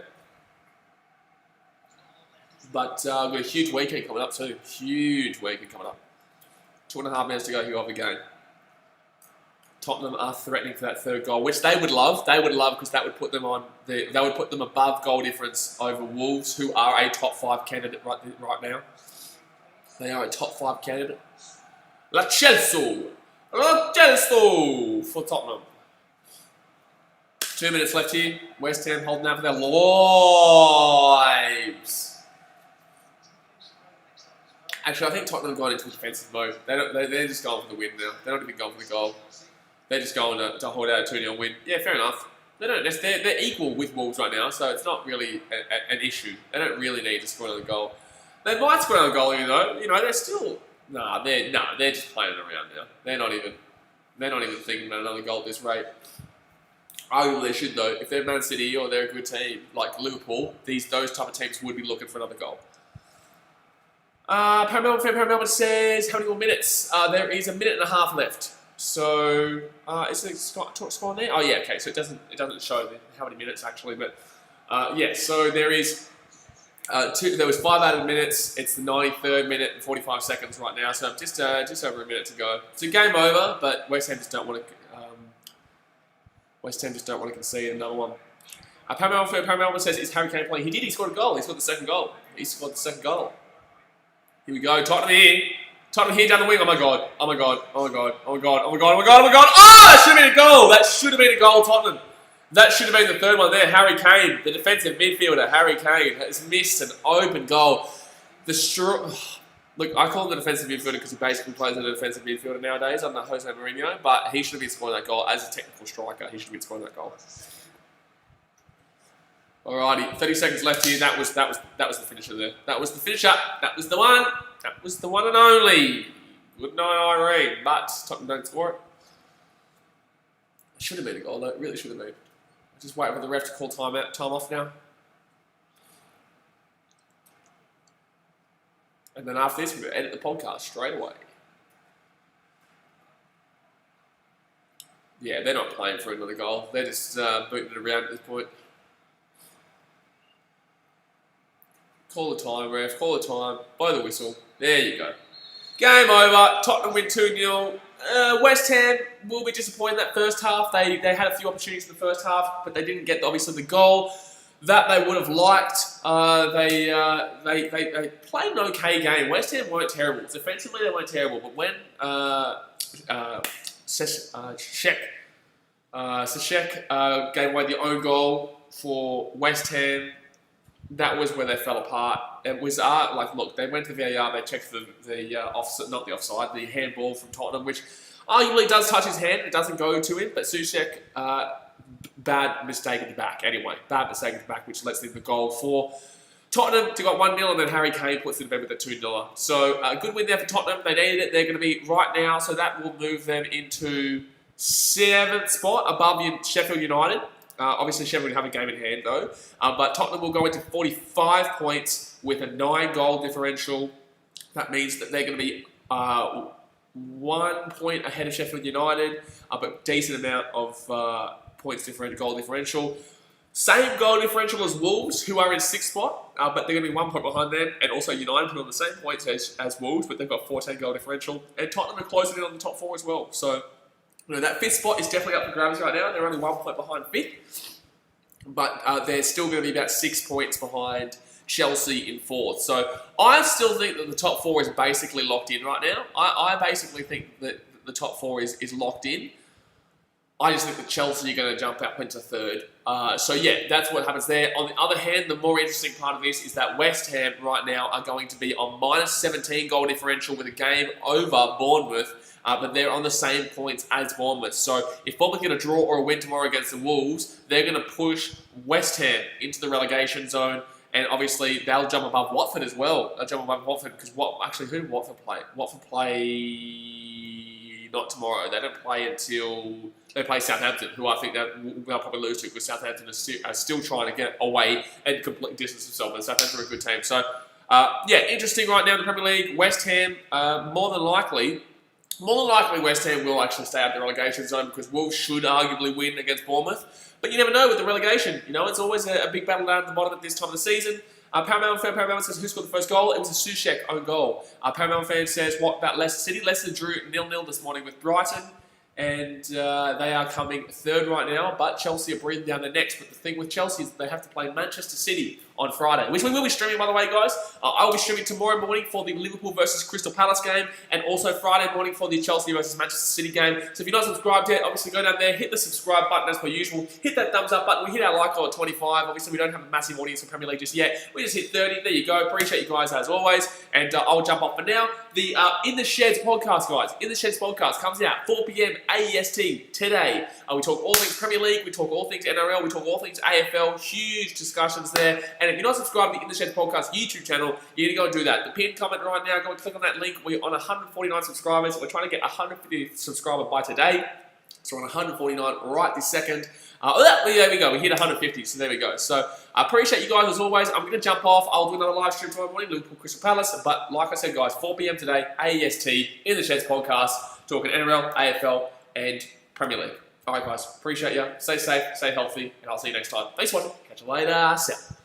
But we've got a huge weekend coming up too. Huge weekend coming up. 2.5 minutes to go here of the game. Tottenham are threatening for that 3rd goal, which they would love. They would love because that would put them above goal difference over Wolves, who are a top 5 candidate right now. They are a top 5 candidate. La Chelsea for Tottenham. 2 minutes left here. West Ham holding out for their lives. Actually, I think Tottenham have gone into defensive mode. They're just going for the win now. They're not even going for the goal. They're just going to hold out a 2-0 win. Yeah, fair enough. They're equal with Wolves right now, so it's not really an issue. They don't really need to score another goal. They might score another goal, though. They're still they're just playing around now. They're not even thinking about another goal at this rate. Arguably they should though. If they're Man City or they're a good team like Liverpool, those type of teams would be looking for another goal. Paramelvin says, how many more minutes? There is 1.5 minutes left. So, is the score there? Oh yeah, okay. So it doesn't show how many minutes actually, but yeah. So there is there was 5 added minutes. It's the 93rd minute and 45 seconds right now. So just over a minute to go. It's a game over, but West Ham just don't want to. West Ham just don't want to concede another one. Paramount says, is Harry Kane playing? He did. He scored a goal. He scored the second goal. Here we go. Tottenham here down the wing. Oh my god. That should have been a goal. That should have been a goal, Tottenham. That should have been the third one there. Harry Kane, the defensive midfielder, Harry Kane, has missed an open goal. Look, I call him the defensive midfielder because he basically plays as a defensive midfielder nowadays under Jose Mourinho, but he should have been scoring that goal as a technical striker. He should have been scoring that goal. Alrighty, 30 seconds left here. That was the finisher there. That was the finisher. That was the one. That was the one and only. Good night, Irene. But Tottenham don't score it. It should have been a goal, though. It really should have been. Just wait for the ref to call time off now. And then after this, we're going to edit the podcast straight away. Yeah, they're not playing for another goal. They're just booting it around at this point. Call the time, ref. Call the time. Blow the whistle. There you go. Game over. Tottenham win 2-0. West Ham will be disappointed in that first half. They had a few opportunities in the first half, but they didn't get, obviously, the goal that they would have liked. They played an okay game. West Ham weren't terrible. Defensively, they weren't terrible. But when Sešek gave away the own goal for West Ham, that was where they fell apart. It was look, they went to VAR, they checked the offside, not the offside, the handball from Tottenham, which arguably does touch his hand. It doesn't go to him, but Souček, bad mistake at the back. Anyway, bad mistake at the back, which lets them the goal for Tottenham to got 1-0, and then Harry Kane puts it to bed with a 2-0. So a good win there for Tottenham. They needed it. They're going to be right now, so that will move them into 7th spot above Sheffield United. Obviously, Sheffield have a game in hand, though. But Tottenham will go into 45 points with a 9-goal differential. That means that they're going to be 1 point ahead of Sheffield United, but decent amount of points differential, goal differential. Same goal differential as Wolves, who are in 6th spot, but they're going to be 1 point behind them. And also United put on the same points as Wolves, but they've got 14 goal differential. And Tottenham are closing in on the top 4 as well. So, that 5th spot is definitely up for grabs right now. They're only 1 point behind 5th. But they're still going to be about 6 points behind Chelsea in 4th. So I still think that the top 4 is basically locked in right now. I basically think that the top 4 is locked in. I just think that Chelsea are going to jump up into 3rd. So yeah, that's what happens there. On the other hand, the more interesting part of this is that West Ham right now are going to be on minus 17 goal differential with a game over Bournemouth. But they're on the same points as Bournemouth. So if Bournemouth get a draw or a win tomorrow against the Wolves, they're going to push West Ham into the relegation zone. And obviously, they'll jump above Watford as well. They'll jump above Watford because who did Watford play? Watford play not tomorrow. They don't play until they play Southampton, who I think they'll probably lose to because Southampton are still trying to get away and completely distance themselves. And Southampton are a good team. So, yeah, interesting right now in the Premier League. West Ham, more than likely, West Ham will actually stay out of the relegation zone because Wolves should arguably win against Bournemouth. But you never know with the relegation. It's always a big battle down at the bottom at this time of the season. Paramount fan says, who scored the first goal? It was a Souček own goal. Paramount fan says, what about Leicester City? Leicester drew 0-0 this morning with Brighton. And they are coming 3rd right now, but Chelsea are breathing down their necks. But the thing with Chelsea is they have to play Manchester City on Friday, which we will be streaming, by the way, guys. I will be streaming tomorrow morning for the Liverpool versus Crystal Palace game, and also Friday morning for the Chelsea versus Manchester City game. So if you're not subscribed yet, obviously go down there, hit the subscribe button as per usual, hit that thumbs up button. We hit our like goal at 25. Obviously, we don't have a massive audience for Premier League just yet. We just hit 30. There you go. Appreciate you guys as always, and I'll jump off for now. The In the Sheds podcast, guys. In the Sheds podcast comes out 4 p.m. AEST today. We talk all things Premier League, we talk all things NRL, we talk all things AFL. Huge discussions there. And if you're not subscribed to the In the Sheds podcast YouTube channel, you need to go and do that. The pinned comment right now, go and click on that link. We're on 149 subscribers. We're trying to get 150 subscribers by today. So we're on 149 right this second. There we go. We hit 150, so there we go. So I appreciate you guys as always. I'm going to jump off. I'll do another live stream tomorrow morning, Liverpool Crystal Palace. But like I said, guys, 4 p.m. today, AEST, In the Sheds podcast, talking NRL, AFL, and Premier League. All right, guys. Appreciate you. Stay safe, stay healthy, and I'll see you next time. Thanks for watching. Catch you later. See ya.